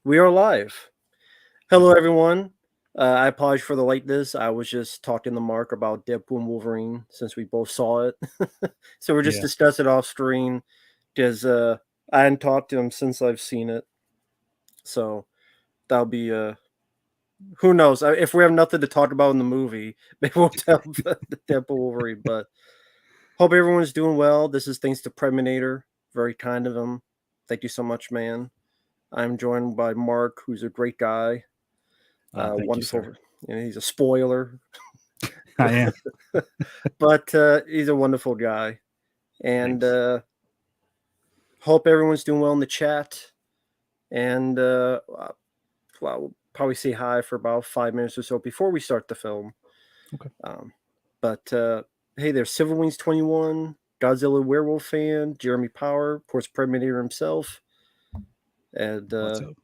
We are live. Hello, everyone. I apologize for the lateness. I was just talking to Mark about Deadpool and Wolverine since we both saw it. So we're just Yeah. discussing off screen because I hadn't talked to him since I've seen it. So that'll be who knows? If we have nothing to talk about in the movie, maybe we'll tell the Deadpool Wolverine. But hope everyone's doing well. This is thanks to PREDMINATOR. Very kind of him. Thank you so much, man. I'm joined by Mark, who's a great guy. Thank you, Wonderful. sir. He's a spoiler, I am. but he's a wonderful guy. And Thanks. hope everyone's doing well in the chat. And well, we'll probably say hi for about 5 minutes or so before we start the film. Okay. But hey, there's Silver Wings 21, Godzilla Werewolf fan, Jeremy Power, of course, Predator himself. And What's up?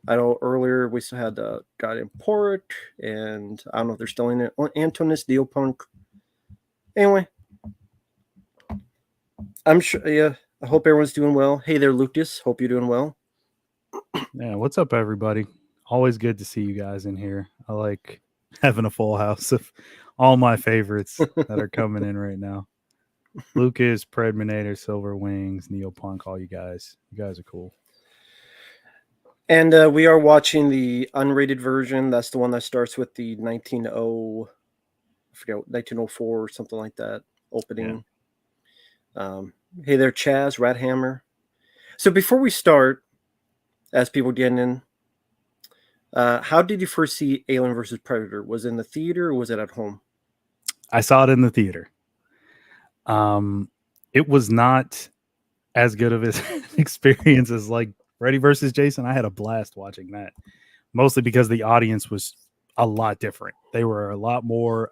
I know earlier we still had God Import, and I don't know if they're still in it. Antonis Diopunk. Anyway, I'm sure. Yeah, I hope everyone's doing well. Hey there, Lucas. Hope you're doing well. Yeah. What's up, everybody? Always good to see you guys in here. I like having a full house of all my favorites that are coming in right now. Lucas, Predminator, Silver Wings, Neopunk, all you guys. You guys are cool. And we are watching the unrated version. That's the one that starts with the 1904 or something like that opening. Hey there, Chaz, Rathammer. So before we start, as people getting in, how did you first see Alien versus Predator? Was it in the theater or was it at home? I saw it in the theater. It was not as good of an experience as like Freddy versus Jason. I had a blast watching that, mostly because the audience was a lot different. They were a lot more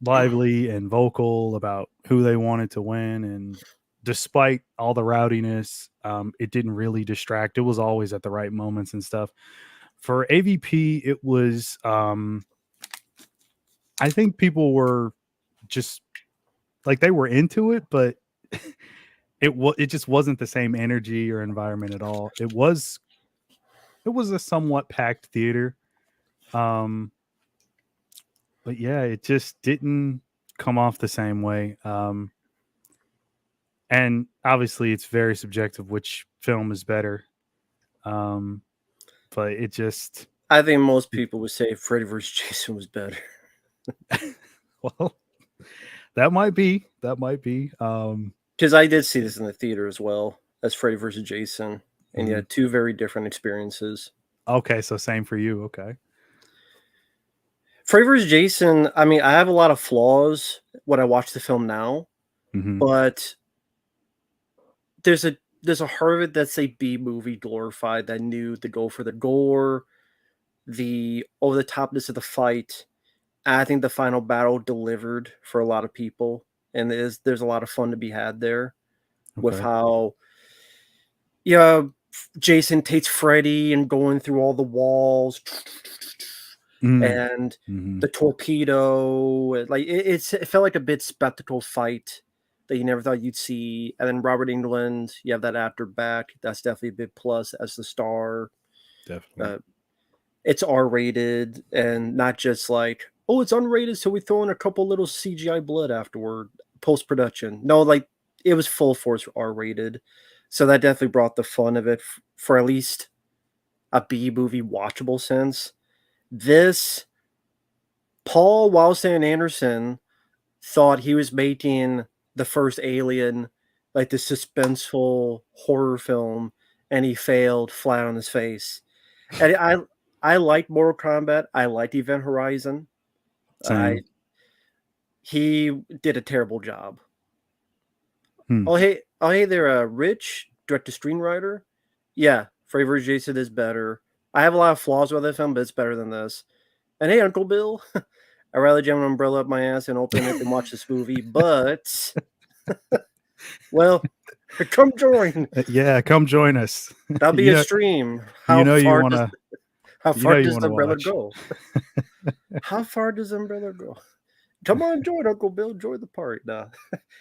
lively and vocal about who they wanted to win. And despite all the rowdiness, it didn't really distract. It was always at the right moments and stuff. For AVP, it was, I think people were just like they were into it, but it just wasn't the same energy or environment at all. It was a somewhat packed theater. Um, but yeah, it just didn't come off the same way. And obviously, it's very subjective which film is better. But it just, I think most people would say Freddy vs. Jason was better. well, that might be. Because I did see this in the theater as well as Freddy vs. Jason. And you had two very different experiences. Okay, so same for you. Okay. Freddy vs. Jason, I mean, I have a lot of flaws when I watch the film now, but there's a heart of it that's a B movie glorified that knew to go for the gore, the over the topness of the fight. I think the final battle delivered for a lot of people, and there's a lot of fun to be had there with how Jason takes Freddy and going through all the walls and the torpedo. Like it felt like a bit spectacle fight that you never thought you'd see. And then Robert Englund, you have that actor back. That's definitely a big plus as the star. Definitely. It's R-rated and not just like, oh, it's unrated, so we throw in a couple little CGI blood afterward, post-production. No, like it was full force R-rated. So that definitely brought the fun of it for at least a B movie watchable sense. This Paul Wildstein Anderson thought he was making the first Alien, like the suspenseful horror film, and he failed flat on his face. And I like Mortal Kombat. I like Event Horizon. He did a terrible job. Oh hey there, Rich, director screenwriter. Yeah, Freddy vs. Jason is better. I have a lot of flaws with that film, but it's better than this. And hey, Uncle Bill, I'd rather jam an umbrella up my ass and open it than watch this movie. But well, come join. Yeah, come join us. That'll be a stream. How far does the umbrella go? How far does the umbrella go? Come on, join Uncle Bill. Join the party. Nah.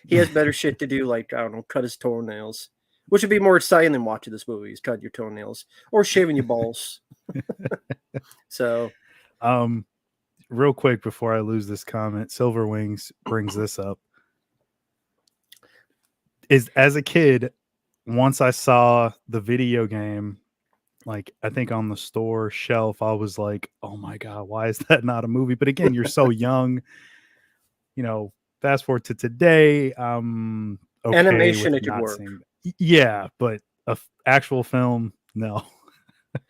He has better shit to do, like, I don't know, cut his toenails which would be more exciting than watching this movie, is cutting your toenails or shaving your balls. So, Real quick before I lose this comment, Silver Wings brings this up. Is as a kid, once I saw the video game, like I think on the store shelf, I was like, "Oh my god, why is that not a movie?" But again, you're so young, you know. Fast forward to today, I'm okay animation, with it could not work. seeing. Yeah, but actual film, no. I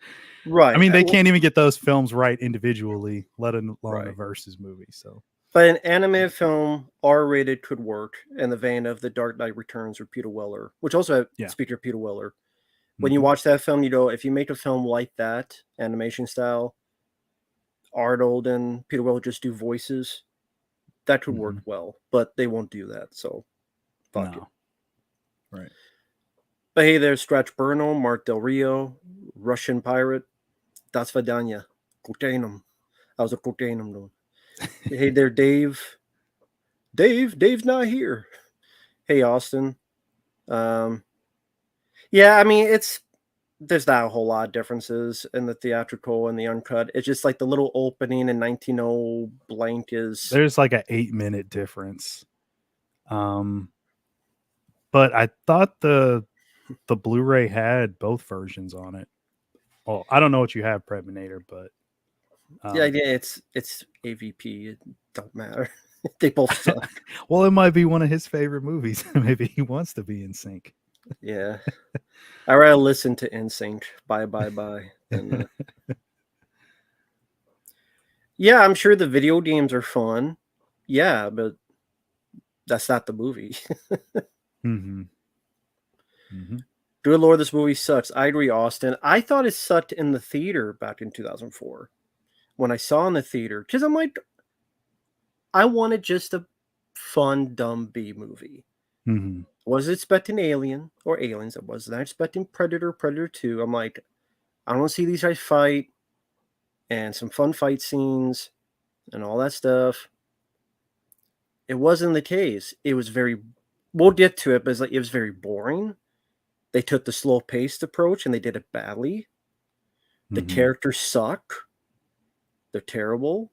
Right. mean, they can't even get those films right individually, let alone a Right. versus movie. So, But an animated film, R-rated, could work in the vein of The Dark Knight Returns with Peter Weller, which also, yeah. speaking of Peter Weller, when you Hmm. watch that film, you go, if you make a film like that, animation style, Arnold and Peter Weller just do voices, that could work Hmm. well. But they won't do that, so fuck it. No. Right. But hey, there's Scratch Burnham, Mark Del Rio, Russian pirate. Das Vidanya. Kokainum. I was a kokainum though. Hey there, Dave. Dave's not here. Hey, Austin. Um, yeah, I mean, there's not a whole lot of differences in the theatrical and the uncut. It's just like the little opening in 1900 blank is. There's like an 8-minute difference. Um, but I thought the Blu-ray had both versions on it. Well, I don't know what you have, Predminator, but Yeah, it's AVP. It don't matter. They both suck. well, it might be one of his favorite movies. Maybe he wants to be in sync. Yeah, I rather listen to NSYNC. Bye bye bye. Than yeah, I'm sure the video games are fun. Yeah, but that's not the movie. Mm-hmm. Mm-hmm. Good Lord, this movie sucks. I agree, Austin. I thought it sucked in the theater back in 2004 when I saw in the theater because I'm like, I wanted just a fun, dumb B movie. Mm-hmm. Was expecting Alien or Aliens. I was not expecting Predator, Predator 2. I'm like, I want to see these guys fight and some fun fight scenes and all that stuff. It wasn't the case. It was very, we'll get to it, but it's like, it was very boring. They took the slow paced approach and they did it badly. The Mm-hmm. characters suck. They're terrible.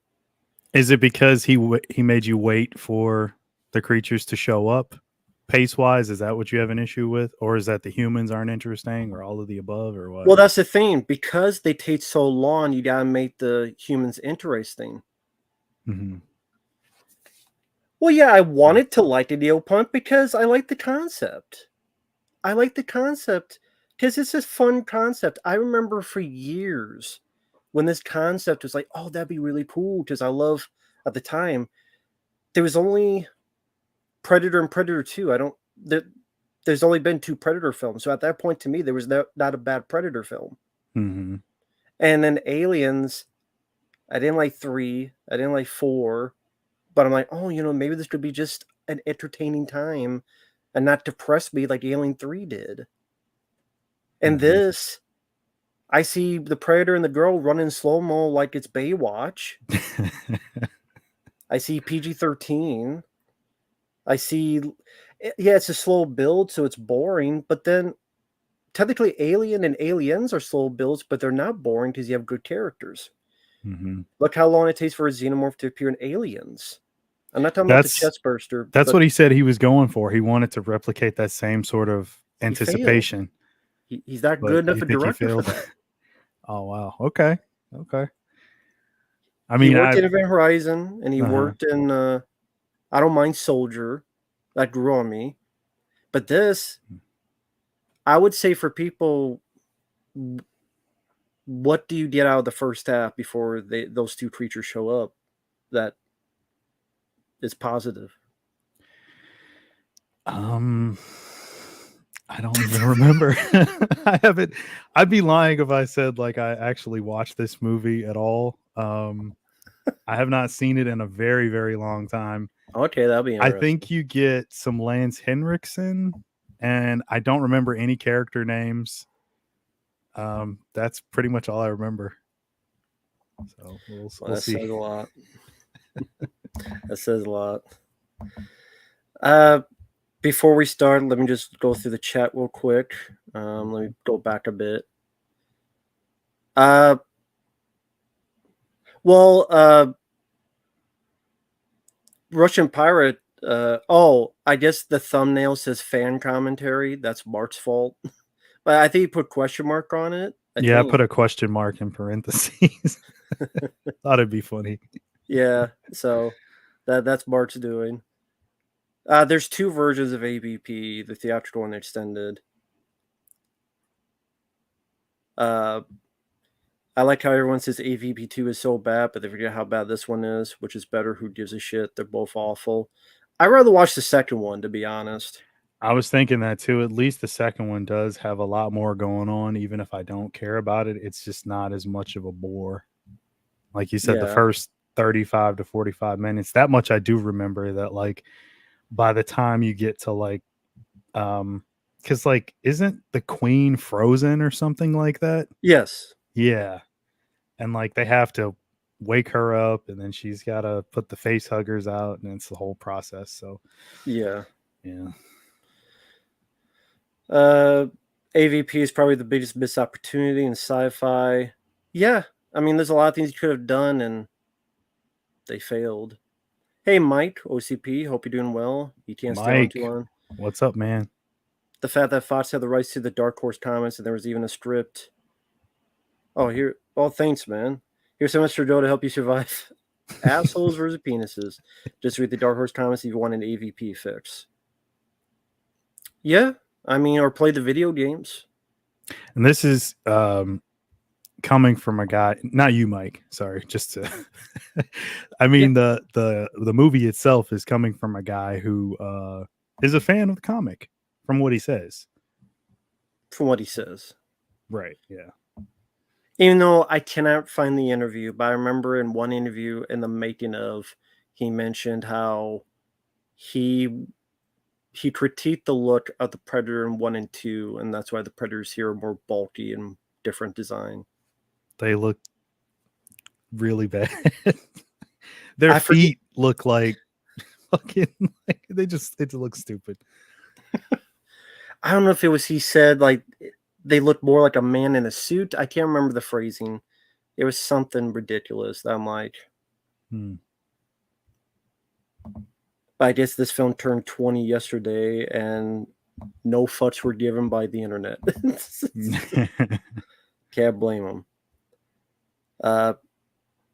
Is it because he made you wait for the creatures to show up pace wise? Is that what you have an issue with, or is that the humans aren't interesting, or all of the above, or what? Well, that's the thing. Because they take so long, you gotta make the humans interesting. Mm-hmm. Well, yeah, I wanted to like the Neopunk because I like the concept. I like the concept because it's a fun concept. I remember for years when this concept was like, oh, that'd be really cool because I love at the time there was only Predator and Predator 2. There's only been 2 Predator films. So at that point to me there was not a bad Predator film. Mm-hmm. And then Aliens, I didn't like 3, I didn't like 4, but I'm like, oh, maybe this could be just an entertaining time and not depress me like Alien 3 did. And Mm-hmm. this, I see the Predator and the girl running slow-mo like it's Baywatch. I see PG-13. I see, yeah, it's a slow build, so it's boring, but then technically Alien and Aliens are slow builds, but they're not boring because you have good characters. Mm-hmm. Look how long it takes for a xenomorph to appear in Aliens. I'm not talking about the That's chest burster, that's but what he said he was going for. He wanted to replicate that same sort of he failed. anticipation. He's not But good enough you a think he director for failed? that. Oh wow. Okay. Okay. I He mean, worked in Event Horizon, and he uh-huh. worked in I Don't Mind Soldier. That grew on me. But this, I would say for people, what do you get out of the first half before those 2 creatures show up that is positive? Um, I don't even remember. I haven't. I'd be lying if I said like I actually watched this movie at all. I have not seen it in a very, very long time. Okay, that'll be I interesting. think you get some Lance Henriksen, and I don't remember any character names. That's pretty much all I remember. So we'll Well, we'll that see. says a lot. That says a lot. Uh, Before we start, let me just go through the chat real quick. Let me go back a bit. Well, Russian Pirate. I guess the thumbnail says fan commentary. That's Mark's fault. But I think he put question mark on it. I Yeah, I think. put a question mark in parentheses. Thought it'd be funny. Yeah, so that's Mark's doing. There's two versions of AVP, the theatrical and the extended. I like how everyone says AVP2 is so bad, but they forget how bad this one is, which is better. Who gives a shit? They're both awful. I'd rather watch the second one, to be honest. I was thinking that too. At least the second one does have a lot more going on, even if I don't care about it. It's just not as much of a bore. Like you said, the Yeah. first 35 to 45 minutes, that much I do remember that, like, by the time you get to like, because like, isn't the queen frozen or something like that? Yes. Yeah. And like, they have to wake her up and then she's got to put the face huggers out and it's the whole process. So, Yeah. yeah. AVP is probably the biggest missed opportunity in sci-fi. Yeah. I mean, there's a lot of things you could have done and they failed. Hey, Mike, OCP, hope you're doing well. You can't stay on too Mike, long. what's up, man? The fact that Fox had the rights to the Dark Horse comics and there was even a script. Oh, here. Oh, thanks, man. Here's so much for Joe to help you survive. Assholes versus penises. Just read the Dark Horse comics if you want an AVP fix. Yeah, I mean, or play the video games. And this is coming from a guy, not you, Mike. Sorry, just to. I mean, the movie itself is coming from a guy who is a fan of the comic, from what he says. From what he says. Right. Yeah. Even though I cannot find the interview, but I remember in one interview in the making of, he mentioned how he critiqued the look of the Predator in 1 and 2, and that's why the Predators here are more bulky and different design. They look really bad. Their feet look like fucking. Like, it looks stupid. I don't know if it was he said like they look more like a man in a suit. I can't remember the phrasing. It was something ridiculous that I'm like. I guess this film turned 20 yesterday, and no fucks were given by the internet. Can't blame him.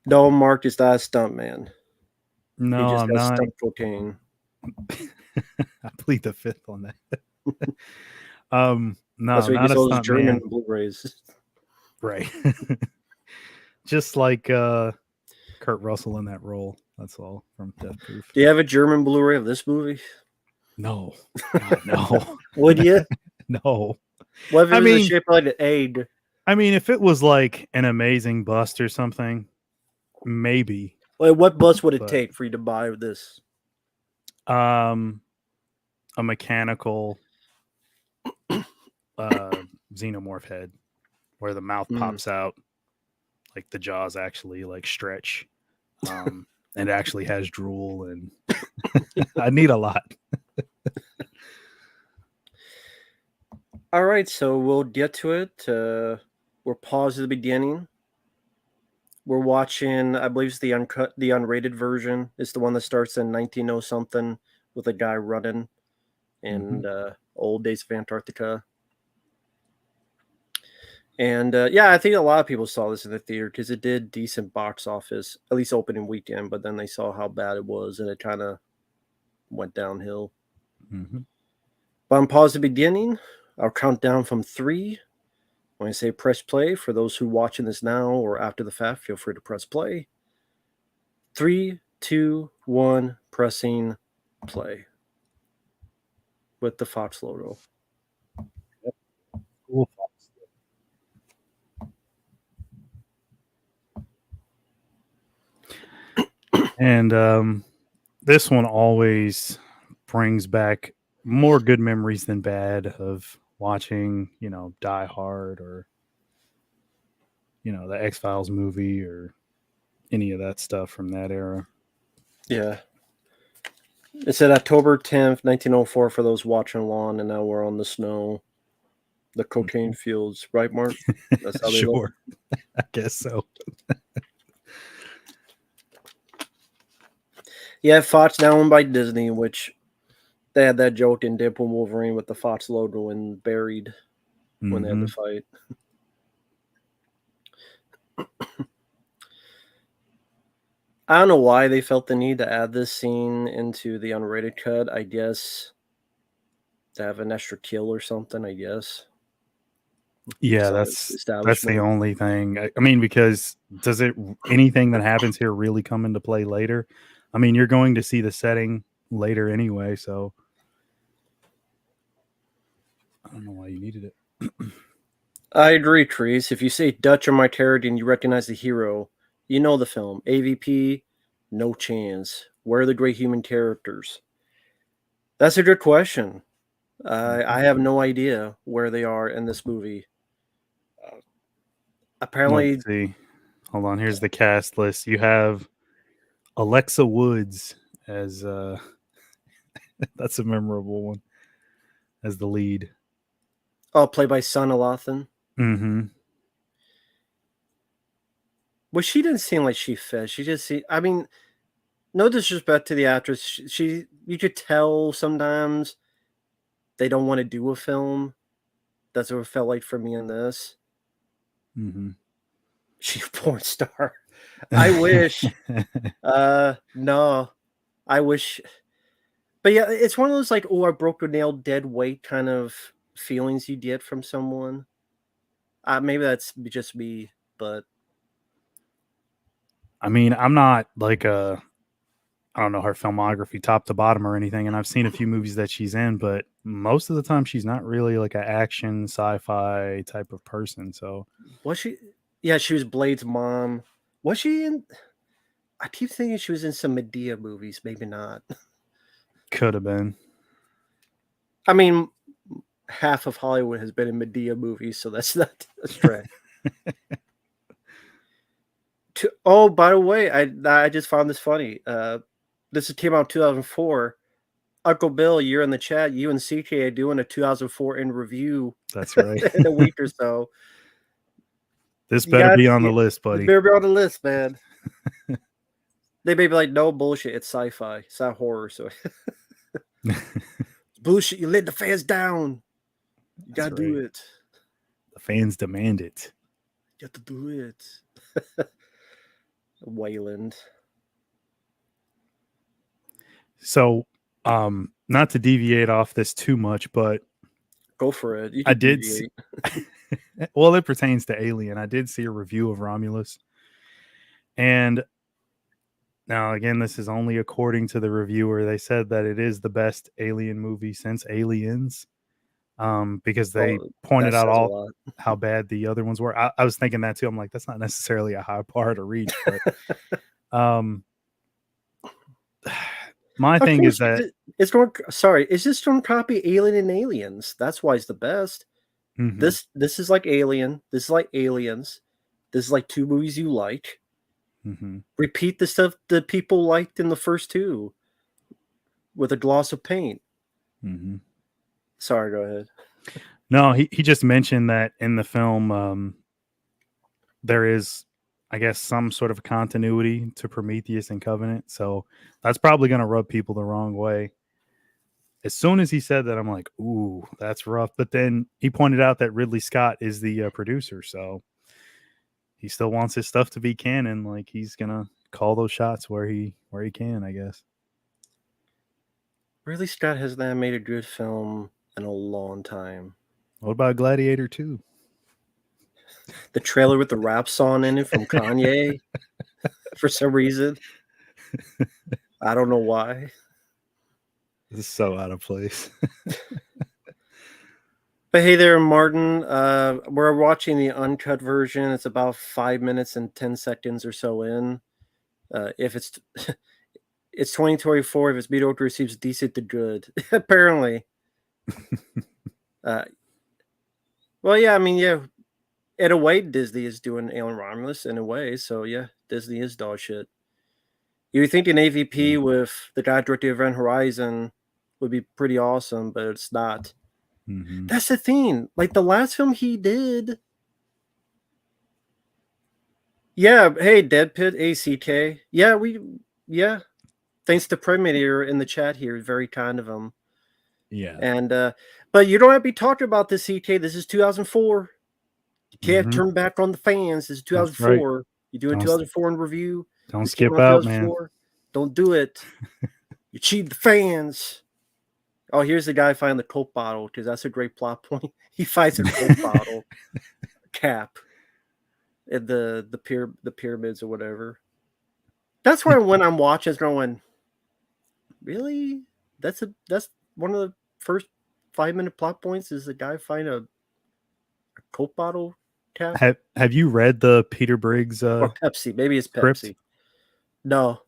No, Mark is not a stunt man. No, He just I'm has not. stunt cocaine. I plead the fifth on that. No, That's why he not gets a all those stunt German man. Blu-rays. Right. Just like Kurt Russell in that role. That's all from Death Proof. Do you have a German Blu-ray of this movie? No. God, no. Would you? No. What if it was shaped like an egg? I mean, if it was like an amazing bust or something, maybe. Like, what bus would it take for you to buy this? A mechanical xenomorph head where the mouth pops out, like the jaws actually like stretch, and it actually has drool, and I need a lot. All right, so we'll get to it. We're paused at the beginning. We're watching, I believe it's the uncut, the unrated version. It's the one that starts in 1900 something with a guy running in old days of Antarctica. And yeah, I think a lot of people saw this in the theater because it did decent box office, at least opening weekend. But then they saw how bad it was, and it kind of went downhill. But I'm paused at the beginning. I'll count down from 3. When I say press play, for those who are watching this now or after the fact, feel free to press play. 3, 2, 1, pressing play with the Fox logo. Cool. And this one always brings back more good memories than bad of watching, Die Hard or, the X-Files movie or any of that stuff from that era. Yeah. It said October 10th, 1904 for those watching along, and now we're on the snow. The cocaine fields, right, Mark? That's how they look. Sure. I guess so. Yeah, Fox now owned by Disney, which they had that joke in Deadpool Wolverine with the Fox logo and buried when they had to fight. I don't know why they felt the need to add this scene into the unrated cut. I guess to have an extra kill or something. I guess. Yeah, Besides that's the establishment. only thing. I mean, because does it anything that happens here really come into play later? I mean, you're going to see the setting later anyway, so I don't know why you needed it. I agree, Trees. If you say Dutch or my territory and you recognize the hero, you know the film. AVP, no chance. Where are the great human characters? That's a good question. I have no idea where they are in this movie. Apparently, Let's see. Hold on. Here's the cast list. You have Alexa Woods as that's a memorable one as the lead. played by Sana Lathan. Mm-hmm. Well, she didn't seem like she fit. She just I mean, no disrespect to the actress. She you could tell sometimes they don't want to do a film. That's what it felt like for me in this. Mm-hmm. She's a porn star. I wish. No, I wish. But yeah, it's one of those like, oh, I broke a nail, dead weight kind of feelings you get from someone. Maybe that's just me, but I mean, I'm not like I don't know her filmography top to bottom or anything, and I've seen a few movies that she's in, but most of the time she's not really like an action sci-fi type of person. So was she? Yeah, she was Blade's mom. Was she in? I keep thinking she was in some Medea movies. Maybe not. could have been. I mean, half of Hollywood has been in Medea movies, so that's not a stretch. Oh, by the way, I just found this funny. This came out in 2004. Uncle Bill, you're in the chat. You and CK are doing a 2004 in review. That's right. In a week or so. This You better got be on the list, this buddy. better be on the list, man. They may be like, no bullshit. It's sci-fi. It's not horror. So bullshit. You let the fans down. You gotta do it. The fans demand it. You have to do it. Wayland. So, not to deviate off this too much, but Go for it. You I can did. deviate. Well, it pertains to Alien. I did see a review of Romulus, and now again, this is only according to the reviewer. They said that it is the best Alien movie since Aliens, because they Oh, pointed that out says a all lot. how bad the other ones were. I was thinking that too. I'm like, that's not necessarily a high bar to reach, but my Of thing is course, that it's going. Sorry, it's just going to copy Alien and Aliens. That's why it's the best. mhm, This is like Alien. This is like Aliens. This is like two movies you like. mhm. Repeat the stuff that people liked in the first two with a gloss of paint. Mhm. Sorry, go ahead. No, he just mentioned that in the film, there is, I guess, some sort of continuity to Prometheus and Covenant. So that's probably going to rub people the wrong way. As soon as he said that, I'm like, ooh, that's rough. But then he pointed out that Ridley Scott is the producer, so he still wants his stuff to be canon. Like he's gonna call those shots where he can, I guess. Ridley Scott has not made a good film in a long time. What about Gladiator 2? The trailer with the rap song in it from Kanye, for some reason. I don't know why. This is so out of place. But hey there, Martin. We're watching the uncut version. It's about 5 minutes and 10 seconds or so in. If it's it's 2024, if it's mediocre receives decent to good. Apparently. Uh, well, yeah, I mean, yeah. In a way, Disney is doing Alien Romulus in a way. So yeah, Disney is dog shit. You would think an AVP with the guy directing Event Horizon would be pretty awesome, but it's not. Mm-hmm. That's the thing. Like the last film he did. Yeah, hey, Dead Pit ACK. Yeah. Thanks to PREDMINATOR in the chat here. Very kind of him. Yeah. And but you don't have to be talking about this, CK. This is 2004. You can't turn back on the fans. This is 2004. Right. You're doing 2004 in review. Don't This came skip out out, man. 2004. Don't do it. You cheat the fans. Oh, here's the guy finding the Coke bottle because that's a great plot point. He finds a Coke bottle cap at the pyramids or whatever. That's why when I'm watching, it's going, really? That's one of the first 5-minute plot points is the guy find a Coke bottle cap Have you read the Peter Briggs or Pepsi? Maybe it's script? Pepsi. No.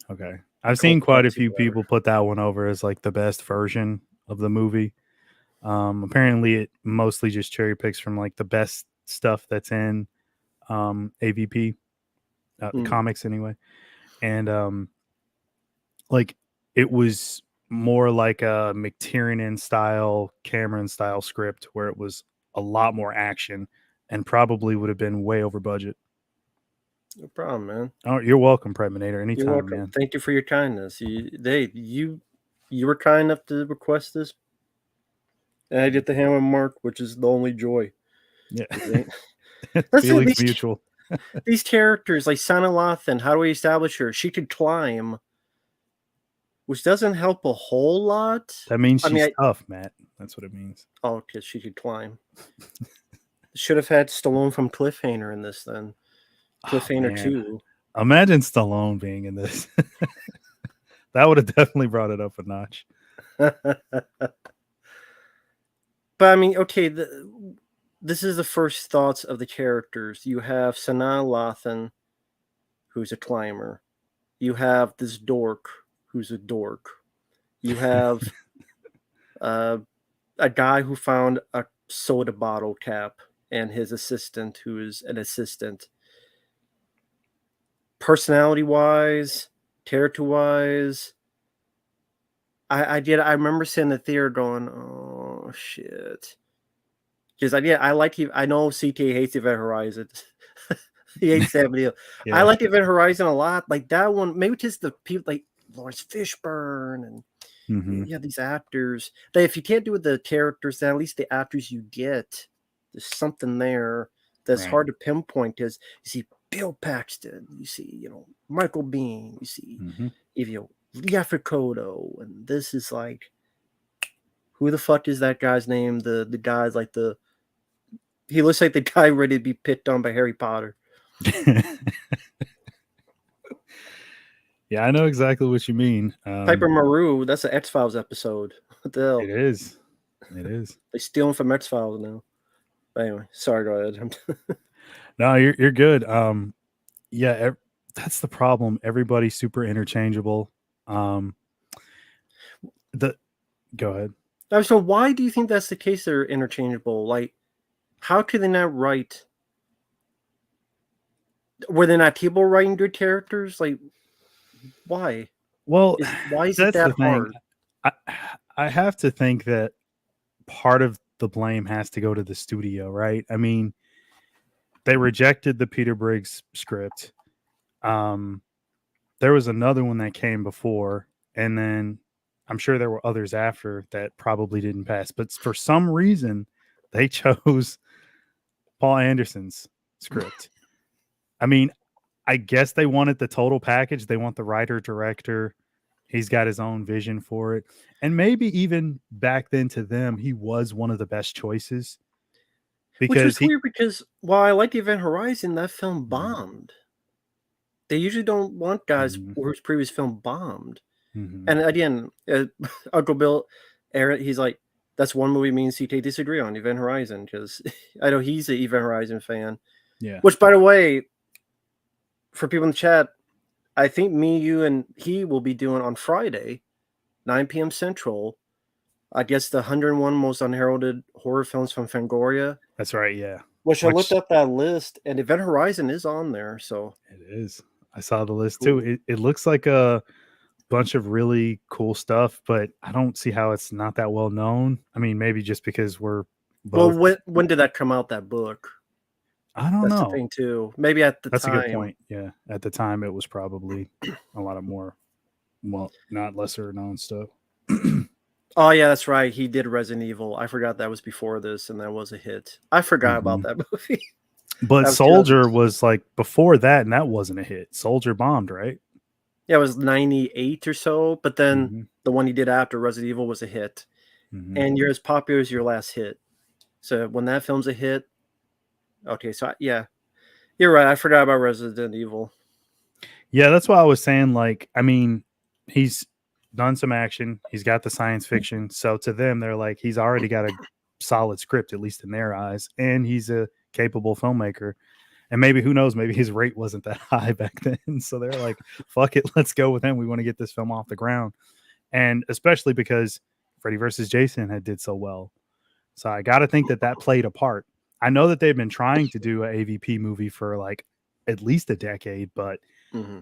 Okay. I've seen quite a few people put that one over as like the best version of the movie. Apparently it mostly just cherry picks from like the best stuff that's in AVP comics anyway. And like it was more like a McTiernan style, Cameron style script where it was a lot more action and probably would have been way over budget. No problem, man. Oh, you're welcome, PREDMINATOR. Anytime, You're welcome. man. Thank you for your kindness. You were kind enough to request this, and I get the hammer mark, which is the only joy. Yeah, feelings mutual. These characters like Sanalothan, how do we establish her? She could climb, which doesn't help a whole lot. That means she's tough, Matt. That's what it means. Oh, because she could climb. Should have had Stallone from Cliffhanger in this then. Cliffhanger 2. Imagine Stallone being in this. That would have definitely brought it up a notch. But I mean, okay, this is the first thoughts of the characters. You have Sanaa Lathan, who's a climber. You have this dork, who's a dork. You have a guy who found a soda bottle cap and his assistant, who is an assistant. Personality-wise, character-wise, I remember sitting in the theater going, oh, shit. Because I like you. I know CT hates Event Horizon. He hates that video. Yeah. I like Event Horizon a lot. Like that one, maybe just the people like Lawrence Fishburne and these actors. That if you can't do with the characters, then at least the actors you get, there's something there that's hard to pinpoint. Because you see Bill Paxton, you see Michael Biehn, you see Yaphet Kotto, and this is like, who the fuck is that guy's name? The guy's like he looks like the guy ready to be picked on by Harry Potter. Yeah, I know exactly what you mean. Piper Maru, that's an X-Files episode. What the hell? It is. They steal him from X-Files now. But anyway, sorry, go ahead. No, you're good. Yeah, that's the problem. Everybody's super interchangeable. Go ahead. So why do you think that's the case? They're interchangeable. Like, how could they not write? Were they not capable of writing good characters? Like, why? Well, why is it that hard? I have to think that part of the blame has to go to the studio, right? I mean, they rejected the Peter Briggs script. There was another one that came before, and then I'm sure there were others after that probably didn't pass. But for some reason, they chose Paul Anderson's script. I mean, I guess they wanted the total package. They want the writer, director. He's got his own vision for it. And maybe even back then to them, he was one of the best choices. Which was weird because while I like Event Horizon, that film bombed. They usually don't want guys whose previous film bombed. And again, Uncle Bill, Aaron, he's like, that's one movie me and CT disagree on, Event Horizon, because I know he's an Event Horizon fan. Yeah. Which, by the way, for people in the chat, I think me, you, and he will be doing on Friday, 9 p.m. Central, I guess the 101 most unheralded horror films from Fangoria. That's right, yeah. Which I looked up that list, and Event Horizon is on there. So it is. I saw the list Cool. too. It looks like a bunch of really cool stuff, but I don't see how it's not that well known. I mean, maybe just because we're Well, both. when did that come out, that book? I don't That's the know. thing too. Maybe at the That's a good time. point. Yeah, at the time it was probably a lot of more, well, not lesser known stuff. Oh yeah, that's right. He did Resident Evil. I forgot that was before this, and that was a hit. I forgot about hmm that movie. But That was 2000. Soldier was like before that, and that wasn't a hit. Soldier bombed, right? Yeah, it was 98 or so. But then hmm the one he did after Resident Evil was a hit, hmm and you're as popular as your last hit. So when that film's a hit, okay. So yeah, you're right. I forgot about Resident Evil. Yeah, that's why I was saying. Like, I mean, he's done some action. He's got the science fiction. So to them, they're like, he's already got a solid script, at least in their eyes, and he's a capable filmmaker. And maybe who knows? Maybe his rate wasn't that high back then. So they're like, "Fuck it, let's go with him. We want to get this film off the ground." And especially because Freddy versus Jason had did so well. So I got to think that that played a part. I know that they've been trying to do an AVP movie for like at least a decade, but Mm-hmm.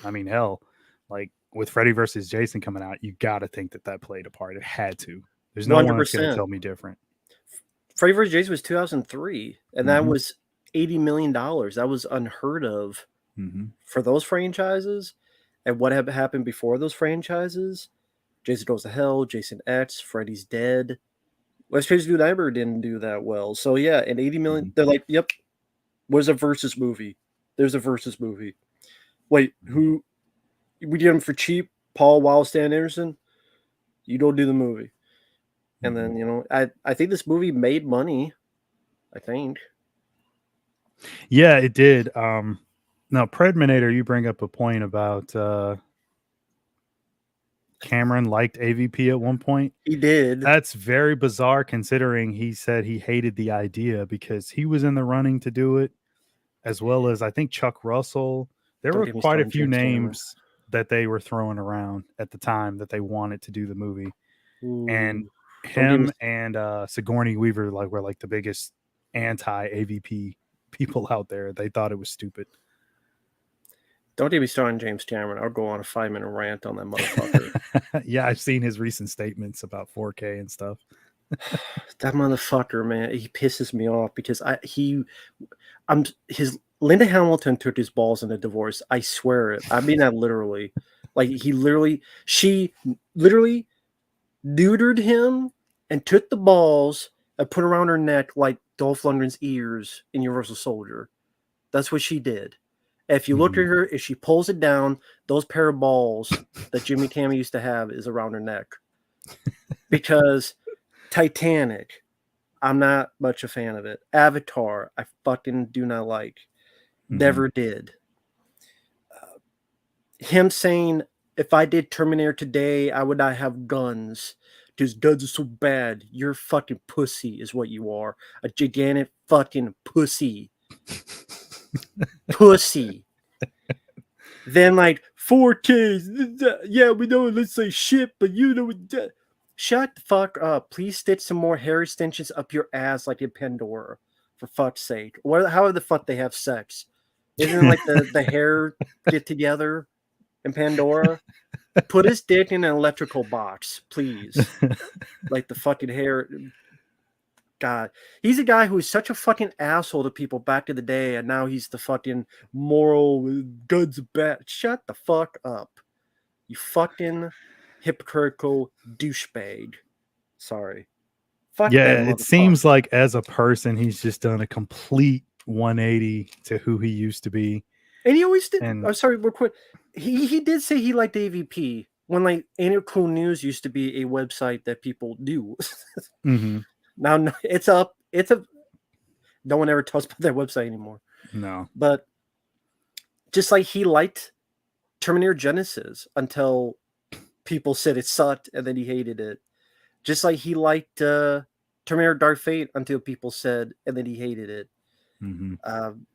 I mean, hell, like with Freddy versus Jason coming out, you got to think that that played a part. It had to. There's no one that's going to 100%. tell me different. Freddy vs. Jason was 2003, and that hmm was $80 million. That was unheard of hmm for those franchises. And what had happened before those franchises? Jason Goes to Hell, Jason X, Freddy's Dead. West Chase New Neighbor didn't do that well. So yeah, and 80 million, hmm they're like, yep, where's a versus movie? There's a versus movie. Wait, who we did them for cheap? Paul Wild Stan Anderson? You don't do the movie. And hmm then, I think this movie made money. I think. Yeah, it did. Now, Predminator, you bring up a point about Cameron liked AVP at one point. He did. That's very bizarre considering he said he hated the idea because he was in the running to do it, as well as I think Chuck Russell. There Don't were get me quite a started on few James Cameron. names that they were throwing around at the time that they wanted to do the movie. And Ooh. Don't get me him and Sigourney Weaver were like the biggest anti AVP people out there. They thought it was stupid. don't get me started on James Cameron. I'll go on a 5-minute rant on that motherfucker. Yeah, I've seen his recent statements about 4K and stuff. That motherfucker, man, he pisses me off because his Linda Hamilton took his balls in a divorce. I swear it. I mean that literally. Like she literally neutered him and took the balls and put around her neck like Dolph Lundgren's ears in Universal Soldier. That's what she did. If you look at her, if she pulls it down, those pair of balls that Jimmy Cameron used to have is around her neck. Because Titanic, I'm not much a fan of it. Avatar, I fucking do not like. Never did. Him saying, if I did Terminator today, I would not have guns. Because guns are so bad. You're fucking pussy, is what you are. A gigantic fucking pussy. Pussy. Then, like, 4K. Yeah, we know it looks like shit, but you know it. Shut the fuck up. Please stitch some more hair extensions up your ass like in Pandora. For fuck's sake. How the fuck they have sex? Isn't it like the hair get together in Pandora? Put his dick in an electrical box, please. Like the fucking hair. God. He's a guy who was such a fucking asshole to people back in the day, and now he's the fucking moral guns bad. Shut the fuck up. You fucking hypocritical douchebag. Sorry. Fuck that Yeah, it seems motherfucker. like as a person, he's just done a complete 180 to who he used to be. And he always did. And I'm sorry, real quick. He did say he liked AVP when like Ain't It Cool News used to be a website that people knew. mhm, Now no, it's up. No one ever talks about that website anymore. no, But just like he liked Terminator Genesis until people said it sucked and then he hated it. Just like he liked Terminator Dark Fate until people said and then he hated it. mhm. Um,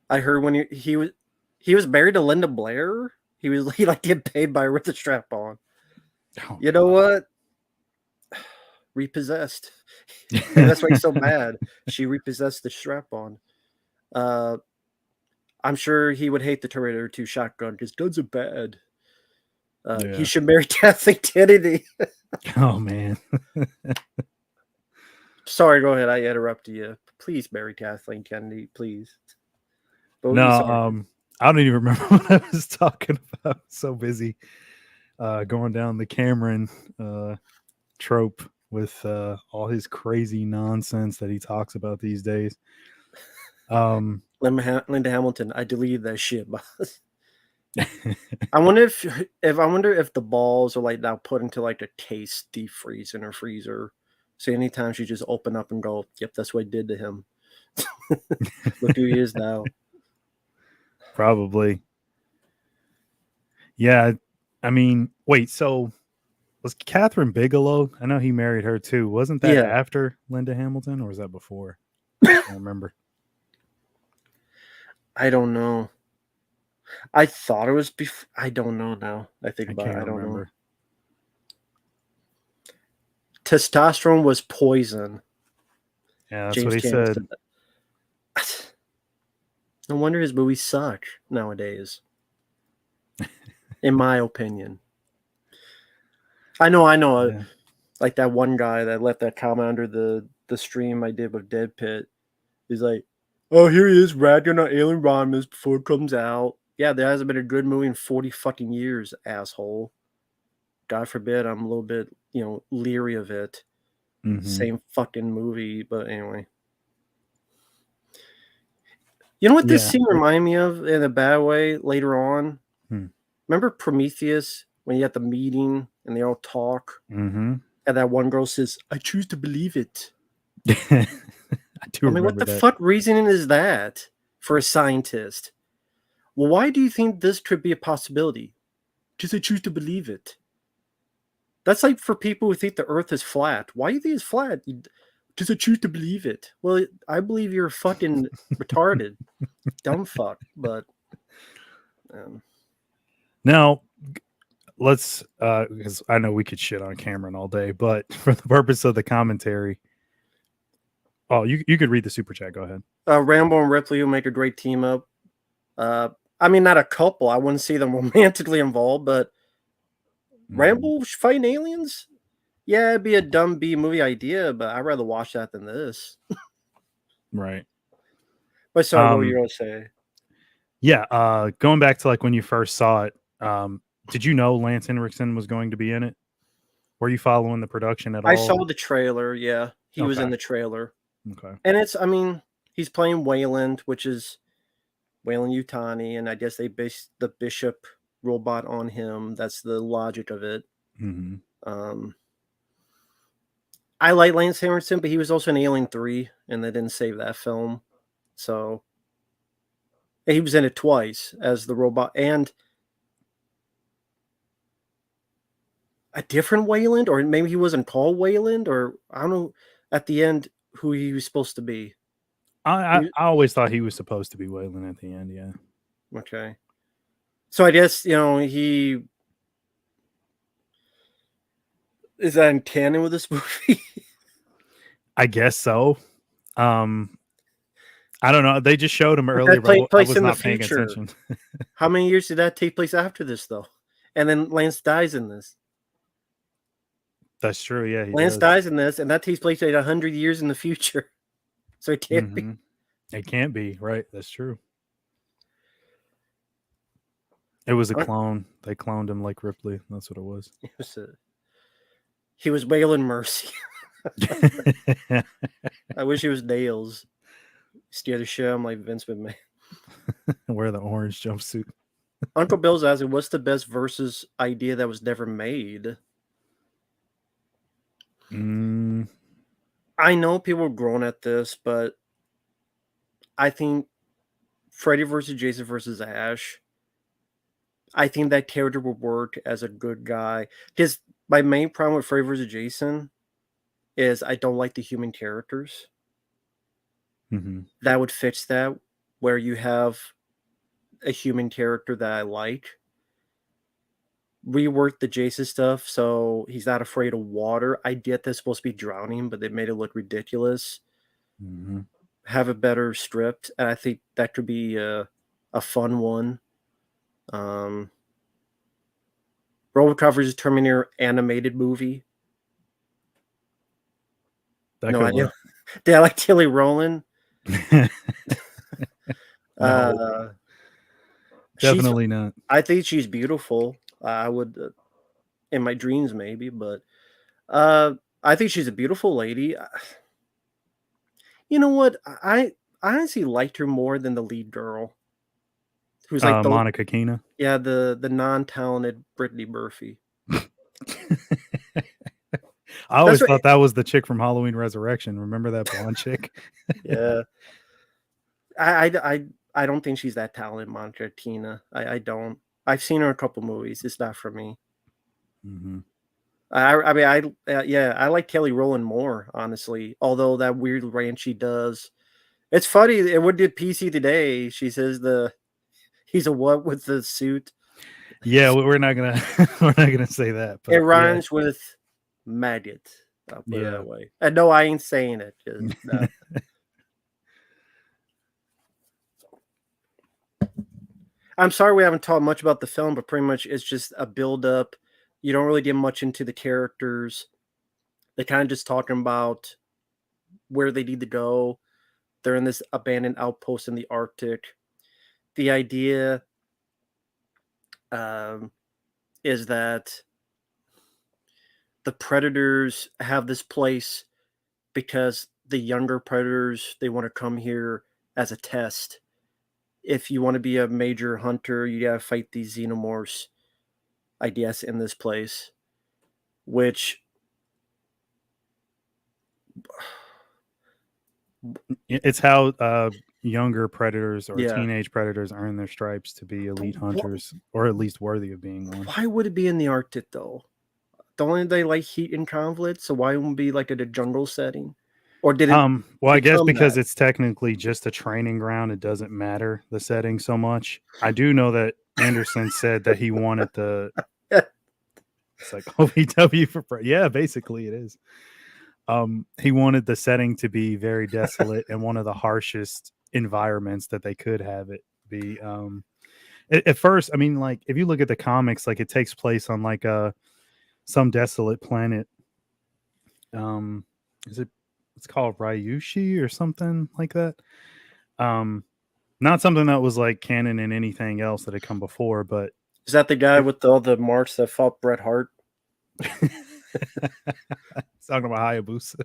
I heard when he was married to Linda Blair. He like get paid by with the strap on. Oh, You know what? Repossessed. And that's why he's so mad. She repossessed the strap on. I'm sure he would hate the Terminator 2 shotgun because guns are bad. He Yeah. should marry Kathleen Kennedy. Oh man. Sorry, go ahead. I interrupted you. Please marry Kathleen Kennedy, please. No, Bogey, sorry. I don't even remember what I was talking about. So busy going down the Cameron trope with all his crazy nonsense that he talks about these days. Linda Hamilton, I deleted that shit, boss. I wonder if the balls are like now put into like a case deep freeze in her freezer. So anytime she just open up and go, yep, that's what I did to him. Look who he is now. Probably. Yeah. I mean, wait, so was Catherine Bigelow? I know he married her too. Wasn't that Yeah. after Linda Hamilton or was that before? I don't remember. I don't know. I thought it was before. I don't know now. I think I about it. can't I don't know. remember. Testosterone was poison. Yeah, that's James what he Cameron said. said that. No wonder his movies suck nowadays. In my opinion. I know. Yeah. Like that one guy that left that comment under the stream I did with Dead Pit. He's like, oh, here he is ragging on Alien Romulus before it comes out. Yeah, there hasn't been a good movie in 40 fucking years, asshole. God forbid I'm a little bit, leery of it. Mm-hmm. Same fucking movie, but anyway. You know what this Yeah. scene reminded me of in a bad way later on? Hmm. Remember Prometheus when you had the meeting and they all talk? Mm-hmm. And that one girl says, I choose to believe it. I do I mean, what remember the that. fuck reasoning is that for a scientist? Well, why do you think this could be a possibility? Because I choose to believe it. That's like for people who think the earth is flat. Why do you think it's flat? Because I choose to believe it. Well, I believe you're fucking retarded. Dumb fuck. But Now, let's because I know we could shit on Cameron all day, but for the purpose of the commentary, you could read the super chat. Go ahead. Rambo and Ripley will make a great team up. I mean, not a couple. I wouldn't see them romantically involved, but Rambo fighting aliens? Yeah, it'd be a dumb B movie idea, but I'd rather watch that than this. Right. But sorry, what were you going to say? Yeah. Going back to like when you first saw it, did you know Lance Henriksen was going to be in it? Were you following the production at all? I saw the trailer. Yeah, he was in the trailer. Okay. And he's playing Wayland, which is Wayland Yutani, and I guess they based the Bishop robot on him. That's the logic of it. Mm-hmm. I like Lance Henriksen, but he was also in Alien 3, and they didn't save that film. So he was in it twice as the robot, and a different Wayland, or maybe he wasn't called Wayland, or I don't know at the end who he was supposed to be. I always thought he was supposed to be Wayland at the end. Yeah. Okay. So I guess, he is that in canon with this movie? I guess so. I don't know. They just showed him earlier, That played but I place was in the not paying future. attention. How many years did that take place after this, though? And then Lance dies in this. That's true. Yeah, Lance dies in this, and that takes place like 100 years in the future. So it can't be. It can't be, right? That's true. It was a clone. They cloned him like Ripley. That's what it was. He was Waylon Mercy. I wish he was Nails. Steer the show. I'm like Vince McMahon. Wear the orange jumpsuit. Uncle Bill's asking, what's the best versus idea that was never made? I know people are grown at this, but I think Freddy versus Jason versus Ash, I think that character would work as a good guy. Because my main problem with Freddy versus Jason is I don't like the human characters. That would fix that, where you have a human character that I like. Rework the Jason stuff so he's not afraid of water. I get that's supposed to be drowning, but they made it look ridiculous. Have a better script, and I think that could be a fun one. RoboCop vs. Terminator animated movie. That No could idea. work. Did I like Kelly Rowland? No, She's. definitely not. I think she's beautiful. I would, in my dreams, maybe, but I think she's a beautiful lady. You know what? I honestly liked her more than the lead girl, who's like the Monica Keena. yeah the non-talented Brittany Murphy. I That's always what. thought that was the chick from Halloween Resurrection. Remember that blonde chick? Yeah, I don't think she's that talented, Monica Tina. I don't. I've seen her in a couple movies. It's not for me. Mm-hmm. I mean yeah, I like Kelly Rowland more, honestly. Although that weird rant she does, it's funny. And what did PC today? She says he's a what with the suit. Yeah, we're not gonna we're not gonna say that, It but yeah, rhymes with maggot. I'll put it yeah. that way. And no, I ain't saying it. No. I'm sorry we haven't talked much about the film, but pretty much it's just a build up. You don't really get much into the characters. They kind of just talking about where they need to go. They're in this abandoned outpost in the Arctic. The idea um, is that the predators have this place because the younger predators they want to come here as a test. If you want to be a major hunter, you gotta fight these xenomorphs, I guess, in this place. Which It's how younger predators or yeah. teenage predators earn their stripes to be elite hunters, or at least worthy of being one. Why would it be in the Arctic though? Don't they like heat and conflict? So why wouldn't it be like at a jungle setting? Or did it Well, I guess become because that? it's technically just a training ground, it doesn't matter the setting so much. I do know that Anderson said that he wanted the it's like OVW for yeah, basically it is. He wanted the setting to be very desolate and one of the harshest environments that they could have it be. At first, I mean, like if you look at the comics, like it takes place on like some desolate planet. Um, is it? It's called Ryushi or something like that. Um, Not something that was like canon in anything else that had come before, but Is that the guy it, with all the marks that fought Bret Hart? talking about Hayabusa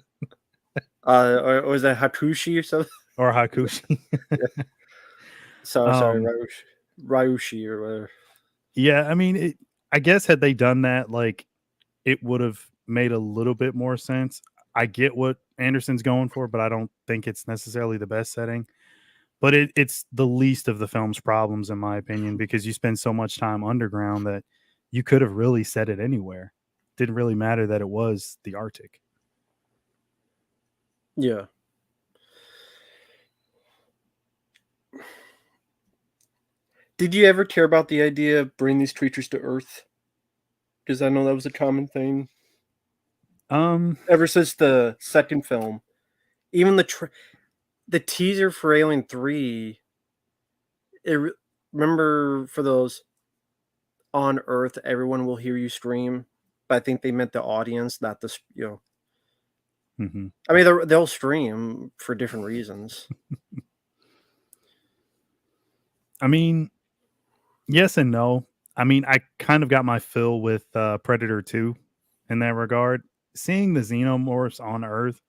Or was that Hakushi or something? or Hakushi. Yeah. Sorry, um, Ryushi or whatever. yeah, I mean, I guess had they done that, like it would have made a little bit more sense. I get what Anderson's going for, but I don't think it's necessarily the best setting. But it's the least of the film's problems, in my opinion, because you spend so much time underground that you could have really set it anywhere. Didn't really matter that it was the Arctic. Yeah. Did you ever care about the idea of bringing these creatures to Earth? Because I know that was a common thing ever since the second film. Even the teaser for Alien 3. Remember for those on Earth, everyone will hear you scream. But I think they meant the audience, not the Mm-hmm. I mean, they'll scream for different reasons. I mean, yes and no. I mean, I kind of got my fill with Predator 2 in that regard. Seeing the xenomorphs on Earth,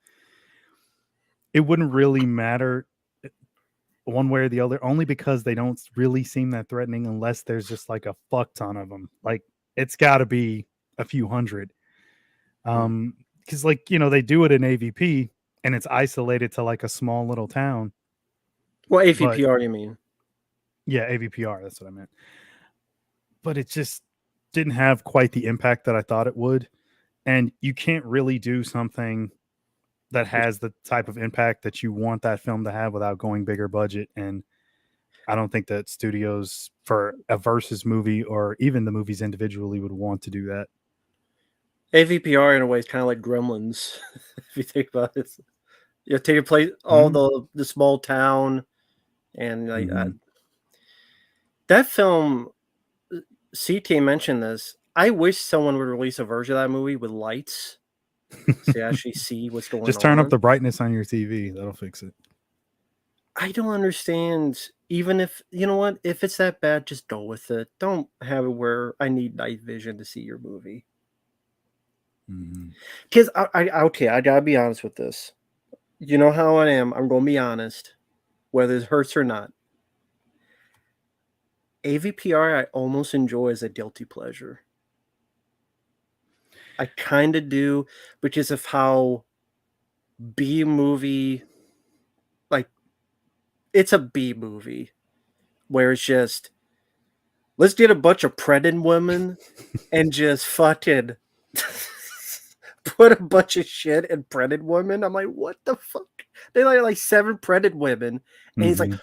it wouldn't really matter one way or the other, only because they don't really seem that threatening unless there's just like a fuck ton of them. Like it's got to be a few hundred. Because like they do it in AVP and it's isolated to like a small little town. What But AVPR do you mean? yeah, AVPR, that's what I meant. But it just didn't have quite the impact that I thought it would. And you can't really do something that has the type of impact that you want that film to have without going bigger budget. And I don't think that studios for a versus movie or even the movies individually would want to do that. AVPR in a way is kind of like Gremlins, if you think about it. You take a place, all Mm-hmm. the small town, and like Mm-hmm. That film, CT mentioned this. I wish someone would release a version of that movie with lights so you actually see what's going Just turn up on. the brightness on your TV. That'll fix it. I don't understand. Even if you know what, if it's that bad, just go with it. Don't have it where I need night vision to see your movie. Mhm. Because okay, I gotta be honest with this. You know how I am. I'm gonna be honest, whether it hurts or not. AVPR I almost enjoy as a guilty pleasure. I kind of do because of how B movie, like it's a B movie where it's just let's get a bunch of pregnant women and just fucking put a bunch of shit in pregnant women. I'm like, what the fuck? They like 7 pregnant women, and he's like, Mhm.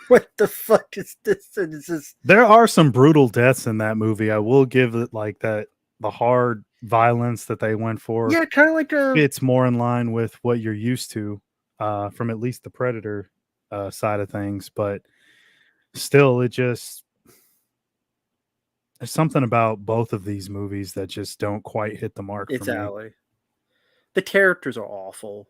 what the fuck is this? And it's just There are some brutal deaths in that movie. I will give it like that. The hard violence that they went for yeah, kind of like a fits more in line with what you're used to from at least the Predator side of things. But still, it just there's something about both of these movies that just don't quite hit the mark for it's me. alley. The characters are awful.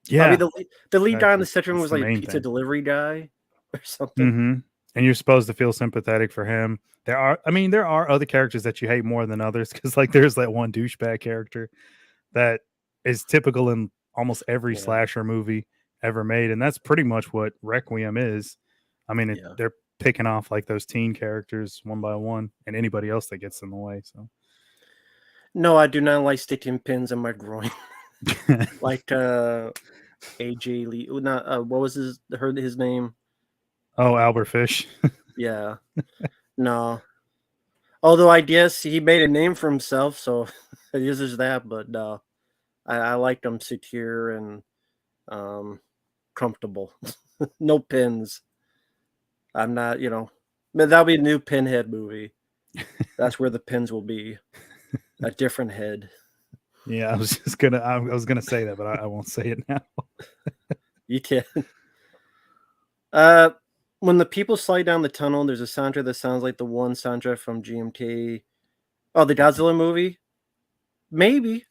I mean, Yeah, the lead guy in the second one that's was the like a main pizza thing. delivery guy or something. And you're supposed to feel sympathetic for him. There are other characters that you hate more than others because, like, there's that one douchebag character that is typical in almost every Yeah, slasher movie ever made, and that's pretty much what Requiem is. yeah. They're picking off like those teen characters one by one, and anybody else that gets in the way. So, No, I do not like sticking pins in my groin. Like AJ Lee, not what was his name? oh, Albert Fish. Yeah, no. Although I guess he made a name for himself, so it is just that. But no, I liked him secure and um, comfortable. No pins. I'm not, but that'll be a new Pinhead movie. That's where the pins will be. A different head. Yeah, I was gonna say that, but I won't say it now. You can. Uh, when the people slide down the tunnel, there's a soundtrack that sounds like the one soundtrack from GMT. Oh, the Godzilla movie? Maybe.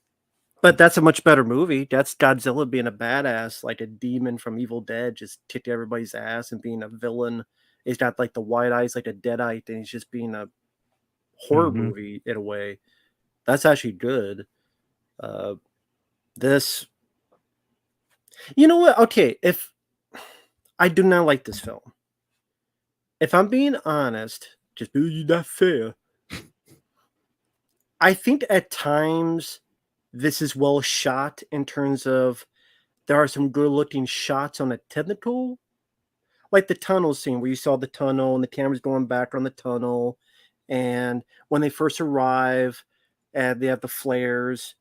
But that's a much better movie. That's Godzilla being a badass, like a demon from Evil Dead, just kicked everybody's ass and being a villain. He's got like the white eyes, like a deadite, and he's just being a horror Hmm. movie in a way. That's actually good. Uh, this, you know what? Okay, if I do not like this film, if I'm being honest, just be that fair. I think at times this is well shot in terms of there are some good looking shots on a technical, like the tunnel scene where you saw the tunnel and the camera's going back on the tunnel, and when they first arrive and they have the flares.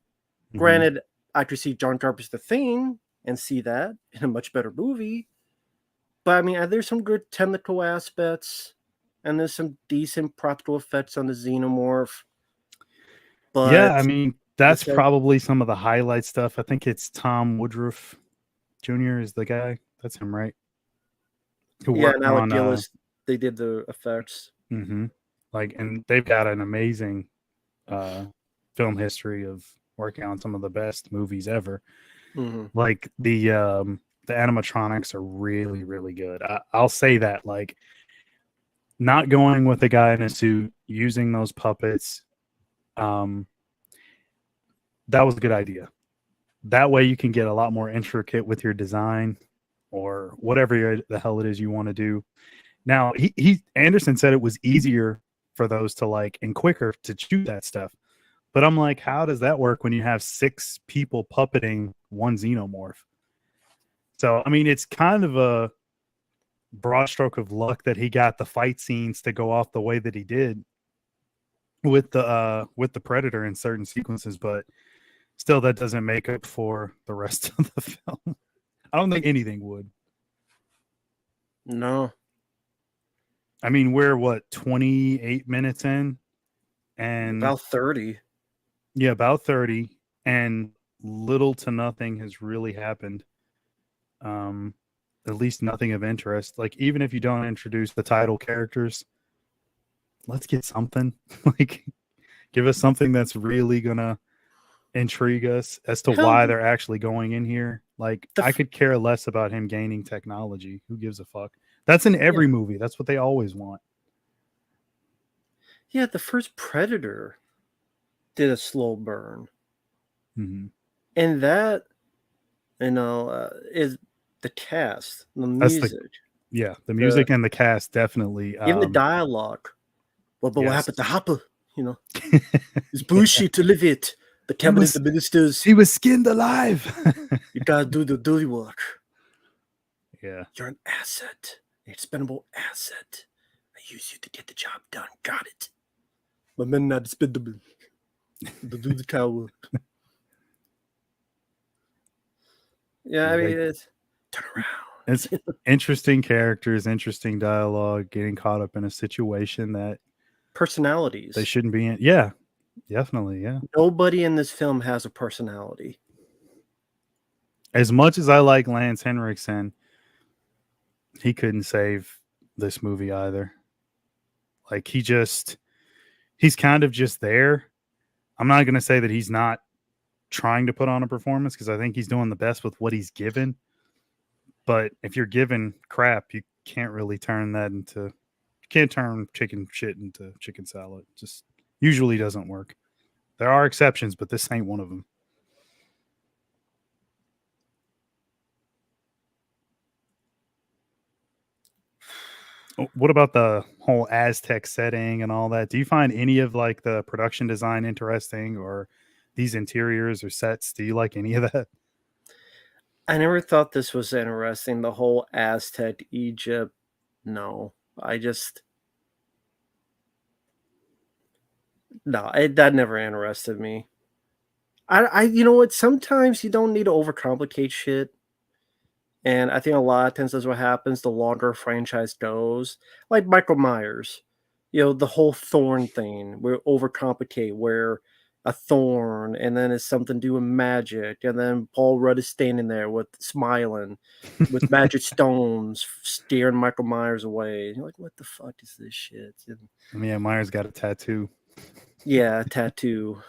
Hmm. Granted, I could see John Carpenter's The Thing and see that in a much better movie, but I mean, there's some good technical aspects and there's some decent practical effects on the xenomorph, Yeah, but that's besides, probably some of the highlight stuff. I think it's Tom Woodruff Jr. is the guy. That's him, right? Who yeah, worked and Alec on Gillis, they did the effects. mhm. Like, and they've got an amazing uh film history of working on some of the best movies ever. Hmm. Like the animatronics are really really good. I'll say that, like, not going with a guy in a suit, using those puppets, um that was a good idea. That way you can get a lot more intricate with your design or whatever the hell it is you want to do. Now, he Anderson said it was easier for those to like and quicker to shoot that stuff. But I'm like, how does that work when you have 6 people puppeting one xenomorph? So it's kind of a broad stroke of luck that he got the fight scenes to go off the way that he did with the Predator in certain sequences, but still that doesn't make up for the rest of the film. I don't think anything would. No, We're what, 28 minutes in, and about 30. yeah, about 30, and little to nothing has really happened. Um, at least nothing of interest. Like, even if you don't introduce the title characters, let's get something. Like, give us something that's really gonna intrigue us as to Hell, why they're actually going in here. Like, the I could care less about him gaining technology. Who gives a fuck? That's in yeah, every movie. That's what they always want. yeah, the first Predator did a slow burn, Mm-hmm. and that is the cast, the That's the music, the the music and the cast definitely. even the dialogue. Well, but what Yes, happened to Hopper? You know, it's bullshit to live it. The he cabinet, was the ministers, he was skinned alive. you gotta do the dirty work. Yeah, You're an asset, an expendable asset. I use you to get the job done. Got it. My men not expendable. To do the cow work. Yeah, I mean, like, it's turn around. it's interesting characters, interesting dialogue, getting caught up in a situation that Personalities. they shouldn't be in. Yeah, definitely. Yeah. Nobody in this film has a personality. As much as I like Lance Henriksen, he couldn't save this movie either. Like, he's kind of just there. I'm not going to say that he's not trying to put on a performance, because I think he's doing the best with what he's given. But if you're given crap, you can't really turn that into, you can't turn chicken shit into chicken salad. Just usually doesn't work. There are exceptions, but this ain't one of them. What about the whole Aztec setting and all that? Do you find any of like the production design interesting, or these interiors or sets? Do you like any of that? I never thought this was interesting. The whole Aztec Egypt. No, I just no. That never interested me. You know what? Sometimes you don't need to overcomplicate shit. And I think a lot of times that's what happens the longer a franchise goes. Like Michael Myers, the whole thorn thing, where overcomplicate, where a thorn, and then it's something to do with magic, and then Paul Rudd is standing there with smiling, with magic stones, staring Michael Myers away. You're like, what the fuck is this shit? I mean, yeah, Myers got a tattoo. Yeah, tattoo.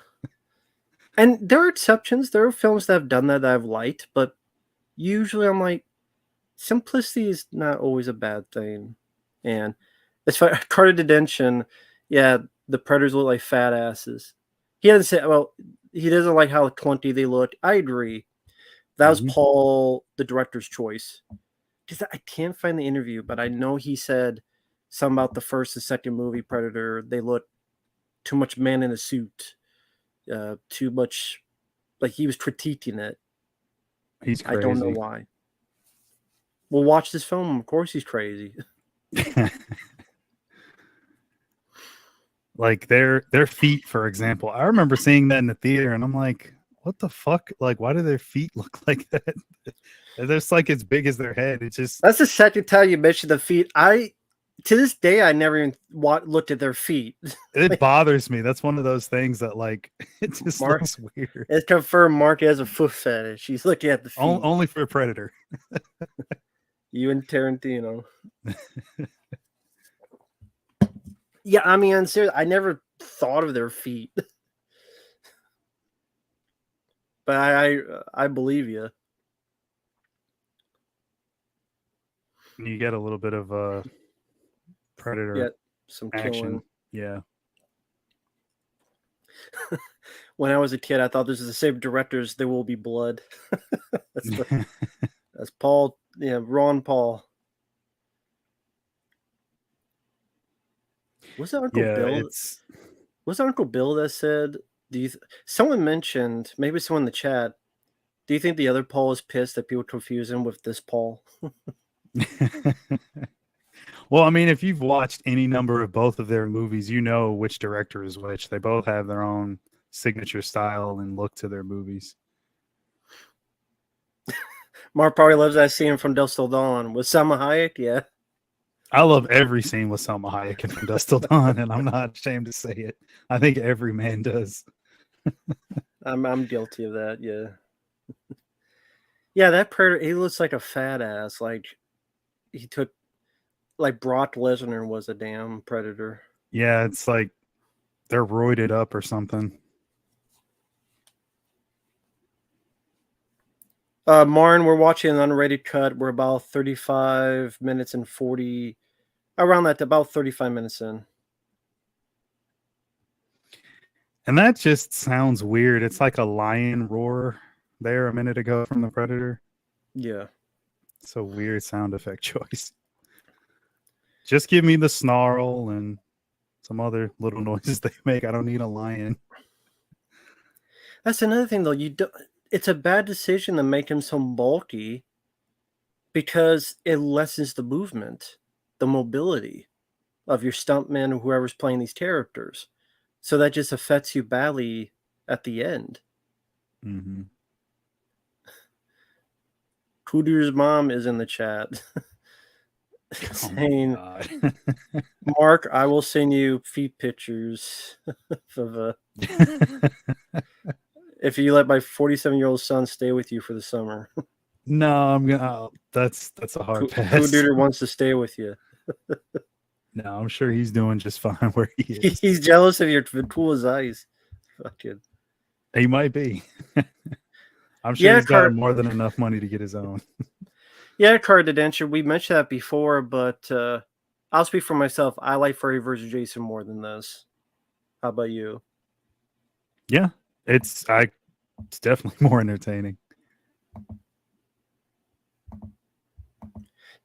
And there are exceptions. There are films that have done that I've liked, but usually I'm like, simplicity is not always a bad thing. And as far as Carter Detention, yeah, the Predators look like fat asses. He doesn't say, well, he doesn't like how clunky they look. I agree. That was Mm-hmm. Paul, the director's choice. Because I can't find the interview, but I know he said something about the first and second movie Predator. They look too much man in a suit, too much, like he was critiquing it. He's I don't know crazy. why. We'll watch this film. Of course, he's crazy. Like their feet, for example. I remember seeing that in the theater, and I'm like, what the fuck? Like, why do their feet look like that? They're just like as big as their head. It's just, That's the second time you mentioned the feet. To this day, I never even looked at their feet. it Like, bothers me. That's one of those things that, like, it just Mark, looks weird. it's confirmed Mark has a foot fetish. He's looking at the feet. Only for a Predator. You and Tarantino. Yeah, I mean, seriously, I never thought of their feet, but I believe you. You get a little bit of Predator Yeah, some action. killing. Yeah. When I was a kid, I thought this was the same directors. There Will Be Blood. That's Paul. Yeah, Ron Paul. Was that Uncle Yeah, Bill? it's Was that Uncle Bill that said? Someone mentioned, maybe someone in the chat? Do you think the other Paul is pissed that people confuse him with this Paul? well, I mean, if you've watched any number of both of their movies, you know which director is which. They both have their own signature style and look to their movies. Mark probably loves that scene from Dusk Till Dawn with Salma Hayek. Yeah, I love every scene with Selma Hayek and From Dusk Till Dawn, and I'm not ashamed to say it. I think every man does. I'm guilty of that. Yeah, yeah. That Predator, he looks like a fat ass. Like he took like Brock Lesnar was a damn predator. Yeah, it's like they're roided up or something. Marn, we're watching an unrated cut. We're about 35 minutes and 40, around that, about 35 minutes in. And that just sounds weird. It's like a lion roar there a minute ago from the Predator. Yeah. It's a weird sound effect choice. Just give me the snarl and some other little noises they make. I don't need a lion. That's another thing, though. It's a bad decision to make him so bulky because it lessens the movement, the mobility of your stuntman or whoever's playing these characters. So that just affects you badly at the end. Mm-hmm. Cooter's mom is in the chat saying, oh Mark, I will send you feet pictures of if you let my 47-year-old son stay with you for the summer. no, I'm gonna. Oh, that's a hard pass. Cooter wants to stay with you. No, I'm sure he's doing just fine where he is. He's jealous of your cool as ice. Fucking. He might be. I'm sure he's got more than enough money to get his own. Yeah, Card Adventure. We mentioned that before, but I'll speak for myself. I like Freddy vs. Jason more than this. How about you? Yeah, it's definitely more entertaining.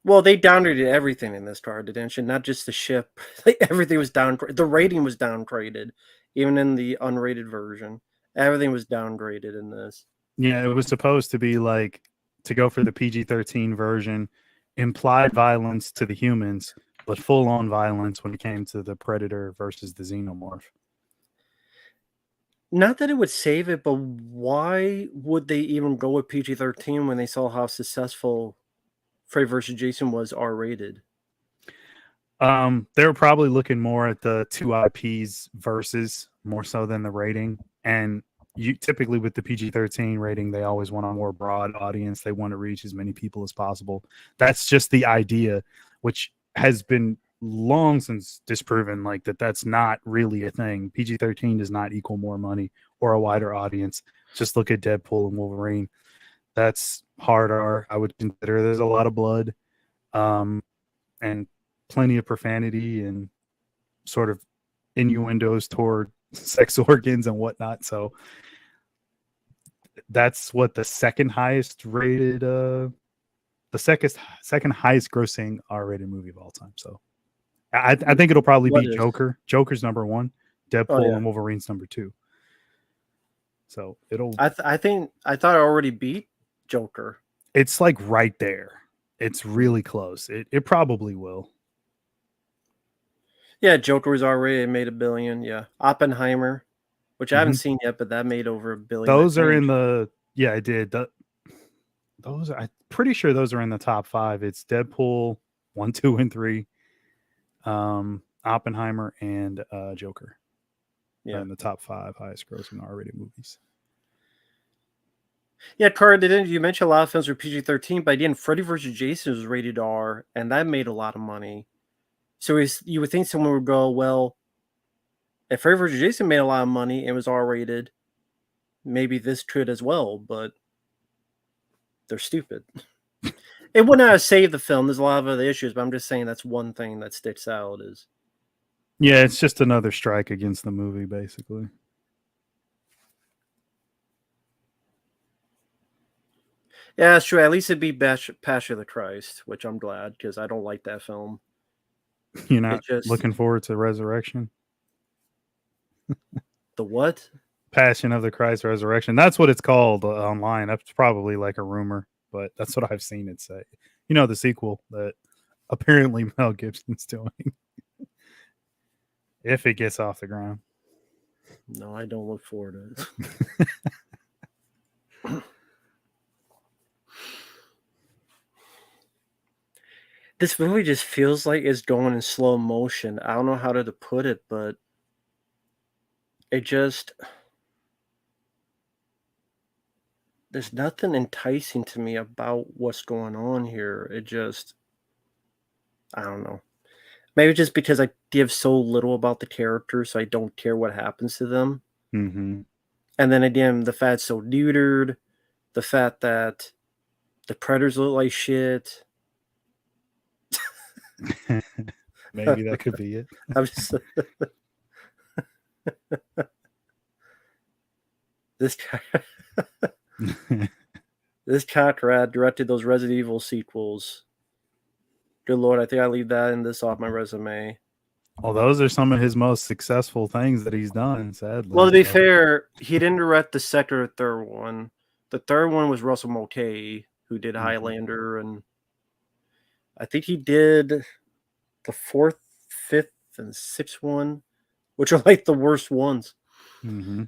Well, they downgraded everything in this Card Adventure, not just the ship. Like, everything was downgraded. The rating was downgraded, even in the unrated version. Everything was downgraded in this. Yeah, it was supposed to be like to go for the PG-13 version, implied violence to the humans, but full-on violence when it came to the Predator versus the Xenomorph. Not that it would save it, but why would they even go with PG-13 when they saw how successful Freddy vs. Jason was R-rated? They were probably looking more at the two IPs versus more so than the rating. And you typically with the PG-13 rating, they always want a more broad audience. They want to reach as many people as possible. That's just the idea, which has been long since disproven, like that's not really a thing. PG-13 does not equal more money or a wider audience. Just look at Deadpool and Wolverine. That's hard R, I would consider. There's a lot of blood, and plenty of profanity and sort of innuendos toward sex organs and whatnot. So that's what the second highest rated, the second highest grossing R-rated movie of all time. So I think it'll probably be Joker. Joker's number one, Deadpool and Wolverine's number two. So it'll. I thought it already beat Joker. It's like right there. It's really close. It probably will. Yeah, Joker was already made $1 billion. Yeah, Oppenheimer, which I haven't seen yet, but that made over $1 billion. Those are in the I did. Those I'm pretty sure those are in the top 5. It's Deadpool 1, 2, and 3, Oppenheimer, and Joker. Yeah, in the top 5 highest grossing R-rated movies. Yeah, Cara, you mentioned a lot of films were PG-13, but again, Freddy vs. Jason was rated R, and that made a lot of money. So you would think someone would go, well, if Freddy vs. Jason made a lot of money and was R-rated, maybe this could as well, but they're stupid. It would not have saved the film. There's a lot of other issues, but I'm just saying that's one thing that sticks out is. Yeah, it's just another strike against the movie, basically. Yeah, that's true. At least it'd be Passion of the Christ, which I'm glad because I don't like that film. You're not looking forward to Resurrection? The what? Passion of the Christ Resurrection. That's what it's called online. That's probably like a rumor, but that's what I've seen it say. You know, the sequel that apparently Mel Gibson's doing. If it gets off the ground. No, I don't look forward to it. This movie just feels like it's going in slow motion. I don't know how to put it, but it just... There's nothing enticing to me about what's going on here. It just... I don't know. Maybe just because I give so little about the characters, so I don't care what happens to them. Mm-hmm. And then again, the fact so neutered, the fact that the predators look like shit. Maybe that could be it. I'm just this guy. This Conrad directed those Resident Evil sequels. Good lord, I think I leave that and this off my resume. Well, those are some of his most successful things that he's done, sadly. Well, to be fair, he didn't direct the second or third one. The third one was Russell Mulcahy, who did Highlander, and I think he did the fourth, fifth, and sixth one, which are like the worst ones. Mm-hmm.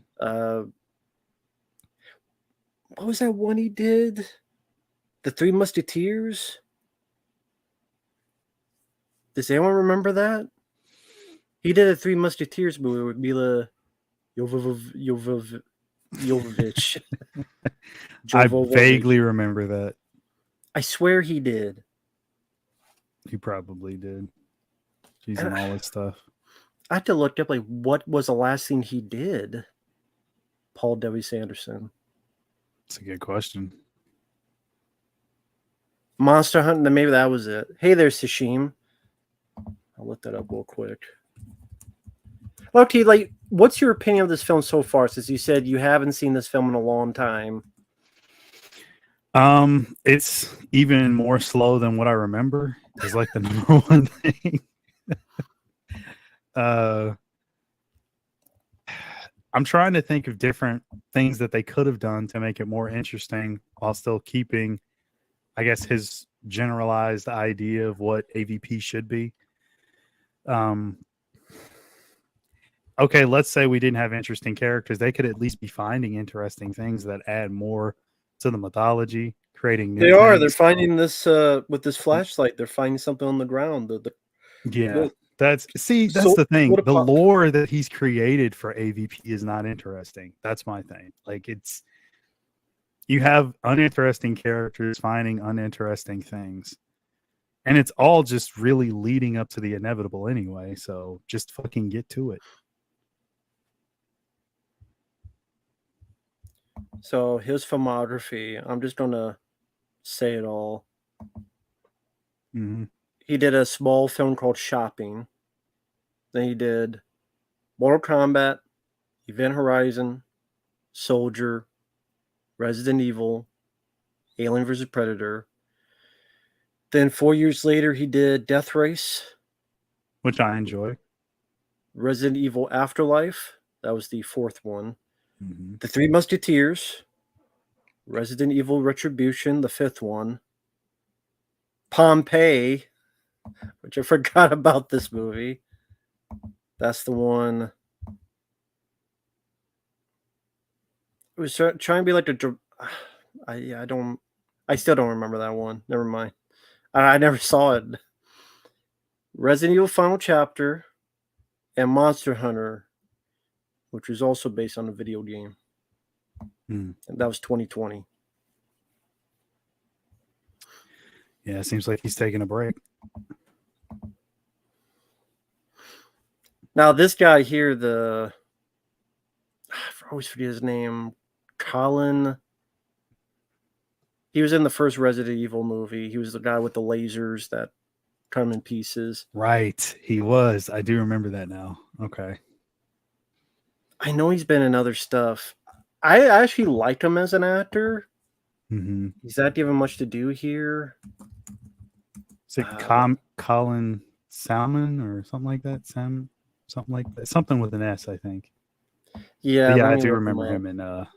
What was that one he did? The Three Musketeers? Does anyone remember that? He did a Three Musketeers movie with Mila Jovovich. I vaguely remember that. I swear he did. He probably did. He's in all his stuff. I have to look up, like, what was the last thing he did? Paul W. Sanderson. That's a good question. Monster Hunting, maybe that was it. Hey there, Sashim. I'll look that up real quick. Okay, like, what's your opinion of this film so far? Since you said you haven't seen this film in a long time. It's even more slow than what I remember. It's like the number one thing. I'm trying to think of different things that they could have done to make it more interesting while still keeping, I guess, his generalized idea of what AVP should be. Okay, let's say we didn't have interesting characters. They could at least be finding interesting things that add more to the mythology, creating new things. They're finding this with this flashlight. They're finding something on the ground. That's the thing. The lore that he's created for AVP is not interesting. That's my thing. Like, you have uninteresting characters finding uninteresting things. And it's all just really leading up to the inevitable anyway. So just fucking get to it. So his filmography, I'm just going to say it all. Mm-hmm. He did a small film called Shopping. Then he did Mortal Kombat, Event Horizon, Soldier, Resident Evil, Alien vs. Predator. Then 4 years later, he did Death Race, which I enjoy. Resident Evil Afterlife. That was the fourth one. Mm-hmm. The Three Musketeers, Resident Evil Retribution, the fifth one. Pompeii, which I forgot about this movie. That's the one. It was trying to be like I still don't remember that one. Never mind. I never saw it. Resident Evil Final Chapter and Monster Hunter, which was also based on a video game. And that was 2020. Yeah, it seems like he's taking a break. Now, this guy here, I always forget his name, Colin. He was in the first Resident Evil movie. He was the guy with the lasers that come in pieces. Right, he was. I do remember that now. Okay. I know he's been in other stuff. I actually like him as an actor. Mm-hmm. He's not given much to do here. Is it Colin Salmon or something like that? Something like that. Something with an S, I think. Yeah, I do remember him in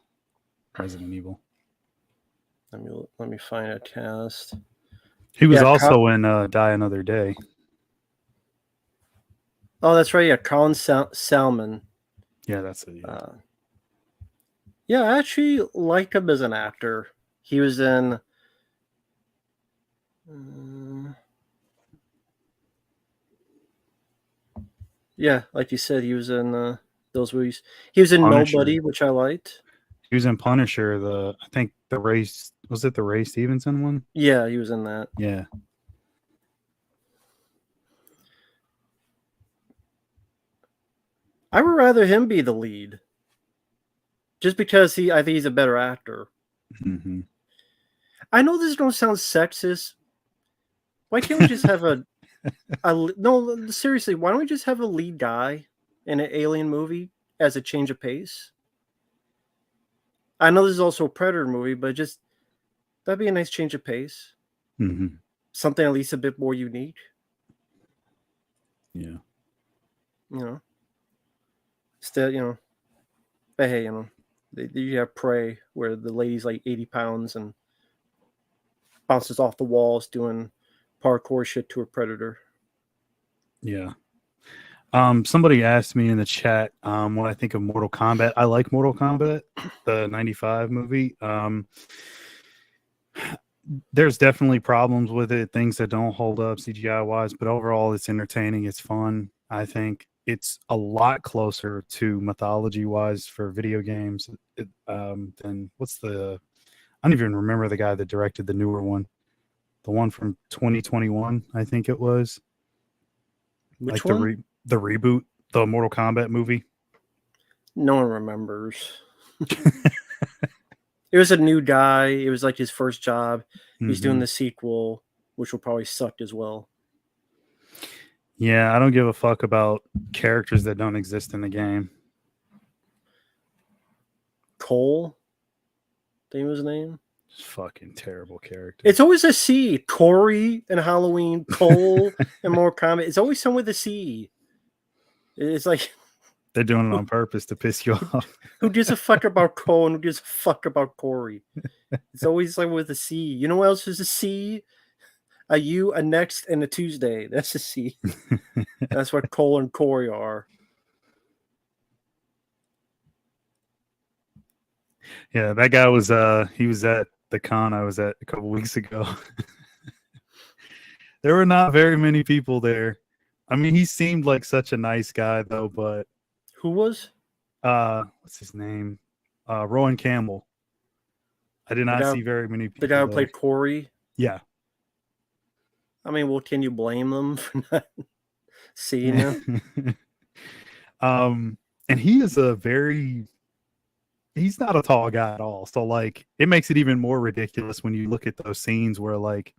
Resident Evil. Let me find a cast. He was also in Die Another Day. Oh, that's right. Yeah, Colin Salmon. Yeah, that's it. Yeah, I actually liked him as an actor. He was in. Yeah, like you said, he was in those movies. He was in Punisher. Nobody, which I liked. He was in Punisher. I think the Ray Stevenson one. Yeah, he was in that. Yeah. I would rather him be the lead, just because I think he's a better actor. Mm-hmm. I know this don't sound sexist. Why can't we just have no, seriously, why don't we just have a lead guy in an alien movie as a change of pace? I know this is also a Predator movie, but just that'd be a nice change of pace. Mm-hmm. Something at least a bit more unique. Yeah. You know, instead, but hey, you have Prey where the lady's like 80 pounds and bounces off the walls doing parkour shit to a predator. Yeah. Somebody asked me in the chat what I think of Mortal Kombat. I like Mortal Kombat, the 95 movie. There's definitely problems with it, things that don't hold up CGI wise, but overall it's entertaining, it's fun. I think it's a lot closer to mythology wise for video games than I don't even remember the guy that directed the newer one. The one from 2021, I think it was. Which Like one? The reboot, the Mortal Kombat movie. No one remembers. It was a new guy. It was like his first job. He's doing Mm-hmm. the sequel, which will probably suck as well. Yeah, I don't give a fuck about characters that don't exist in the game. Cole, I think was his name. Just fucking terrible character. It's always a C. Corey in Halloween, Cole in Mortal Kombat. It's always someone with a C. It's like They're doing it on purpose to piss you off. who gives a fuck about Cole and who gives a fuck about Corey? It's always like with a C. You know what else is a C? A U, a next, and a Tuesday. That's a C. That's what Cole and Corey are. Yeah, that guy was he was at the con I was at a couple weeks ago. There were not very many people there. I mean, he seemed like such a nice guy though, but Who was? what's his name? Rowan Campbell. I did The not guy, see very many the guy people who there. played Corey. Yeah. I mean, well, can you blame them for not seeing him? And he is he's not a tall guy at all. So like it makes it even more ridiculous when you look at those scenes where like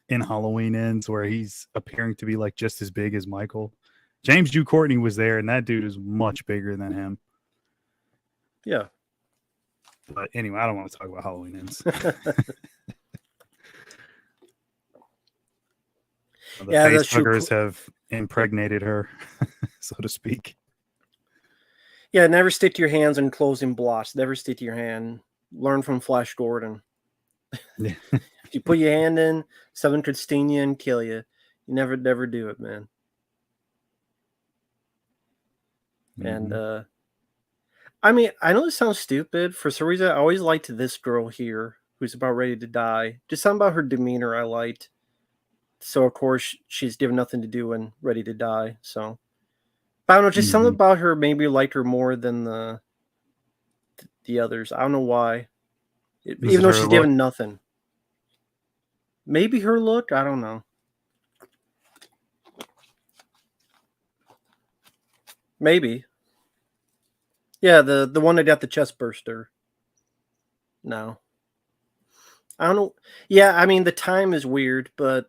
in Halloween Ends where he's appearing to be like just as big as Michael. James Dew Courtney was there and that dude is much bigger than him. Yeah. But anyway, I don't want to talk about Halloween Ends. The facehuggers have impregnated her, so to speak. Yeah, never stick your hands on closing blocks. Never stick your hand. Learn from Flash Gordon. Yeah. If you put your hand in, someone could sting you and kill you. You never do it, man. Mm-hmm. And I mean, I know this sounds stupid. For some reason, I always liked this girl here who's about ready to die. Just something about her demeanor I liked. So of course she's given nothing to do and ready to die. So, but I don't know, just something about her maybe like her more than the others. I don't know why. Even though she's given nothing. Maybe her look. I don't know. Maybe. Yeah, the one that got the chest burster. No. I don't know. Yeah, I mean the time is weird, but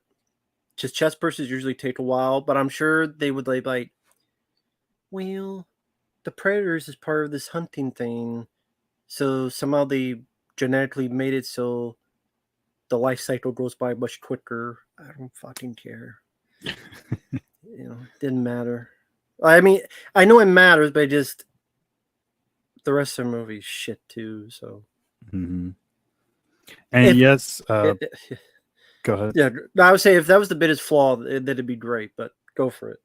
just chest bursters usually take a while. But I'm sure they would like, well, the predators is part of this hunting thing, so somehow they genetically made it so the life cycle goes by much quicker. I don't fucking care. Didn't matter. I mean, I know it matters, but just the rest of the movie is shit too. So, and yes, go ahead. Yeah, I would say if that was the biggest flaw, that'd be great. But go for it.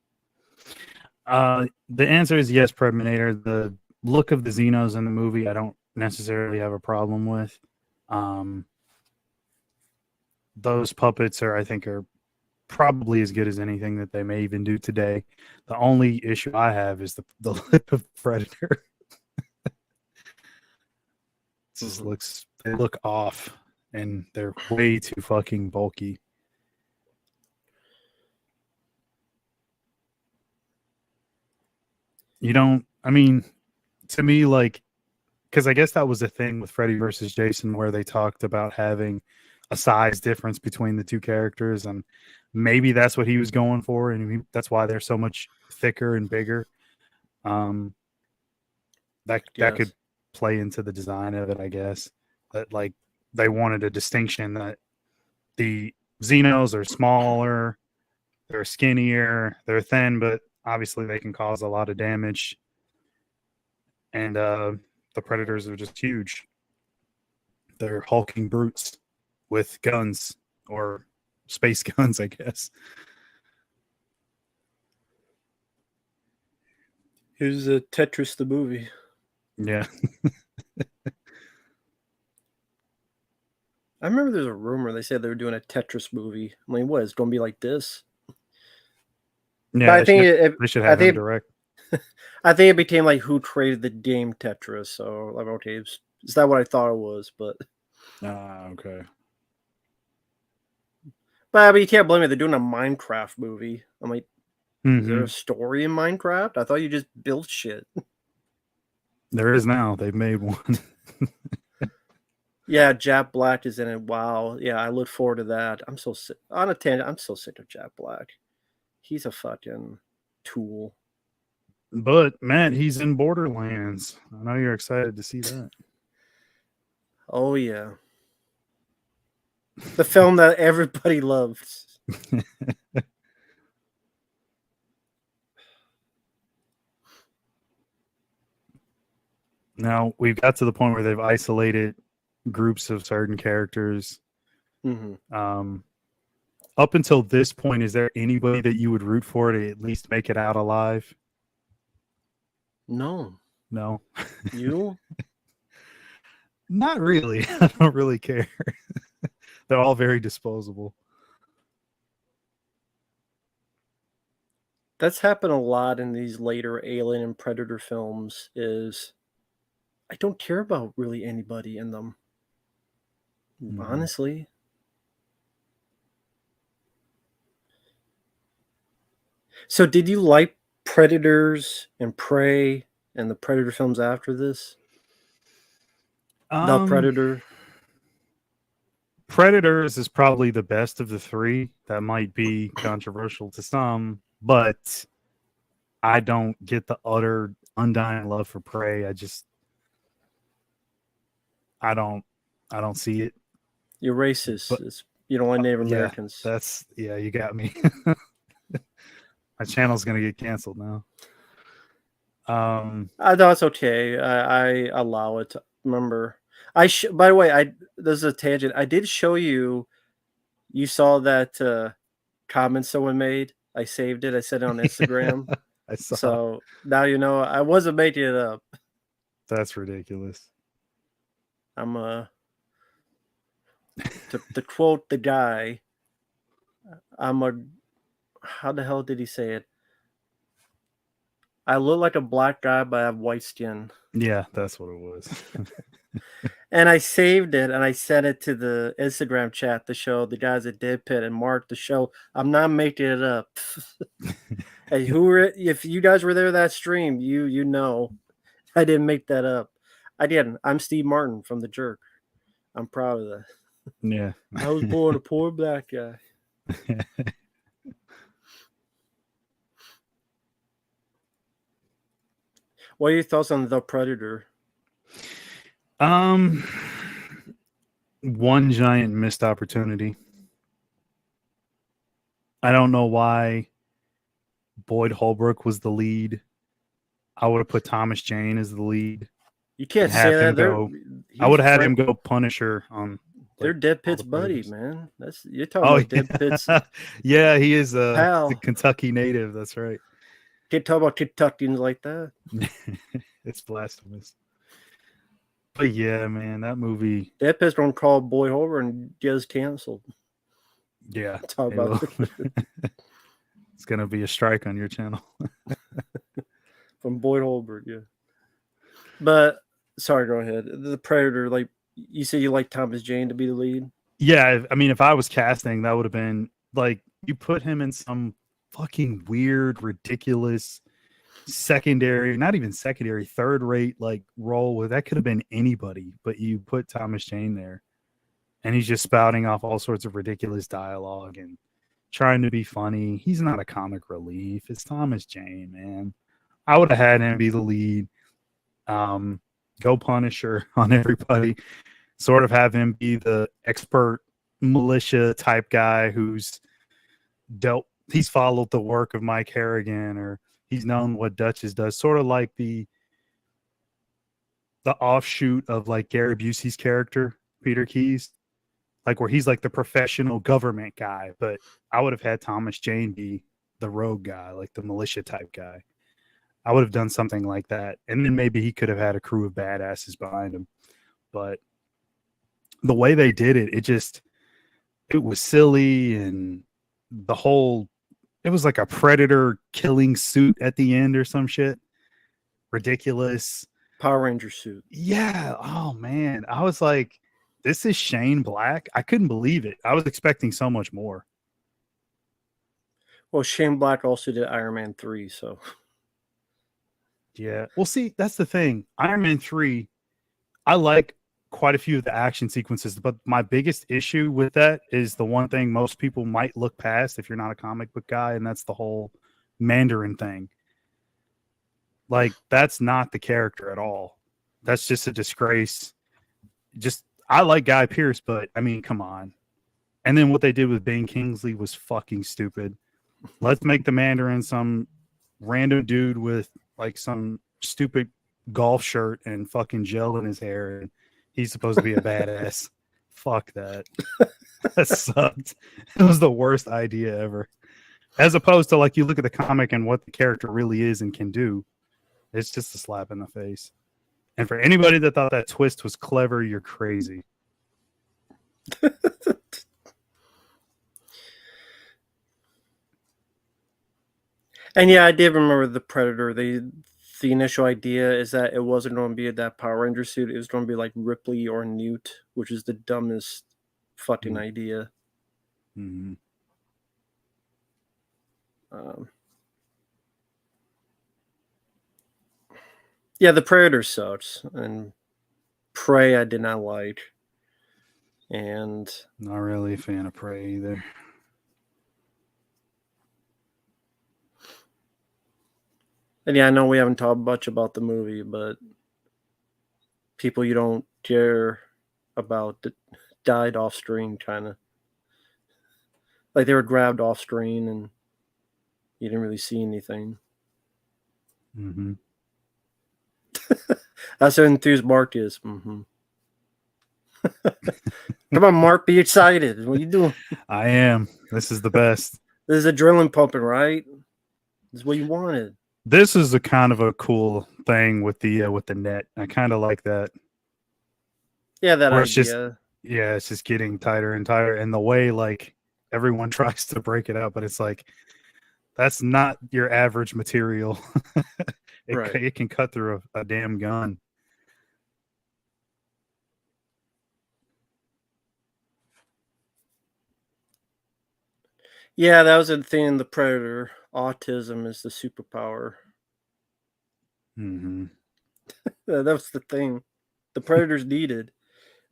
The answer is yes, Predminator. The look of the Xenos in the movie, I don't necessarily have a problem with. Those puppets I think are probably as good as anything that they may even do today. The only issue I have is the lip of Predator. They look off and they're way too fucking bulky. You don't. I mean, to me, like, because I guess that was the thing with Freddy versus Jason, where they talked about having a size difference between the two characters, and maybe that's what he was going for, and that's why they're so much thicker and bigger. Um, that could Yes. play into the design of it, I guess. That like they wanted a distinction that the Xenos are smaller, they're skinnier, they're thin, but obviously they can cause a lot of damage, and the Predators are just huge. They're hulking brutes with guns or space guns, I guess. Here's a Tetris the movie. Yeah. I remember there's a rumor they said they were doing a Tetris movie. I mean, what? It's going to be like this? Yeah, But they should have him direct. I think it became like who created the game Tetris. So like, okay, is that what I thought it was? But Okay. I mean, you can't blame me. They're doing a Minecraft movie. I'm like, is there Mm-hmm. a story in Minecraft? I thought you just built shit. There is now. They've made one. Yeah, Jack Black is in it. Wow. Yeah, I look forward to that. I'm so sick. On a tangent, I'm so sick of Jack Black. He's a fucking tool. But Matt, he's in Borderlands. I know you're excited to see that. Oh yeah, the film that everybody loves. Now we've got to the point where they've isolated groups of certain characters. Mm-hmm. Up until this point, is there anybody that you would root for to at least make it out alive? No. No. You? Not really. I don't really care. They're all very disposable. That's happened a lot in these later Alien and Predator films. Is I don't care about really anybody in them. Mm-hmm. Honestly. So did you like Predators and Prey and the Predator films after this? The Predator. Predators is probably the best of the three. That might be controversial to some, but I don't get the utter undying love for Prey. I don't see it. You're racist. But, you don't like Native Americans. You got me. My channel's gonna get canceled now. I thought it's okay. I allow it. Remember, by the way, this is a tangent. I did show you. You saw that comment someone made. I saved it. I said it on Instagram. I saw. So now you know I wasn't making it up. That's ridiculous. I'm to quote the guy. How the hell did he say it? I look like a black guy, but I have white skin. Yeah, that's what it was. And I saved it and I sent it to the Instagram chat to show the guys at Dead Pit and Mark to show I'm not making it up. Hey, if you guys were there that stream, you know I didn't make that up. I didn't. I'm Steve Martin from The Jerk. I'm proud of that. Yeah. I was born a poor black guy. What are your thoughts on The Predator? One giant missed opportunity. I don't know why Boyd Holbrook was the lead. I would have put Thomas Jane as the lead. You can't say that. I would have had him go Punisher on. They're Dead Pit's buddy, man. You're talking about Dead Pit's. Yeah, he is a Kentucky native. That's right. Can't talk about Kentuckians like that. It's blasphemous. But yeah, man, that movie. Dead Pit's gonna call Boyd Holbrook and get us canceled. Yeah, talk about it's gonna be a strike on your channel from Boyd Holbrook. Yeah, but sorry, go ahead. The Predator, like you said, you like Thomas Jane to be the lead. Yeah, I mean, if I was casting, that would have been like you put him in some fucking weird, ridiculous secondary, not even secondary, third rate like role where that could have been anybody, but you put Thomas Jane there, and he's just spouting off all sorts of ridiculous dialogue and trying to be funny. He's not a comic relief. It's Thomas Jane, man. I would have had him be the lead. Go Punisher on everybody. Sort of have him be the expert militia type guy who's he's followed the work of Mike Harrigan, or he's known what Duchess does. Sort of like the offshoot of like Gary Busey's character, Peter Keyes, like where he's like the professional government guy. But I would have had Thomas Jane be the rogue guy, like the militia type guy. I would have done something like that. And then maybe he could have had a crew of badasses behind him. But the way they did it, it was silly, and it was like a predator killing suit at the end or some shit. Ridiculous. Power Ranger suit. Yeah. Oh man. I was like, this is Shane Black. I couldn't believe it. I was expecting so much more. Well, Shane Black also did Iron Man 3, so. Yeah. Well, see, that's the thing. Iron Man 3, I like quite a few of the action sequences, but my biggest issue with that is the one thing most people might look past if you're not a comic book guy, and that's the whole Mandarin thing. Like, that's not the character at all. That's just a disgrace. I like Guy Pearce, but I mean, come on. And then what they did with Ben Kingsley was fucking stupid. Let's make the Mandarin some random dude with like some stupid golf shirt and fucking gel in his hair, and he's supposed to be a badass. Fuck that. That sucked. It was the worst idea ever. As opposed to like you look at the comic and what the character really is and can do, it's just a slap in the face. And for anybody that thought that twist was clever, you're crazy. And yeah, I did remember the Predator. The initial idea is that it wasn't going to be that Power Ranger suit. It was going to be like Ripley or Newt, which is the dumbest fucking idea. Mm-hmm. Yeah, the Predator sucks, and Prey I did not like, and not really a fan of Prey either. And yeah, I know we haven't talked much about the movie, but people you don't care about died off screen, kind of. Like they were grabbed off screen and you didn't really see anything. Mm-hmm. That's how enthused Mark is. Mm-hmm. Come on, Mark, be excited. What are you doing? I am. This is the best. This is adrenaline pumping, right? This is what you wanted. This is a kind of a cool thing with the net. I kind of like that. Yeah, that idea. It's just getting tighter and tighter, and the way like everyone tries to break it up, but it's like that's not your average material. It can cut through a damn gun. Yeah, that was the thing in the Predator. Autism is the superpower. Mm-hmm. That was the thing. The Predators needed.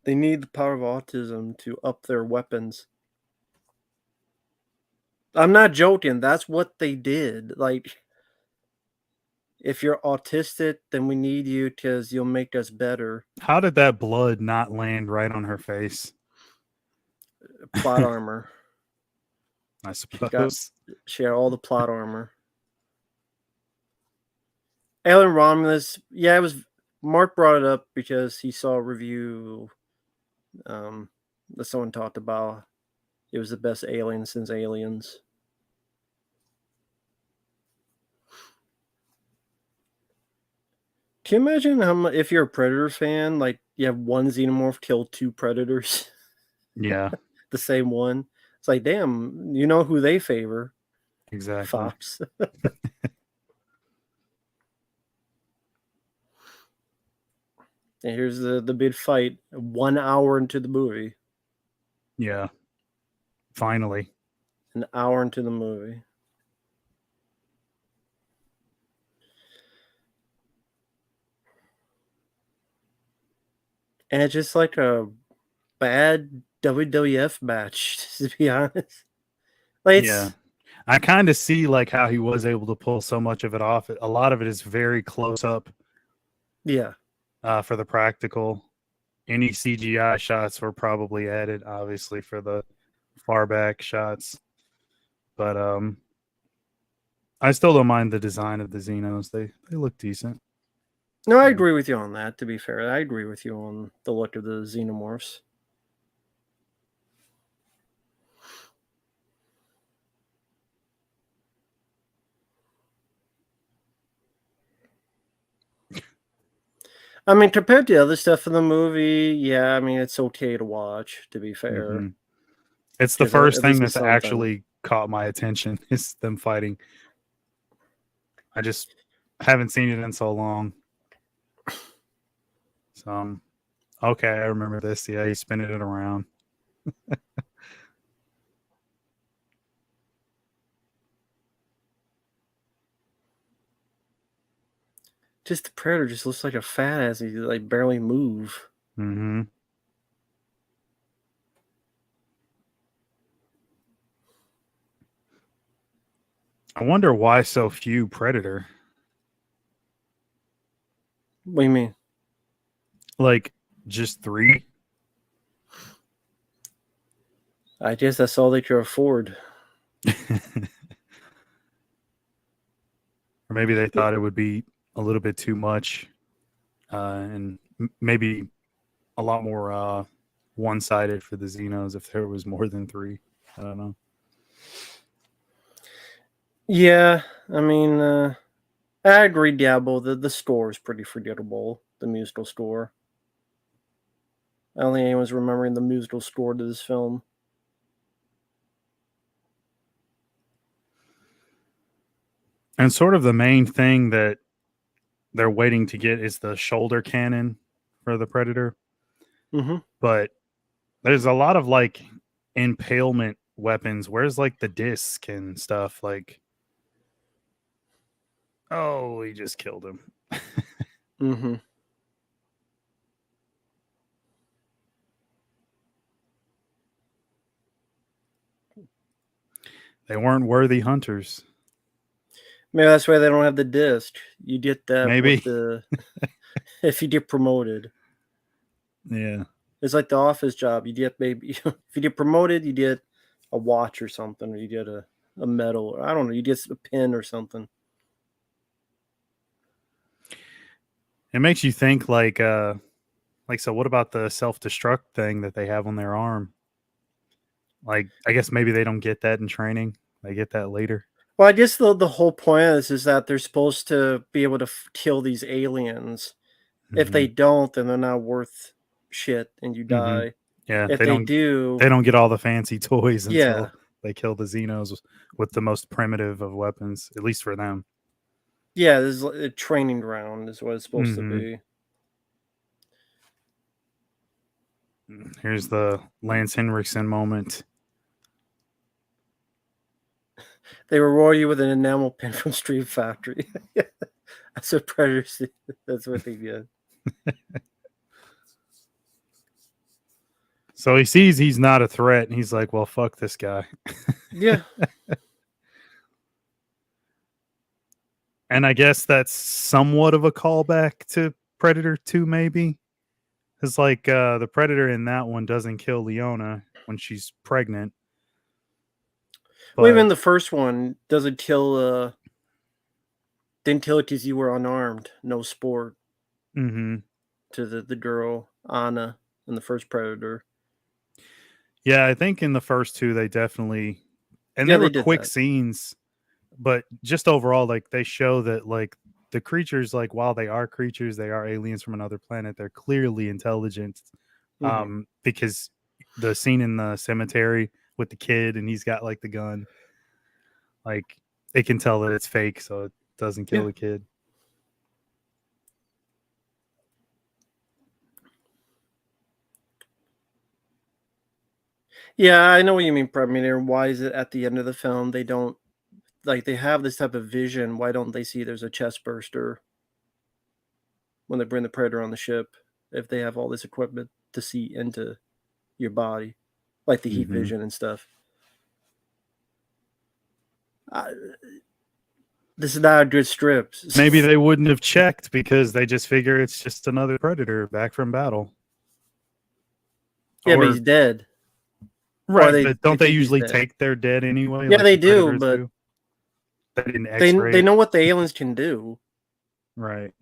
They need the power of autism to up their weapons. I'm not joking. That's what they did. Like, if you're autistic, then we need you because you'll make us better. How did that blood not land right on her face? Plot armor. I suppose. She had all the plot armor. Alien Romulus, yeah, it was. Mark brought it up because he saw a review that someone talked about. It was the best alien since Aliens. Can you imagine how much, if you're a Predator fan, like you have one xenomorph kill two Predators? Yeah. The same one. It's like, damn, you know who they favor. Exactly. Fox. And here's the big fight 1 hour into the movie. Yeah. Finally. An hour into the movie. and it's just like a bad WWF match, to be honest. Like Yeah. I kind of see like how he was able to pull so much of it off. A lot of it is very close up yeah. for the practical. Any CGI shots were probably added, obviously, for the far back shots. But I still don't mind the design of the Xenos. They look decent. No, I Yeah. agree with you on that, to be fair. I agree with you on the look of the xenomorphs. I mean, compared to the other stuff in the movie, yeah, I mean, it's okay to watch, to be fair. Mm-hmm. It's the Because first at thing least that's it's something. actually caught my attention is them fighting. I just haven't seen it in so long. So okay, I remember this. Yeah, he's spinning it around. Just the Predator just looks like a fat ass. He like barely move. Mm-hmm. I wonder why so few Predator. What do you mean? Like just 3. I guess that's all they could afford. Or maybe they thought it would be a little bit too much, and maybe a lot more one-sided for the Xenos if there was more than 3. I don't know. Yeah, I mean, I agree, Diablo. The score is pretty forgettable. The musical score. I don't think anyone's remembering the musical score to this film. And sort of the main thing that they're waiting to get is the shoulder cannon for the Predator. Mm-hmm. But there's a lot of like impalement weapons. Where's like the disc and stuff? Like, oh, he just killed him. Mm-hmm. They weren't worthy hunters. Maybe that's why they don't have the disc. You get that with Maybe. the if you get promoted. Yeah. It's like the office job. You get maybe if you get promoted, you get a watch or something, or you get a medal, or I don't know, you get a pin or something. It makes you think like so what about the self-destruct thing that they have on their arm? Like I guess maybe they don't get that in training. They get that later. Well, I guess the whole point of this is that they're supposed to be able to kill these aliens. If they Mhm. don't, then they're not worth shit, and you Mhm. die. Yeah, If they do, they don't get all the fancy toys yeah, until they kill the Xenos with the most primitive of weapons, at least for them. yeah, this is a training ground, is what it's supposed to Mhm. be. Here's the Lance Henriksen moment. They reward you with an enamel pin from Street Factory. That's what Predators do. That's what they get. So he sees he's not a threat, and he's like, "Well, fuck this guy." Yeah. And I guess that's somewhat of a callback to Predator 2, maybe. It's like the Predator in that one doesn't kill Leona when she's pregnant, Well, even but the first one doesn't kill. Didn't kill it because you were unarmed. No sport mm-hmm. to the girl Anna in the first Predator. Yeah, I think in the first 2 they definitely, and Yeah, they they were did quick that. scenes, but just overall, like they show that like the creatures, like while they are creatures, they are aliens from another planet. They're clearly intelligent, Mm-hmm. because the scene in the cemetery with the kid and he's got like the gun, like it can tell that it's fake, so it doesn't kill Yeah. the kid. Yeah, I know what you mean, Predator. Why is it at the end of the film they don't like they have this type of vision? Why don't they see there's a chest burster when they bring the Predator on the ship? if they have all this equipment to see into your body, like the heat vision and stuff. This is not a good strip. Maybe they wouldn't have checked because they just figure it's just another predator back from battle. Yeah, but he's dead. Right, but don't they usually take their dead anyway? Yeah, like they the do, but do? They didn't X-ray they know what the aliens can do. Right.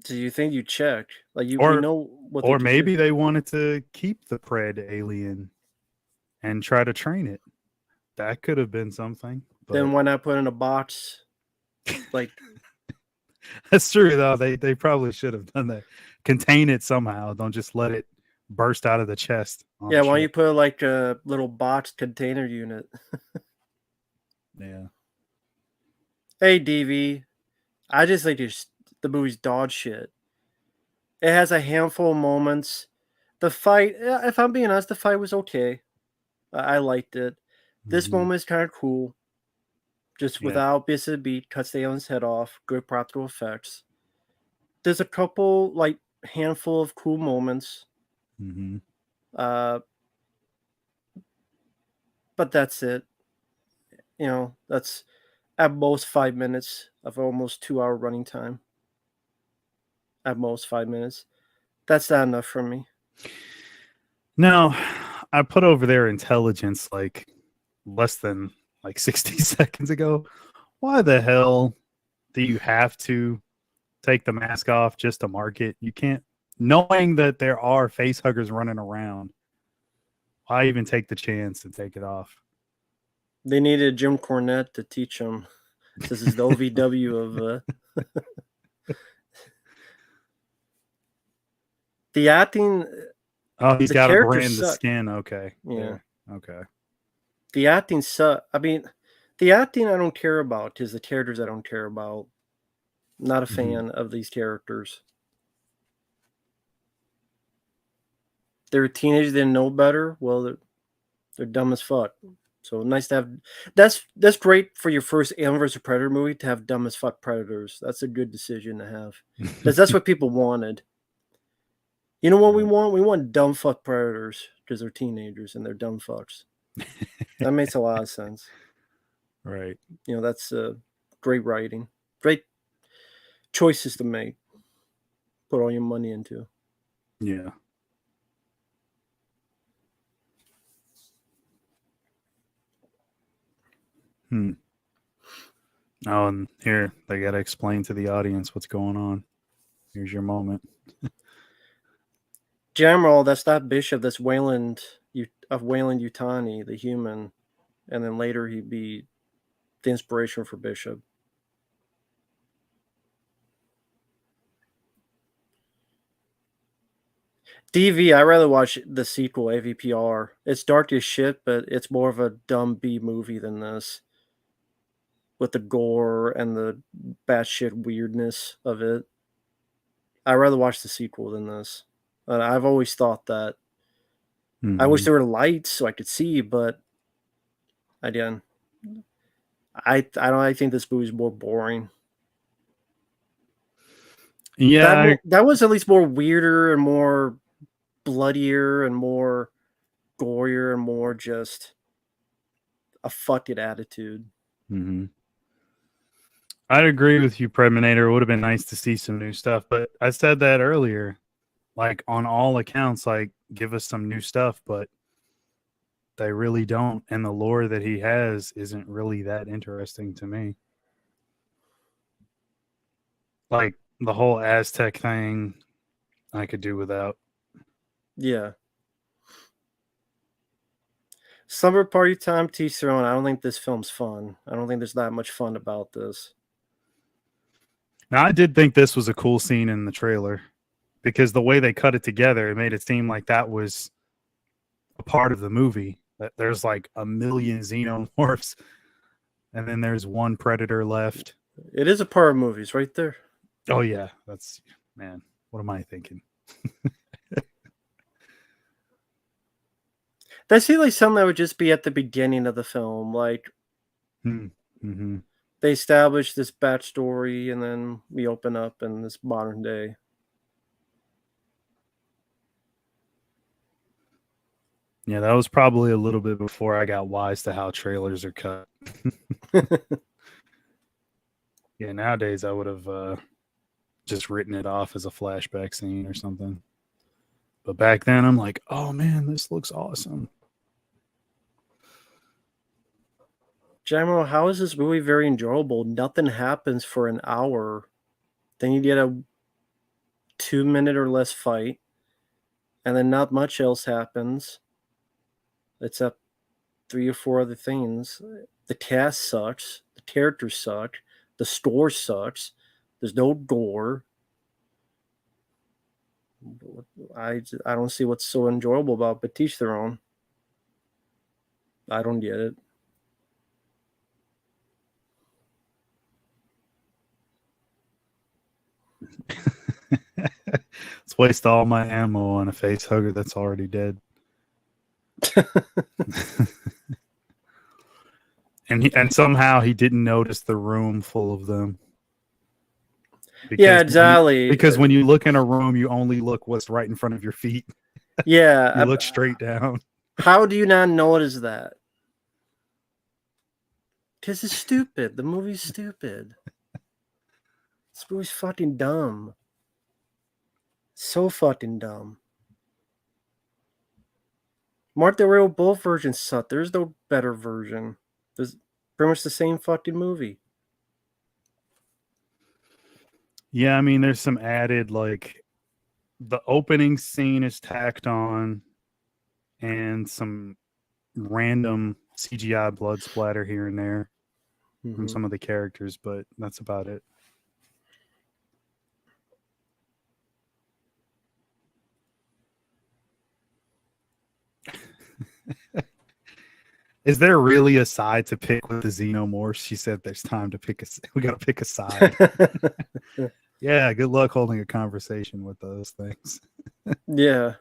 Do you think you checked? Like we know what or maybe they wanted to keep the Pred alien and try to train it. That could have been something. But... Then why not put in a box? Like that's true though. They probably should have done that. Contain it somehow. Don't just let it burst out of the chest. Yeah, why don't you put like a little boxed container unit? Yeah. Hey DV, I just think the movie's dog shit. It has a handful of moments. The fight, if I'm being honest, the fight was okay. I liked it. This moment is kind of cool. Just without missing a beat, cuts the alien's head off. Good practical effects. There's a couple, like, handful of cool moments. But that's it. You know, that's at most 5 minutes of almost 2-hour running time. At most 5 minutes. That's not enough for me. No, I put over their intelligence like less than like 60 seconds ago. Why the hell do you have to take the mask off just to mark it? You can't, knowing that there are face huggers running around. Why even take the chance to take it off? They needed Jim Cornette to teach them. This is the OVW of the acting. Oh, he's got to brand the skin. Okay. Yeah. Okay. The acting sucks. I mean, the acting I don't care about because the characters I don't care about. Not a fan of these characters. They're teenagers, they didn't know better. Well, they're dumb as fuck. So nice to have. That's great for your first Alien vs. Predator movie to have dumb as fuck predators. That's a good decision to have because that's what people wanted. You know what we want? We want dumb fuck predators because they're teenagers and they're dumb fucks. That makes a lot of sense. Right. You know, that's great writing. Great choices to make. Put all your money into. Yeah. Oh, and here they got to explain to the audience what's going on. Here's your moment. General, that's not Bishop. That's Wayland Yutani, the human, and then later he'd be the inspiration for Bishop. DV, I rather watch the sequel, AVPR. It's dark as shit, but it's more of a dumb B movie than this. With the gore and the batshit weirdness of it. I'd rather watch the sequel than this. I've always thought that. I wish there were lights so I could see, but again, I think this movie's more boring. Yeah, that was at least more weirder and more bloodier and more gorier and more just a fuck it attitude. I'd agree with you, Predminator. It would have been nice to see some new stuff, but I said that earlier. Like, on all accounts, like, give us some new stuff, but they really don't. And the lore that he has isn't really that interesting to me. Like, the whole Aztec thing, I could do without. Yeah. Summer party time, teach their own. I don't think this film's fun. I don't think there's that much fun about this. Now, I did think this was a cool scene in the trailer because the way they cut it together, it made it seem like that was a part of the movie. That there's like a million xenomorphs, and then there's one predator left. It is a part of movies right there. Oh, yeah. That's, man, what am I thinking? That seems like something that would just be at the beginning of the film. Like, they establish this backstory, and then we open up in this modern day. Yeah, that was probably a little bit before I got wise to how trailers are cut. Yeah, nowadays I would have just written it off as a flashback scene or something. But back then I'm like, oh man, this looks awesome. Jamo, how is this movie very enjoyable? Nothing happens for an hour. Then you get a 2 minute or less fight, and then not much else happens except 3 or 4 other things. The cast sucks. The characters suck. The store sucks. There's no gore. I don't see what's so enjoyable about, but teach their own. I don't get it. Let's waste all my ammo on a face hugger that's already dead. and somehow he didn't notice the room full of them. Yeah, exactly. Because when you look in a room, you only look what's right in front of your feet. Yeah. You look straight down. How do you not notice that? Because it's stupid. The movie's stupid. This movie's fucking dumb. So fucking dumb. Mark the Real both versions suck. There's no better version. There's pretty much the same fucking movie. Yeah, I mean, there's some added, like, the opening scene is tacked on and some random CGI blood splatter here and there from some of the characters, but that's about it. Is there really a side to pick with the xenomorphs? She said there's time to pick we got to pick a side. Yeah, good luck holding a conversation with those things. Yeah.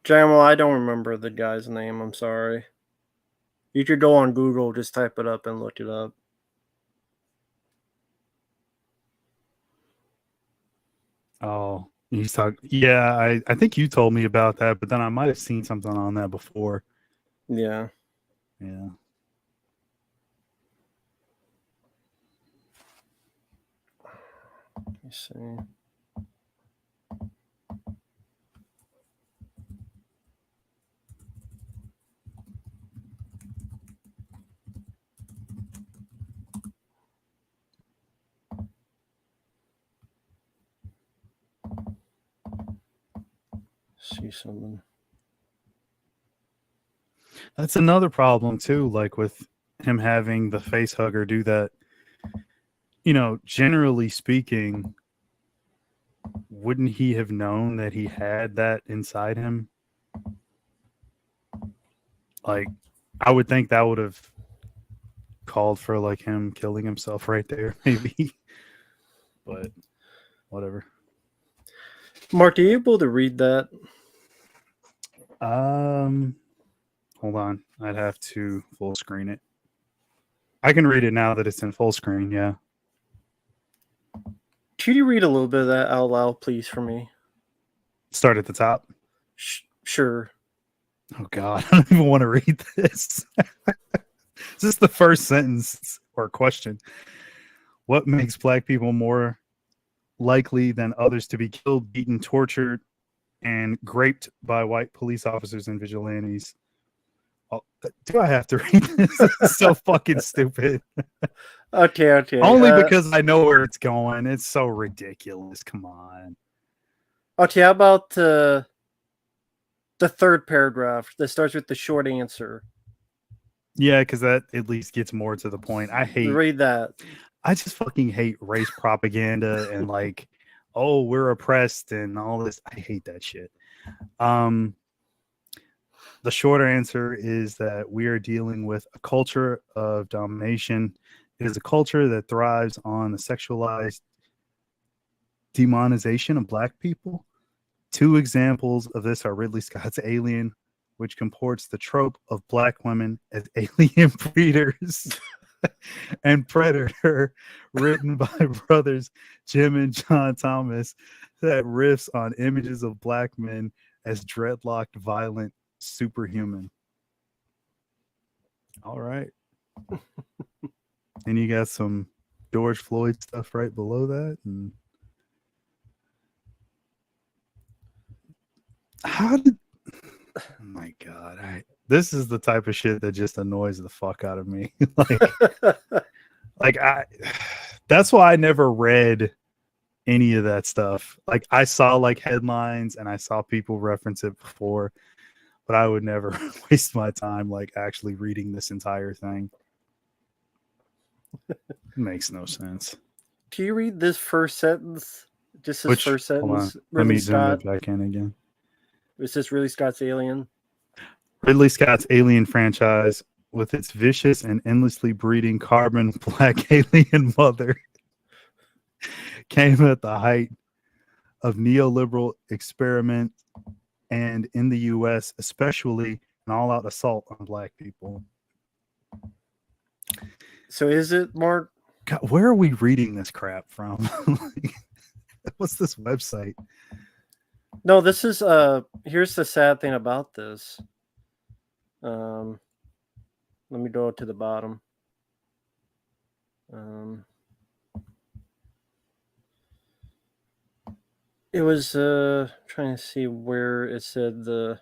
Jamal, I don't remember the guy's name. I'm sorry. You could go on Google, just type it up and look it up. Oh, he's talking. Yeah, I think you told me about that, but then I might have seen something on that before. Yeah. Yeah. Let me see. See something. That's another problem too, like with him having the face hugger do that. You know, generally speaking, wouldn't he have known that he had that inside him? Like, I would think that would have called for like him killing himself right there, maybe. But whatever. Mark, are you able to read that? Hold on. I'd have to full screen it. I can read it now that it's in full screen, yeah. Could you read a little bit of that out loud, please, for me? Start at the top. Sure. Oh God, I don't even want to read this. This is the first sentence or question. What makes Black people more likely than others to be killed, beaten, tortured, and raped by white police officers and vigilantes? Oh, do I have to read this? This is so fucking stupid. Okay. Only because I know where it's going. It's so ridiculous. Come on. Okay, how about the third paragraph that starts with the short answer? Yeah, because that at least gets more to the point. Read that. I just fucking hate race propaganda and like, oh, we're oppressed and all this. I hate that shit. The shorter answer is that we are dealing with a culture of domination. It is a culture that thrives on the sexualized demonization of Black people. Two examples of this are Ridley Scott's Alien, which comports the trope of Black women as alien breeders. and Predator, written by brothers Jim and John Thomas, that riffs on images of black men as dreadlocked, violent superhuman. All right. And you got some George Floyd stuff right below that. And how did, oh my God, this is the type of shit that just annoys the fuck out of me. That's why I never read any of that stuff. Like, I saw like headlines and I saw people reference it before, but I would never waste my time like actually reading this entire thing. It makes no sense. Can you read this first sentence? Just this first sentence. Let me zoom it back in again. Is this Ridley Scott's Alien? Ridley Scott's Alien franchise, with its vicious and endlessly breeding carbon black alien mother, came at the height of neoliberal experiment and in the U.S., especially an all-out assault on black people. So is it, Mark? God, where are we reading this crap from? What's this website? No, this is here's the sad thing about this. Let me go to the bottom. It was trying to see where it said the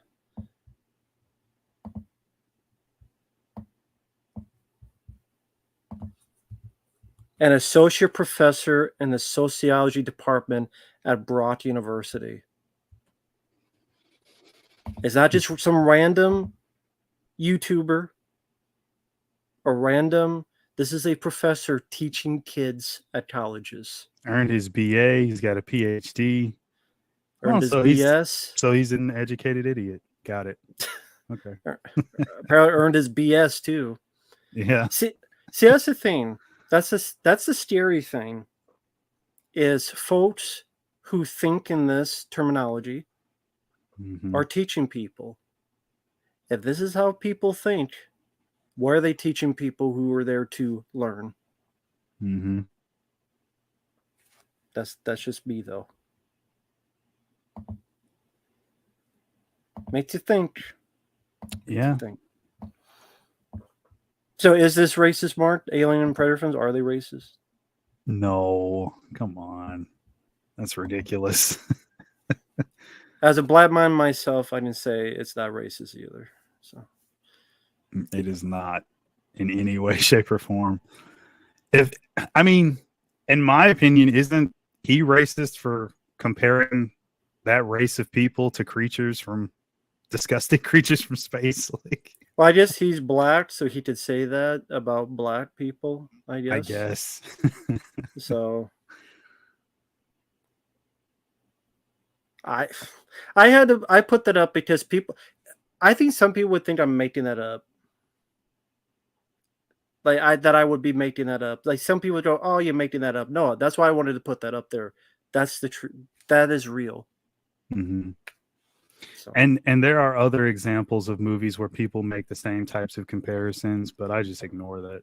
an associate professor in the sociology department at Brock University. It's not just some random YouTuber or random. This is a professor teaching kids at colleges. Earned his BA. He's got a PhD. Earned his BS. So he's an educated idiot. Got it. Okay. Apparently earned his BS too. Yeah. See, that's the thing. That's the scary thing. Is folks who think in this terminology are teaching people. If this is how people think, why are they teaching people who are there to learn? Mm-hmm. That's just me though. Makes you think. Yeah. So is this racist, Mark? Alien and Predator films, are they racist? No, come on. That's ridiculous. As a black man myself, I can say it's not racist either. So it is not in any way, shape, or form. In my opinion, isn't he racist for comparing that race of people to disgusting creatures from space? Well, I guess he's black, so he could say that about black people, I guess. So I put that up because I think some people would think I'm making that up. That I would be making that up. Like some people go, "Oh, you're making that up." No, that's why I wanted to put that up there. That's the truth. That is real. Mm-hmm. So. And there are other examples of movies where people make the same types of comparisons, but I just ignore that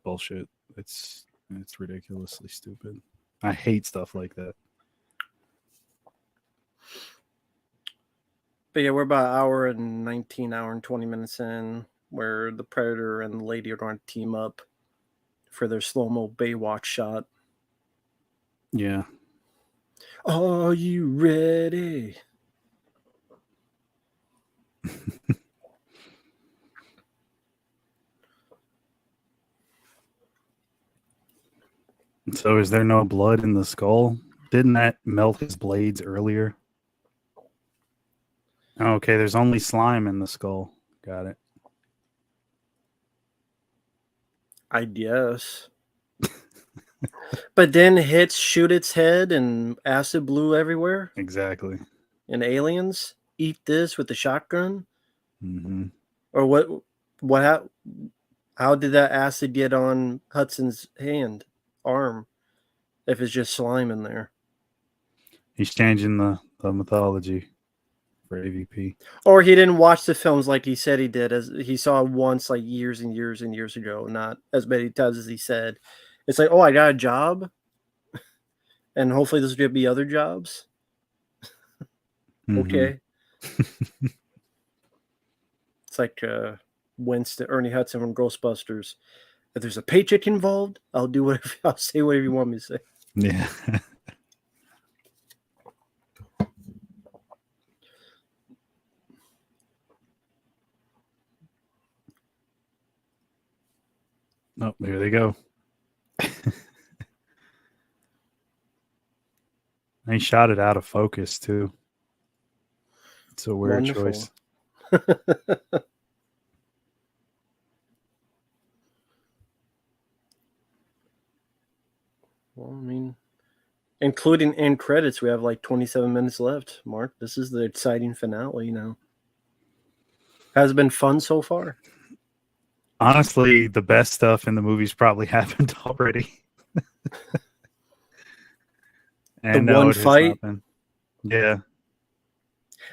bullshit. It's ridiculously stupid. I hate stuff like that. But yeah, we're about an hour and 20 minutes in, where the Predator and the lady are going to team up for their slow-mo Baywatch shot. Yeah. Are you ready? So is there no blood in the skull? Didn't that melt his blades earlier? Okay, there's only slime in the skull. Got it. I guess. But then hits shoot its head and acid blue everywhere. Exactly. And aliens eat this with the shotgun. Mm-hmm. Or what? How did that acid get on Hudson's arm? If it's just slime in there. He's changing the mythology. for AVP. Or he didn't watch the films like he said he did, as he saw once like years and years and years ago, not as many times as he said. It's like, oh, I got a job, and hopefully there's gonna be other jobs. Mhm. Okay. It's like Winston, Ernie Hudson from Ghostbusters. If there's a paycheck involved, I'll do whatever. I'll say whatever you want me to say. Yeah. Oh, there they go. They shot it out of focus too. It's a weird Wonderful. choice. Well, I mean, including end credits, we have like 27 minutes left. Mark, this is the exciting finale now. Has it been fun so far? Honestly, the best stuff in the movies probably happened already. And The one no, it has fight? not been. Yeah.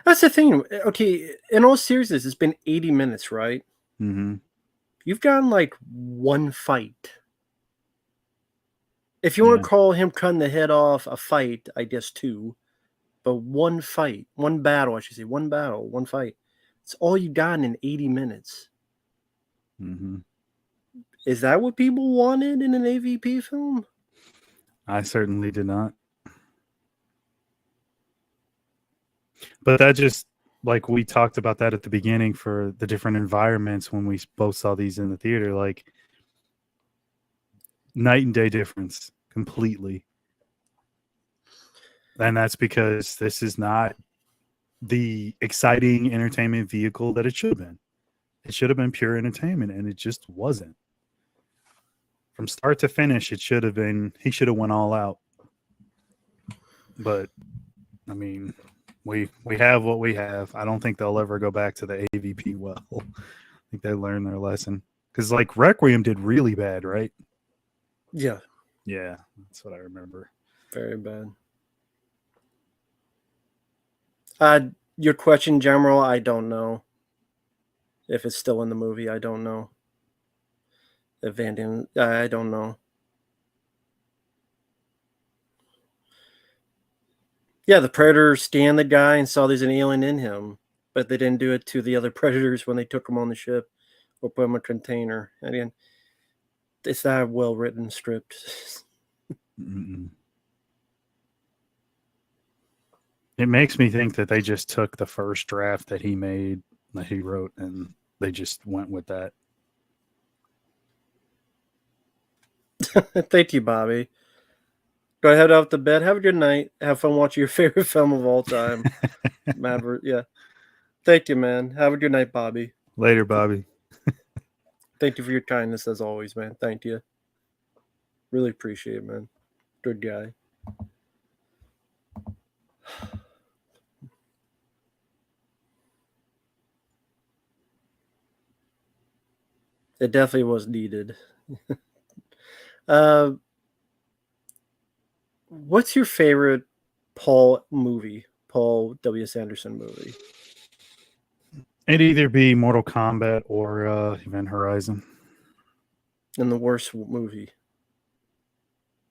That's the thing. Okay, in all seriousness, it's been 80 minutes, right? Mm-hmm. You've gotten like one fight. If you want to call him cutting the head off a fight, I guess two. But one fight, one battle, I should say, one battle, one fight. It's all you got in 80 minutes. Mm-hmm. Is that what people wanted in an AVP film? I certainly did not. But that just, like we talked about that at the beginning for the different environments when we both saw these in the theater, like night and day difference completely. And that's because this is not the exciting entertainment vehicle that it should have been. It should have been pure entertainment, and it just wasn't. From start to finish, it should have been, he should have went all out. But I mean, we have what we have. I don't think they'll ever go back to the AVP well. I think they learned their lesson. Because like Requiem did really bad, right? Yeah. Yeah, that's what I remember. Very bad. Your question, General, I don't know. If it's still in the movie, I don't know. If Van Damme, I don't know. Yeah, the Predator scanned the guy and saw there's an alien in him, but they didn't do it to the other Predators when they took him on the ship or put him in a container. Again, it's not a well-written script. Mm-mm. It makes me think that they just took the first draft that he made, that he wrote, and they just went with that. Thank you, Bobby. Go ahead off to bed. Have a good night. Have fun watching your favorite film of all time. Yeah. Thank you, man. Have a good night, Bobby. Later, Bobby. Thank you for your kindness as always, man. Thank you. Really appreciate it, man. Good guy. It definitely was needed. What's your favorite Paul W. Sanderson movie? It'd either be Mortal Kombat or Event Horizon. And the worst movie?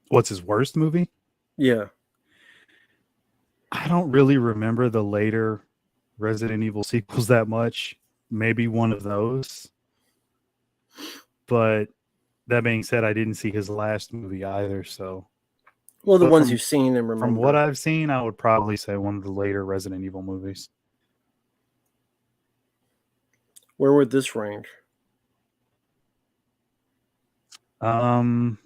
What's his worst movie? Yeah. I don't really remember the later Resident Evil sequels that much. Maybe one of those. But that being said, I didn't see his last movie either. So, well, the ones you've seen and remember. From what I've seen, I would probably say one of the later Resident Evil movies. Where would this rank? Because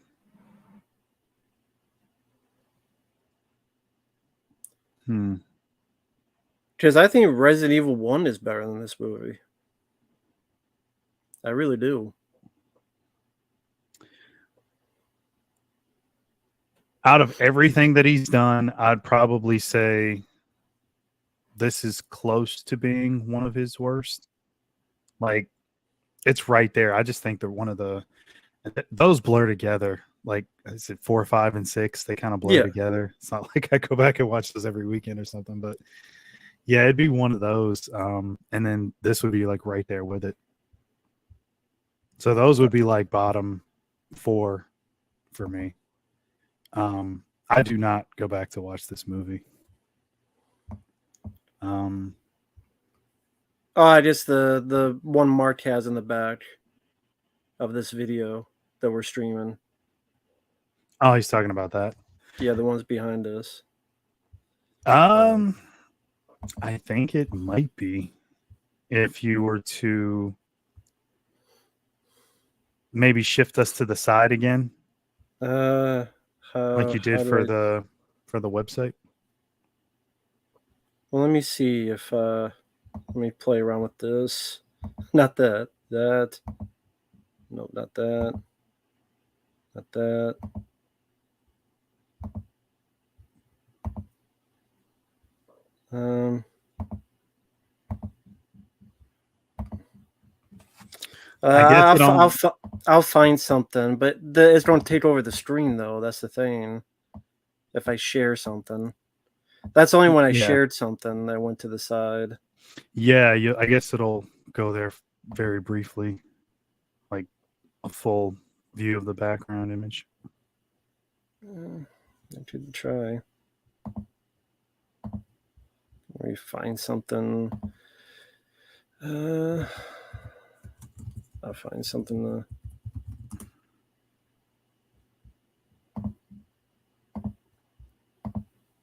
I think Resident Evil 1 is better than this movie. I really do. Out of everything that he's done, I'd probably say this is close to being one of his worst. Like, it's right there. I just think they're one of the... Those blur together. Like, is it 4, 5, and 6? They kind of blur together. It's not like I go back and watch those every weekend or something, but Yeah, it'd be one of those. And then this would be like right there with it. So those would be like bottom 4 for me. I do not go back to watch this movie. I guess the one Mark has in the back of this video that we're streaming. Oh, he's talking about that. Yeah, the ones behind us. I think it might be if you were to maybe shift us to the side again, like you did for the website. Well, let me see if let me play around with this. Not that. That. Nope, not that. Not that. I'll find something, but it's going to take over the screen though. That's the thing. If I share something, that's only when I shared something that went to the side. Yeah, I guess it'll go there very briefly, like a full view of the background image. I could try. Let me find something. I'll find something.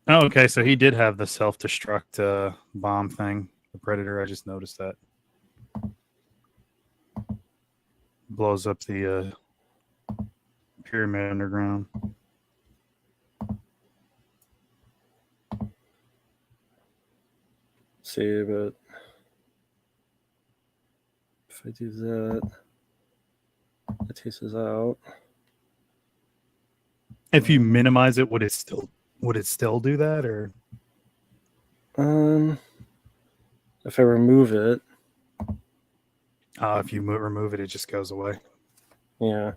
Oh, okay. So he did have the self-destruct bomb thing. The Predator. I just noticed that. Blows up the pyramid underground. See, but if I do that, it takes us out. If you minimize it, would it still do that, or if I remove it? If you remove it, it just goes away. Yeah.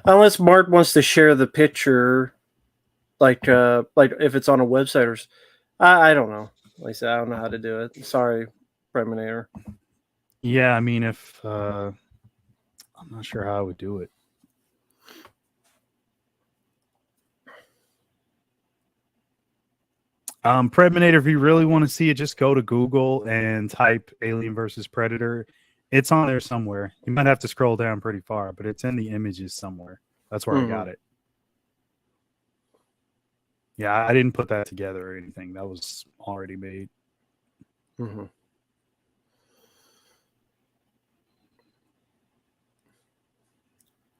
Unless Mark wants to share the picture, like if it's on a website or I don't know. Like I said, I don't know how to do it. Sorry, PREDMINATOR. Yeah, I mean, if I'm not sure how I would do it. PREDMINATOR, if you really want to see it, just go to Google and type Alien versus Predator. It's on there somewhere. You might have to scroll down pretty far, but it's in the images somewhere. That's where I got it. Yeah, I didn't put that together or anything. That was already made. Mm-hmm.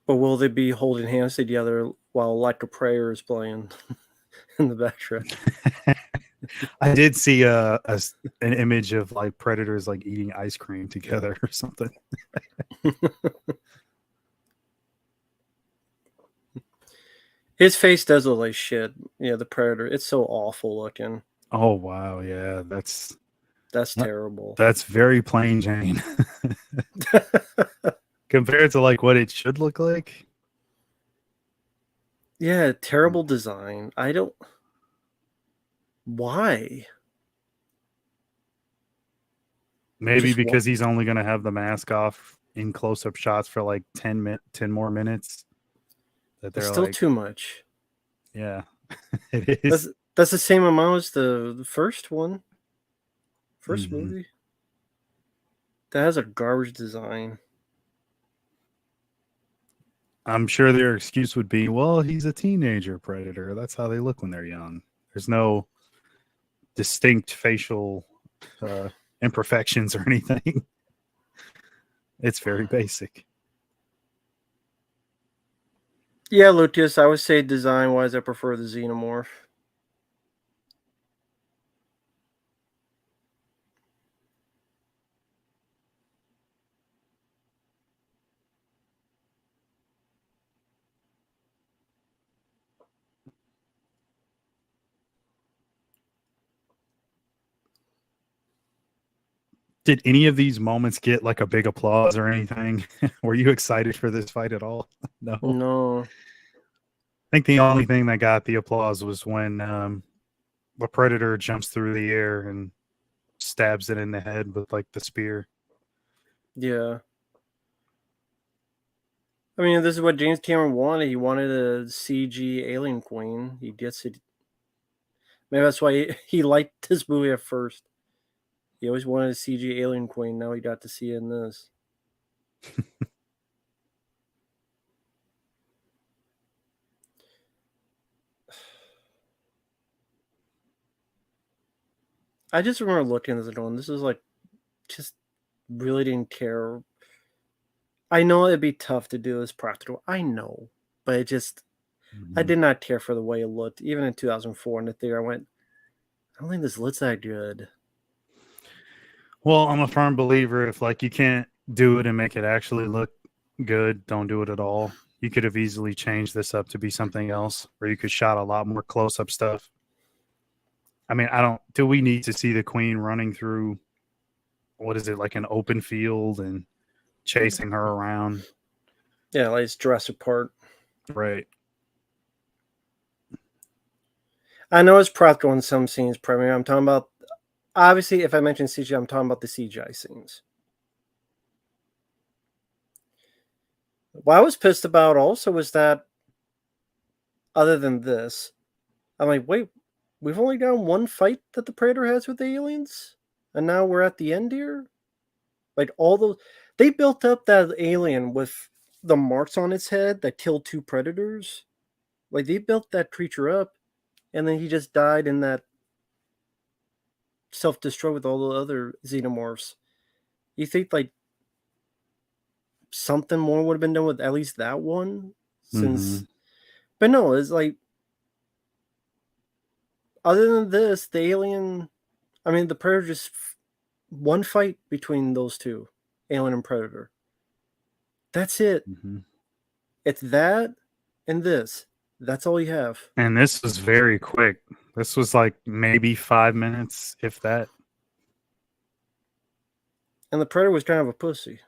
But will they be holding hands together while Like a Prayer is playing in the background? I did see an image of like predators like eating ice cream together or something. His face does look like shit. Yeah, the Predator. It's so awful looking. Oh wow, yeah, that's terrible. That's very plain Jane compared to like what it should look like. Yeah, terrible design. I don't. Why? Maybe just because he's only going to have the mask off in close-up shots for like 10 more minutes. That's still too much. Yeah, it is. That's the same amount as the first one. First movie. That has a garbage design. I'm sure their excuse would be, well, he's a teenager predator. That's how they look when they're young. There's no distinct facial imperfections or anything. It's very basic. Yeah, Lucas, I would say design-wise, I prefer the Xenomorph. Did any of these moments get like a big applause or anything? Were you excited for this fight at all? No. No. think the only thing that got the applause was when the predator jumps through the air and stabs it in the head with like the spear. Yeah. I mean, this is what James Cameron wanted. He wanted a CG alien queen. He gets it. Maybe that's why he liked this movie at first. He always wanted a CG alien queen. Now he got to see it in this. I just remember looking at this going, this is like, just really didn't care. I know it'd be tough to do this practical. I know. But it just, I did not care for the way it looked. Even in 2004 in the theater, I went, I don't think this looks that good. Well, I'm a firm believer if like you can't do it and make it actually look good, don't do it at all. You could have easily changed this up to be something else, or you could shot a lot more close up stuff. I mean, do we need to see the queen running through, what is it, like an open field and chasing her around? Yeah, like it's Jurassic Park. Right. I know it's practical in some scenes, primarily. I'm talking about, obviously, if I mention CGI, I'm talking about the CGI scenes. What I was pissed about also was that, other than this, I'm like, wait, we've only got one fight that the Predator has with the aliens? And now we're at the end here? Like, all those. They built up that alien with the marks on its head that killed 2 predators. Like, they built that creature up, and then he just died in that self-destruct with all the other xenomorphs. You think, like, something more would have been done with at least that one? Since. But no, it's like, other than this, the alien, I mean, the Predator just one fight between those two, alien and Predator. That's it. It's that and this. That's all you have. And this was very quick. This was like maybe 5 minutes, if that. And the Predator was kind of a pussy.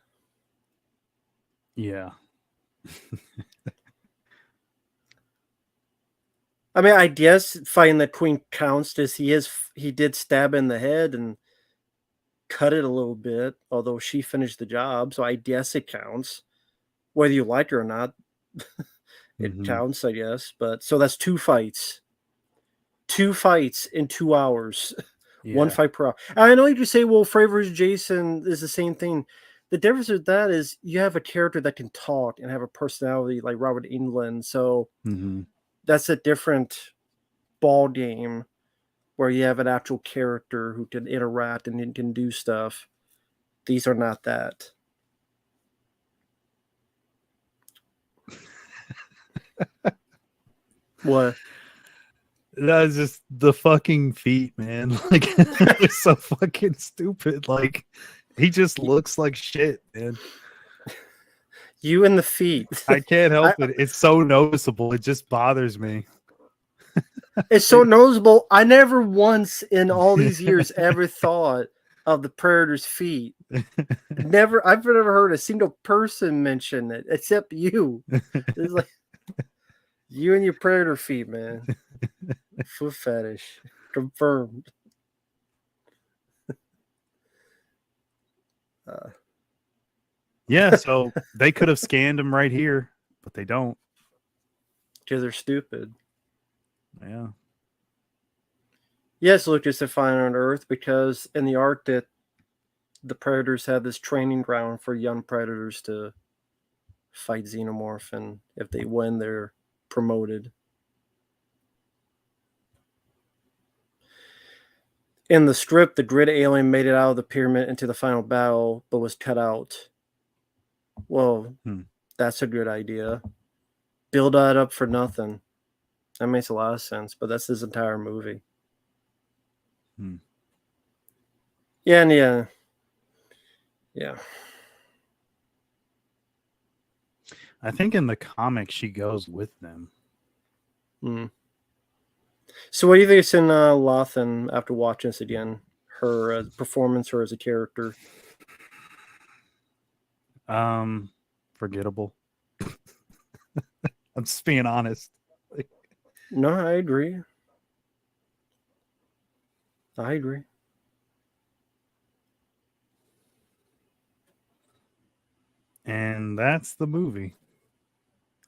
Yeah. I mean, I guess fighting the queen counts as he did stab in the head and cut it a little bit, although she finished the job, so I guess it counts. Whether you like it or not, it counts, I guess. But so that's 2 fights. 2 fights in 2 hours. Yeah. 1 fight per hour. And I know you just say, well, Freddy vs. Jason is the same thing. The difference with that is you have a character that can talk and have a personality like Robert Englund. So that's a different ball game where you have an actual character who can interact and can do stuff. These are not that. What? That's just the fucking feet, man. Like, it's so fucking stupid. Like, he just looks like shit, man. You and the feet. I can't help it. It's so noticeable. It just bothers me. It's so noticeable. I never once in all these years ever thought of the Predator's feet. I've never heard a single person mention it except you. It's like you and your Predator feet, man. Foot fetish confirmed. Yeah, so they could have scanned him right here, but they don't. Because they're stupid. Yeah. Yes, Lucas, they're fine on Earth because in the Arctic, the Predators have this training ground for young Predators to fight Xenomorph, and if they win, they're promoted. In the script, the grid alien made it out of the pyramid into the final battle, but was cut out. Well, that's a good idea. Build that up for nothing. That makes a lot of sense, but that's this entire movie. Yeah, and yeah. I think in the comic she goes with them. So what do you think is in Lothan after watching this again? Her performance, or as a character? Forgettable. I'm just being honest. No, I agree. I agree. And that's the movie.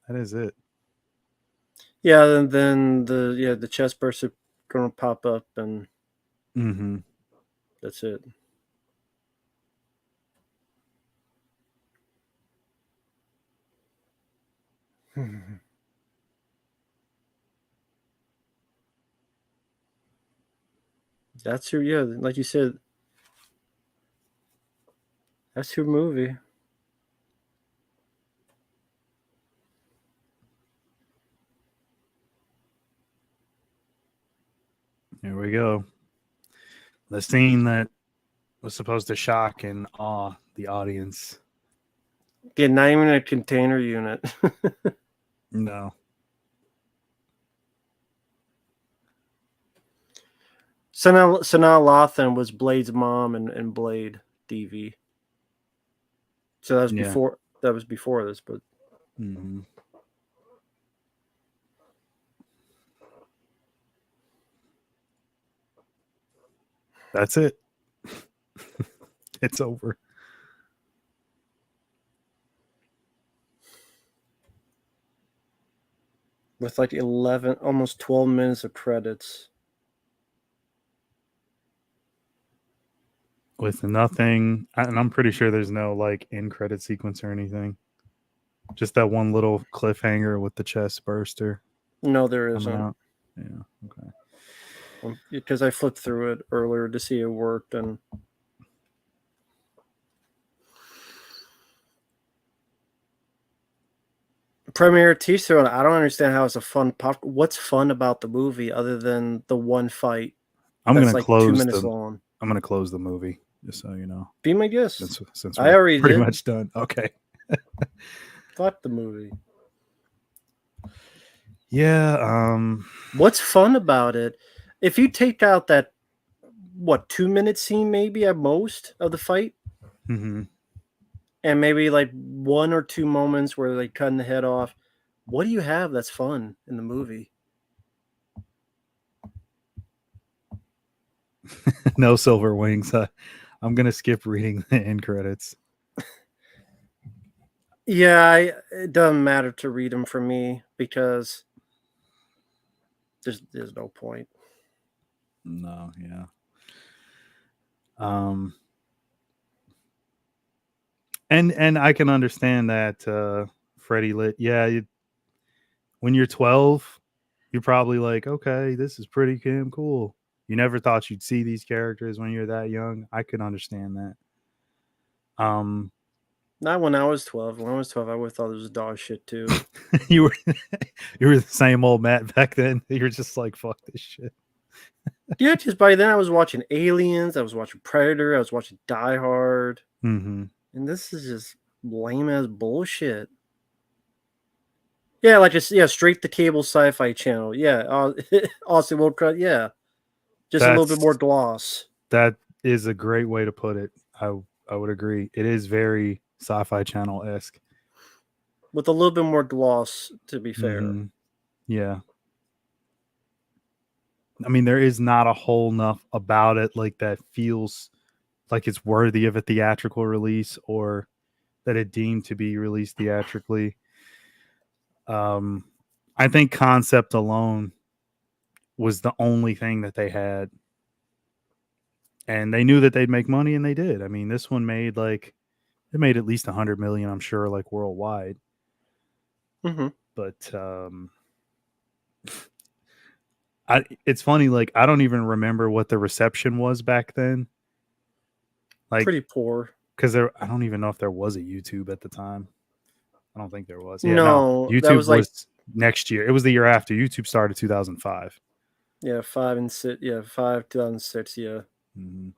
That is it. Yeah, and then the chest bursts are gonna pop up, and Mm-hmm. that's it. That's your yeah, like you said, that's your movie. Here we go. The scene that was supposed to shock and awe the audience. Yeah, not even a container unit. No. Sanaa Lathan was Blade's mom and Blade DV. So that was Yeah. before. That was before this, but Mm-hmm. That's it. It's over. with like 11, almost 12 minutes of credits. With nothing, and I'm pretty sure there's no like end credit sequence or anything. Just that one little cliffhanger with the chest burster No, there coming isn't. out. Yeah. Okay. Because I flipped through it earlier to see it worked, and Premiere T-Throne, I don't understand how it's a fun pop. What's fun about the movie other than the one fight I'm that's gonna like 2 minutes close the. long? I'm gonna close the movie just so you know. Be my guest. Since I we're already pretty did. much done. Okay. Fuck the movie. Yeah. What's fun about it? If you take out that 2 minute scene maybe at most of the fight, Mm-hmm. and maybe like 1 or 2 moments where they cutting the head off, what do you have that's fun in the movie? No silver wings. I'm gonna skip reading the end credits. Yeah, it doesn't matter to read them for me because there's no point. No. Yeah. Um. And I can understand that Freddie Lit. Yeah. When you're 12, you're probably like, okay, this is pretty damn cool. You never thought you'd see these characters when you're that young. I could understand that. Not when I was 12. When I was 12, I would have thought it was dog shit too. you were you were the same old Matt back then. You were just like, fuck this shit. Yeah, just by then I was watching Aliens, I was watching Predator, I was watching Die Hard, Mm-hmm. and this is just lame as bullshit. Yeah, like just straight to cable sci-fi channel. Yeah, Austin World Cut. Yeah, just a little bit more That's gloss that is a great way to put it. I would agree. It is very sci-fi channel esque. with a little bit more gloss. To be fair, Mm-hmm. Yeah. I mean, there is not a whole enough about it like that feels like it's worthy of a theatrical release or that it deemed to be released theatrically. Um, I think concept alone was the only thing that they had, and they knew that they'd make money, and they did. I mean, this one made like it made at least 100 million, I'm sure, like worldwide. mm-hmm. But it's funny, like I don't even remember what the reception was back then. Like, Pretty poor. because I don't even know if there was a YouTube at the time. I don't think there was. Yeah, no, No, that YouTube was like was next year. It was the year after. YouTube started 2005. 5 and 6. Yeah, 2006. Yeah. Mm-hmm.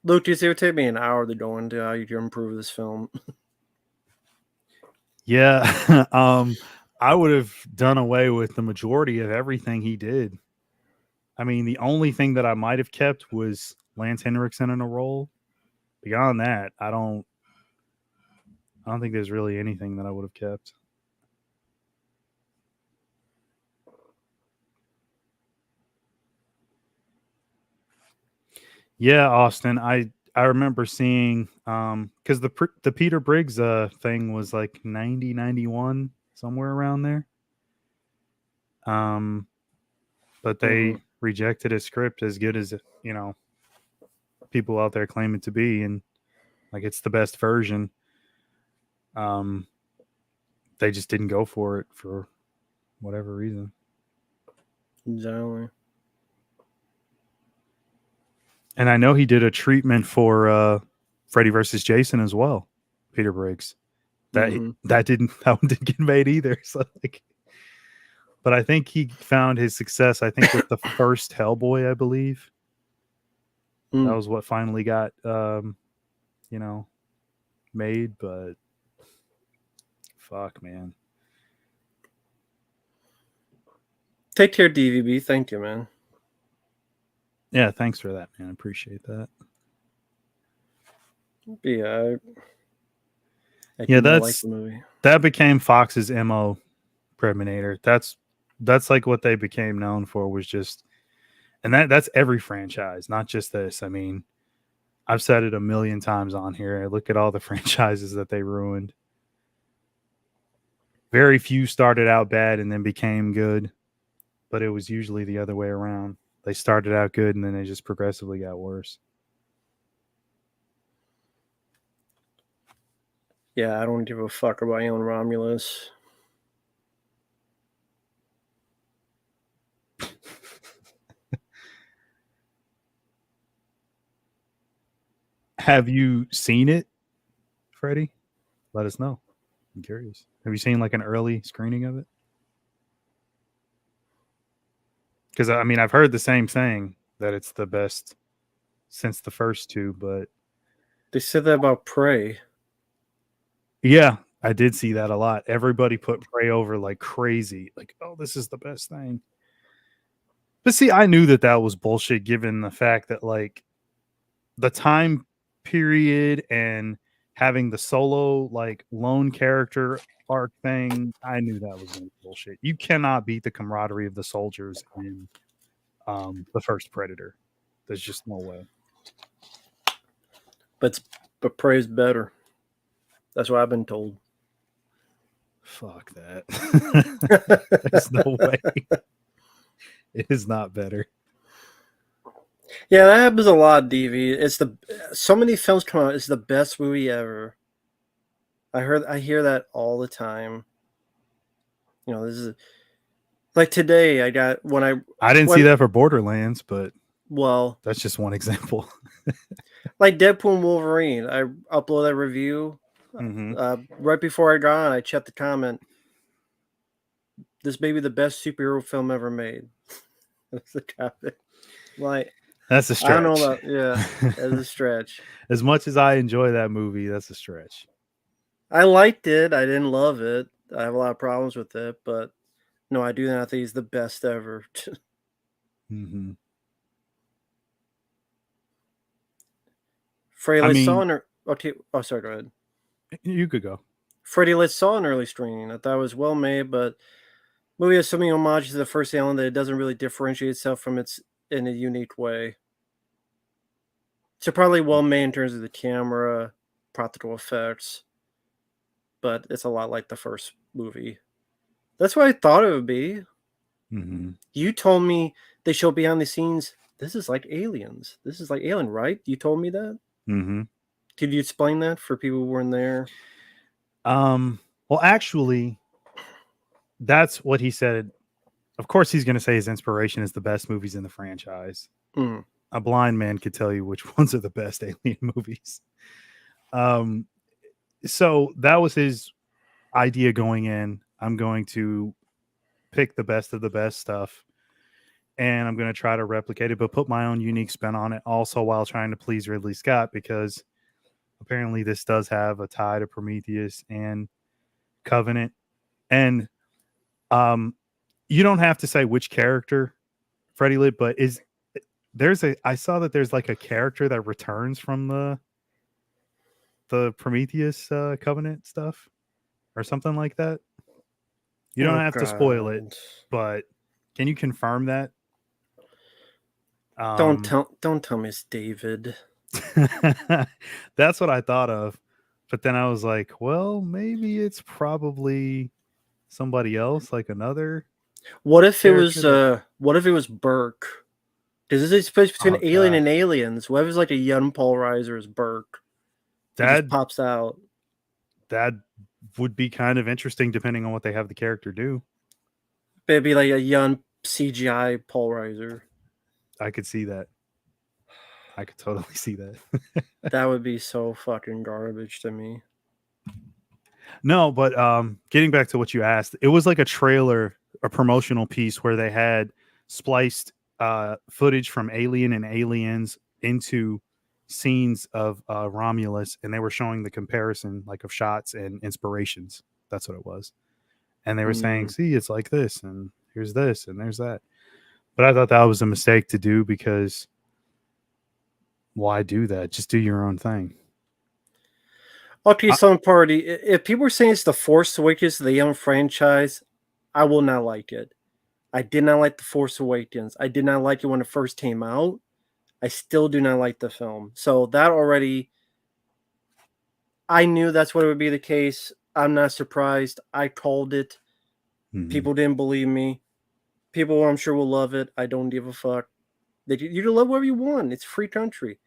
Luke, do you see it would take me an hour to go into how you can improve this film? Yeah, I would have done away with the majority of everything he did. I mean, the only thing that I might have kept was Lance Henriksen in a role. Beyond that, I I don't think there's really anything that I would have kept. Yeah, Austin. I remember seeing because the Peter Briggs thing was like 90, 91, somewhere around there. But they Mhm. rejected his script as good as people out there claim it to be, and like it's the best version. Um, they just didn't go for it for whatever reason. Exactly. And I know he did a treatment for Freddy versus Jason as well, Peter Briggs. That Mhm. that one didn't get made either. So like, but I think he found his success. I think with the first Hellboy, I believe that Mm. was what finally got you know made. But fuck, man. Take care, DVB. Thank you, man. Yeah, thanks for that, man. I appreciate that. Yeah, I Yeah, do like the movie. that became Fox's MO, Predminator. That's like what they became known for, was just, and that's every franchise, not just this. I mean, I've said it a million times on here. Look at all the franchises that they ruined. Very few started out bad and then became good, but it was usually the other way around. They started out good and then they just progressively got worse. Yeah, I don't give a fuck about Alien Romulus. Have you seen it, Freddie? Let us know. I'm curious. Have you seen like an early screening of it? Because I mean, I've heard the same thing, that it's the best since the first two, but They said that about Prey. yeah, I did see that a lot. Everybody put Prey over like crazy. Like, oh, this is the best thing. But see, I knew that was bullshit, given the fact that like the time period and having the solo like lone character arc thing. I knew that was bullshit. You cannot beat the camaraderie of the soldiers in the first Predator. There's just no way. But Prey's better. That's what I've been told. Fuck that. There's no way. It is not better. Yeah, that happens a lot, DV. It's so many films come out. It's the best movie ever. I hear that all the time. You know, this is like today. I got I didn't see that for Borderlands, but well, that's just one example. like Deadpool and Wolverine. I upload that review right before I got on. I checked the comment. This may be the best superhero film ever made. That's the comment. Like, that's a stretch. I don't know about that's a stretch. As much as I enjoy that movie, that's a stretch. I liked it. I didn't love it. I have a lot of problems with it, but no, I do not think he's the best ever. Mm-hmm. Freddie saw an okay. Oh, sorry. Go ahead. You could go. Freddie saw an early screening. I thought it was well made, but movie has so many homages to the first Alien that it doesn't really differentiate itself from its in a unique way. So probably well made in terms of the camera, practical effects, but it's a lot like the first movie. That's what I thought it would be. Mm-hmm. You told me they show behind the scenes. This is like Aliens. This is like Alien, right? You told me that. Mm-hmm. Could you explain that for people who weren't there? Well, actually, that's what he said. Of course, he's going to say his inspiration is the best movies in the franchise. Mm. A blind man could tell you which ones are the best Alien movies. So that was his idea going in. I'm going to pick the best of the best stuff, and I'm going to try to replicate it, but put my own unique spin on it, also while trying to please Ridley Scott, because apparently this does have a tie to Prometheus and Covenant. And you don't have to say which character Freddie lit, but I saw that there's like a character that returns from the Prometheus Covenant stuff or something like that? You don't Oh have to spoil it, God! but can you confirm that? Um, Don't tell me it's David. that's what I thought of, but then I was like, well, maybe it's probably somebody else, like another What if it was character that. what if it was Burke? Because this is supposed between Oh Alien God, and Aliens. What if it's like a young Paul Reiser as Burke? He that just pops out. that would be kind of interesting, depending on what they have the character do. It'd be like a young CGI Paul Reiser. I could see that. I could totally see that. That would be so fucking garbage to me. No, but getting back to what you asked, it was like a trailer, a promotional piece where they had spliced footage from Alien and Aliens into scenes of Romulus, and they were showing the comparison, like of shots and inspirations. That's what it was, and they were saying, Mm. "See, it's like this, and here's this, and there's that." But I thought that was a mistake to do because why do that? Just do your own thing. Okay, I, some party. If people are saying it's the Force Awakens, the young franchise, I will not like it. I did not like the Force Awakens. I did not like it when it first came out. I still do not like the film. So that already, I knew that's what it would be the case. I'm not surprised. I called it. Mhm. People didn't believe me. People, I'm sure, will love it. I don't give a fuck. You can love whatever you want. It's a free country.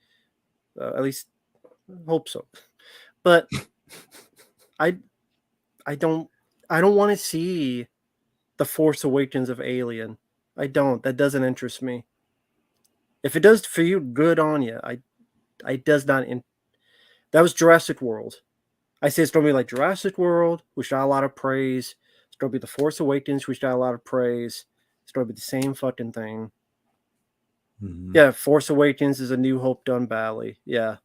At least, hope so. But I, I don't, I don't want to see the Force Awakens of Alien. I don't. That doesn't interest me. If it does for you, good on you. I does not. That was Jurassic World. I say it's gonna be like Jurassic World, which got a lot of praise. It's gonna be The Force Awakens, which got a lot of praise. It's gonna be the same fucking thing. Mhm. Yeah, Force Awakens is a New Hope done badly. Yeah.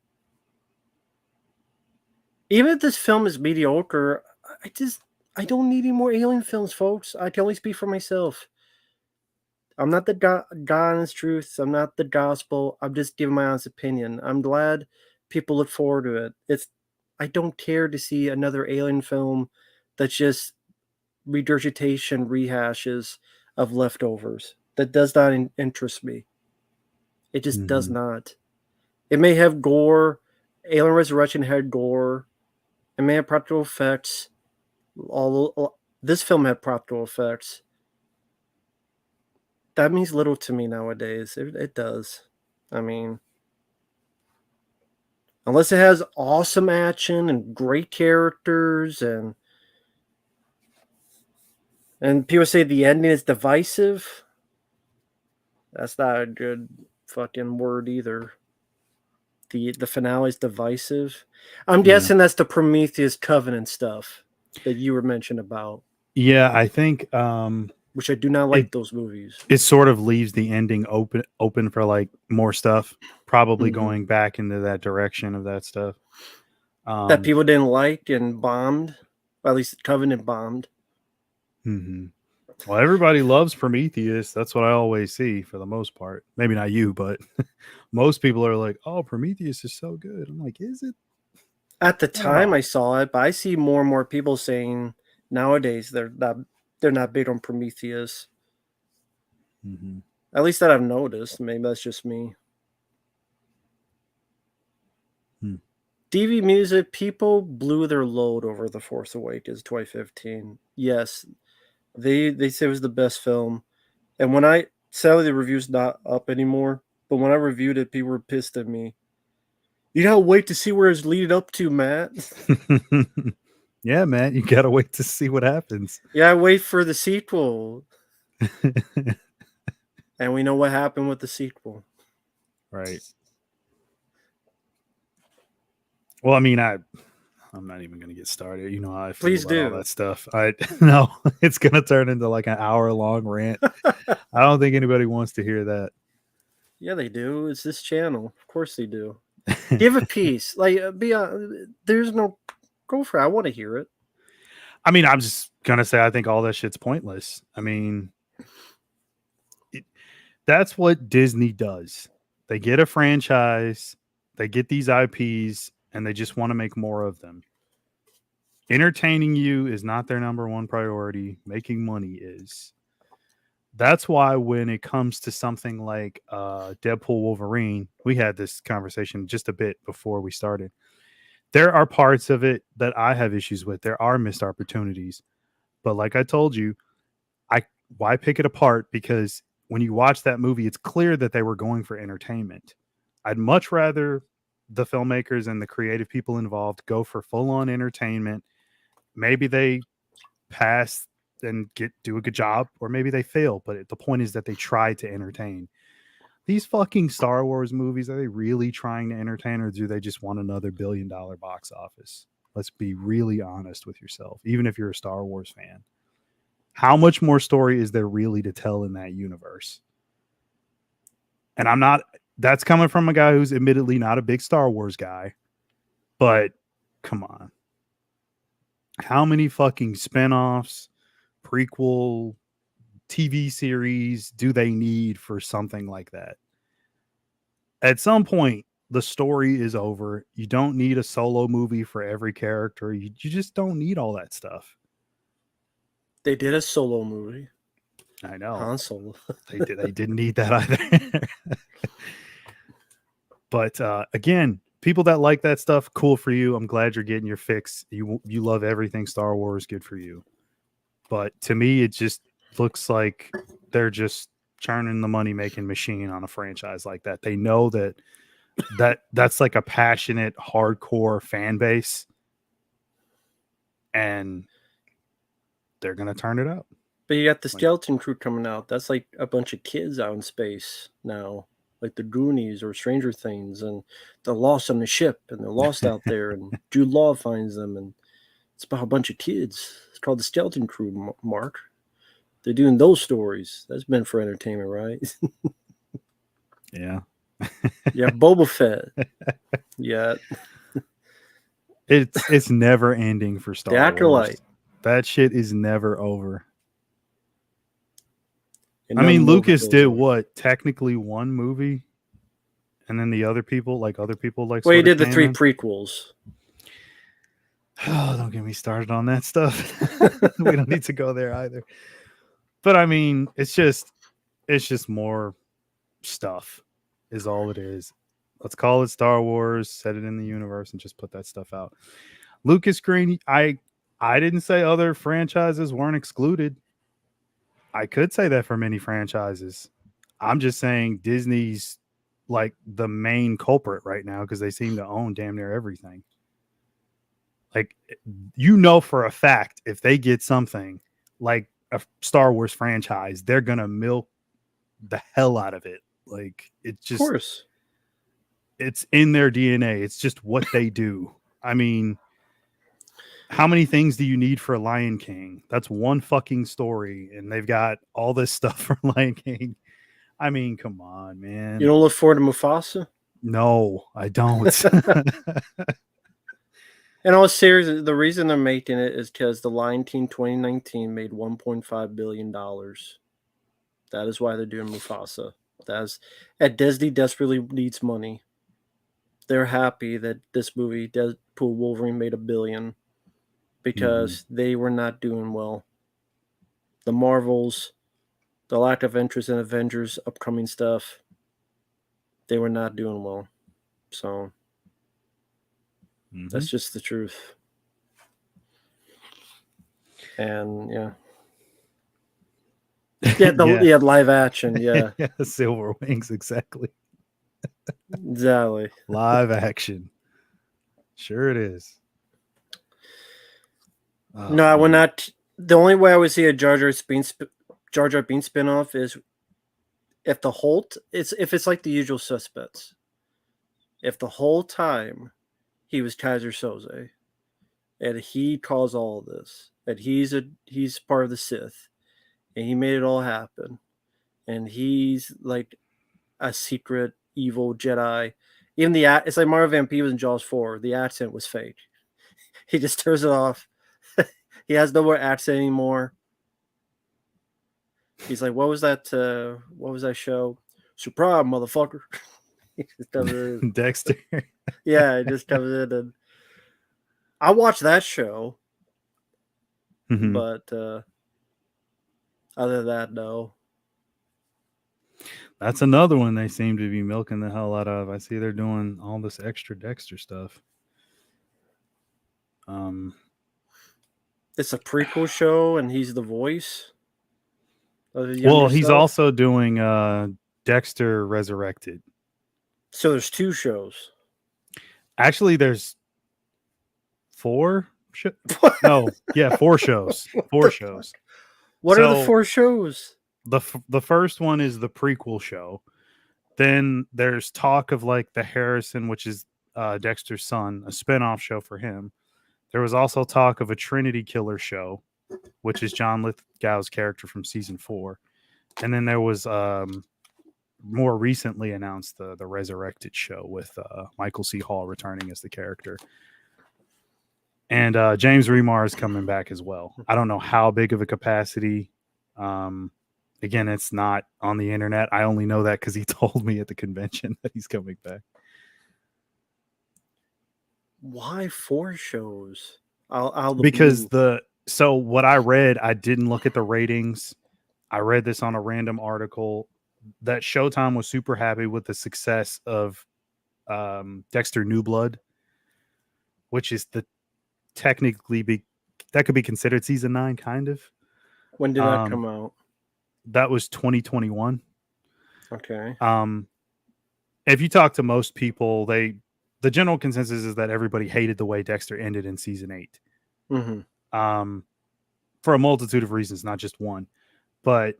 Even if this film is mediocre, I don't need any more alien films, folks. I can only speak for myself. I'm not the God honest truth. I'm not the gospel. I'm just giving my honest opinion. I'm glad people look forward to it. I don't care to see another alien film that's just regurgitation rehashes of leftovers. That does not interest me. It just does Mhm. not. It may have gore. Alien Resurrection had gore. It may have practical effects. This film had practical effects. That means little to me nowadays. It does. I mean, unless it has awesome action and great characters and people say the ending is divisive. That's not a good fucking word either. The finale is divisive. I'm Yeah. guessing that's the Prometheus Covenant stuff that you were mentioning about, Yeah, I think which I do not it like those movies. it sort of leaves the ending open for like more stuff, probably Hmm. going back into that direction of that stuff. That Um, people didn't like and bombed. Or at least Covenant bombed. mhm. Well, everybody loves Prometheus. That's what I always see for the most part. Maybe not you, but most people are like, "Oh, Prometheus is so good." I'm like, "Is it?" At the I don't time know. I saw it, but I see more and more people saying nowadays they're not big on Prometheus. Mhm. At least that I've noticed. Maybe that's just me. Hmm. DV Music, people blew their load over The Force Awakens 2015. Yes, they say it was the best film. And when I sadly the review's not up anymore, but when I reviewed it, people were pissed at me. You gotta wait to see where it's leading up to, Matt. Yeah, man, you gotta wait to see what happens. Yeah, I wait for the sequel. And we know what happened with the sequel. Right. Well, I mean, I'm not even going to get started. You know how I feel Please about all do. that stuff. I no, it's going to turn into like an hour long rant. I don't think anybody wants to hear that. Yeah, they do. It's this channel. Of course they do. Give a piece. Like, there's no. Go for it. I want to hear it. I mean, I'm just going to say I think all that shit's pointless. I mean, it, that's what Disney does. They get a franchise, they get these IPs, and they just want to make more of them. Entertaining you is not their number one priority. Making money is. That's why when it comes to something like Deadpool Wolverine, we had this conversation just a bit before we started. There are parts of it that I have issues with. There are missed opportunities. But like I told you, I why pick it apart? Because when you watch that movie, it's clear that they were going for entertainment. I'd much rather the filmmakers and the creative people involved go for full on entertainment. Maybe they pass and do a good job, or maybe they fail. But the point is that they try to entertain. These fucking Star Wars movies, are they really trying to entertain, or do they just want another $1 billion box office? Let's be really honest with yourself, even if you're a Star Wars fan. How much more story is there really to tell in that universe? And that's coming from a guy who's admittedly not a big Star Wars guy, but come on. How many fucking spinoffs, prequel, TV series do they need for something like that? At some point, the story is over. You don't need a solo movie for every character. You just don't need all that stuff. They did a solo movie. I know. Han Solo. They didn't need that either. But again, people that like that stuff, cool for you. I'm glad you're getting your fix. You love everything Star Wars, good for you. But to me, it just looks like they're just churning the money making machine on a franchise like that. They know that's like a passionate, hardcore fan base, and they're gonna turn it up. But you got the Skeleton Crew coming out. That's like a bunch of kids out in space now, like the Goonies or Stranger Things, and they're lost on the ship and they're lost out there, and Jude Law finds them, and it's about a bunch of kids. It's called the Skeleton Crew, Mark. They're doing those stories. That's meant for entertainment, right? Yeah. Yeah, Boba Fett. Yeah. It's never ending for Star The Acolyte. Wars. That shit is never over. And I mean, none Lucas did over. what? Technically one movie, and then the other people like. Well, he did the 3 prequels. Oh, don't get me started on that stuff. We don't need to go there either. But I mean, it's just more stuff is all it is. Let's call it Star Wars, set it in the universe, and just put that stuff out. Lucas Green, I didn't say other franchises weren't excluded. I could say that for many franchises. I'm just saying Disney's like the main culprit right now because they seem to own damn near everything. Like, for a fact, if they get something like a Star Wars franchise, they're going to milk the hell out of it. Like, it's just, of course, it's in their DNA. It's just what they do. I mean, how many things do you need for Lion King? That's one fucking story, and they've got all this stuff for Lion King. I mean, come on, man. You don't look forward to Mufasa? No, I don't. In all seriousness, the reason they're making it is because the Lion King 2019 made $1.5 billion. That is why they're doing Mufasa. At Disney desperately needs money. They're happy that this movie, Deadpool Wolverine, made $1 billion because they were not doing well. The Marvels, the lack of interest in Avengers upcoming stuff, they were not doing well. So that's just the truth. And yeah. Yeah, live action, yeah. Silver Wings, exactly. Exactly. Live action. Sure it is. No, I would not. The only way I would see a Jar Jar Binks spinoff is if it's like The Usual Suspects. If the whole time he was Kaiser Soze, and he caused all of this, and he's part of the Sith, and he made it all happen, and he's like a secret evil Jedi. Even it's like Mario Van Peebles in Jaws 4. The accent was fake. He just turns it off. He has no more accent anymore. He's like, what was that show? Surprise, motherfucker. He just comes in. Dexter. Yeah, it just comes in, and I watched that show, Mhm. but other than that, no. That's another one they seem to be milking the hell out of. I see they're doing all this extra Dexter stuff. It's a prequel show, and he's the voice of the younger Well, he's self. also doing Dexter Resurrected. So there's two shows. Actually, there's four. No, yeah, four shows. Four shows. What are the So 4 shows? the first one is the prequel show. Then there's talk of like the Harrison, which is Dexter's son, a spinoff show for him. There was also talk of a Trinity Killer show, which is John Lithgow's character from season 4. And then there was more recently announced the Resurrected show with Michael C. Hall returning as the character. And James Remar is coming back as well. I don't know how big of a capacity. Again, it's not on the internet. I only know that because he told me at the convention that he's coming back. Why 4 shows? Because so what I read, I didn't look at the ratings. I read this on a random article that Showtime was super happy with the success of Dexter New Blood, which is the technically that could be considered season 9, kind of. When did that come out? That was 2021. Okay. If you talk to most people, the general consensus is that everybody hated the way Dexter ended in season 8. Mm-hmm. For a multitude of reasons, not just one. But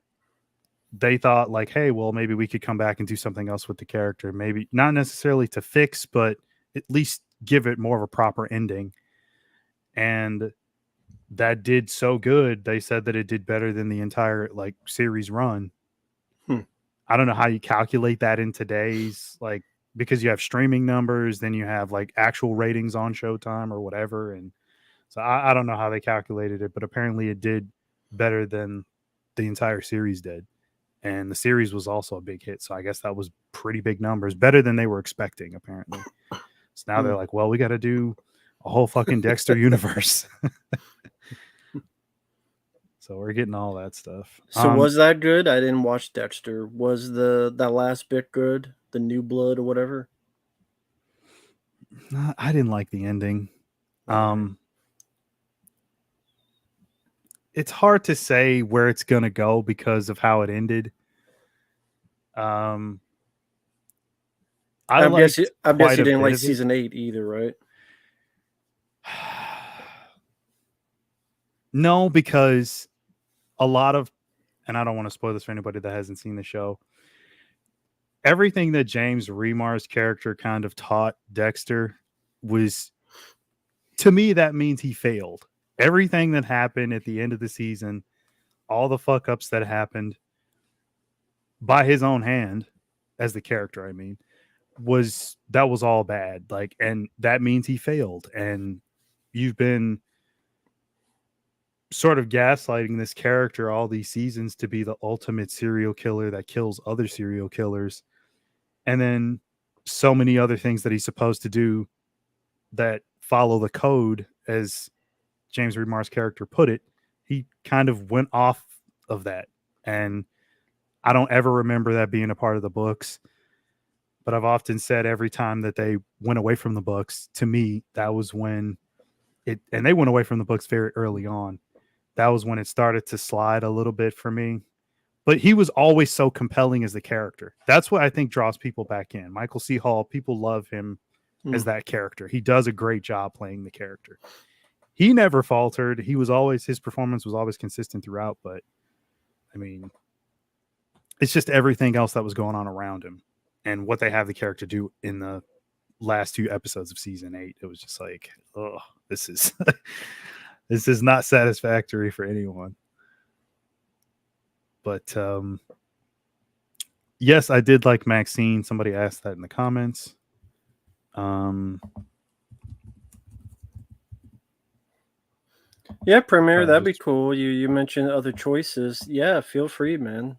they thought like, hey, well, maybe we could come back and do something else with the character. Maybe not necessarily to fix, but at least give it more of a proper ending. And that did so good. They said that it did better than the entire like series run. I don't know how you calculate that in today's like, because you have streaming numbers, then you have like actual ratings on Showtime or whatever. And so I don't know how they calculated it, but apparently it did better than the entire series did. And the series was also a big hit. So I guess that was pretty big numbers, better than they were expecting, apparently. So now they're like, well, we got to do a whole fucking Dexter universe. So we're getting all that stuff. So was that good? I didn't watch Dexter. Was that last bit good? The New Blood or whatever? I didn't like the ending. It's hard to say where it's going to go because of how it ended. I'm guessing you didn't like season 8 either, right? No, because a lot of, and I don't want to spoil this for anybody that hasn't seen the show, everything that James Remar's character kind of taught Dexter was, to me, that means he failed. Everything that happened at the end of the season, all the fuck ups that happened by his own hand as the character, I mean, was all bad. Like, and that means he failed. And you've been sort of gaslighting this character all these seasons to be the ultimate serial killer that kills other serial killers. And then so many other things that he's supposed to do that follow the code, as James Remar's character put it, he kind of went off of that. And I don't ever remember that being a part of the books. But I've often said every time that they went away from the books, to me, that was when it, and they went away from the books very early on. That was when it started to slide a little bit for me. But he was always so compelling as the character. That's what I think draws people back in. Michael C. Hall, people love him as that character. He does a great job playing the character. He never faltered. His performance was always consistent throughout. But I mean, it's just everything else that was going on around him and what they have the character do in the last 2 episodes of season 8. It was just like, oh, this is this is not satisfactory for anyone. But yes, I did like Maxine. Somebody asked that in the comments. Yeah, Premiere, that'd be cool. You mentioned other choices. Yeah, feel free, man.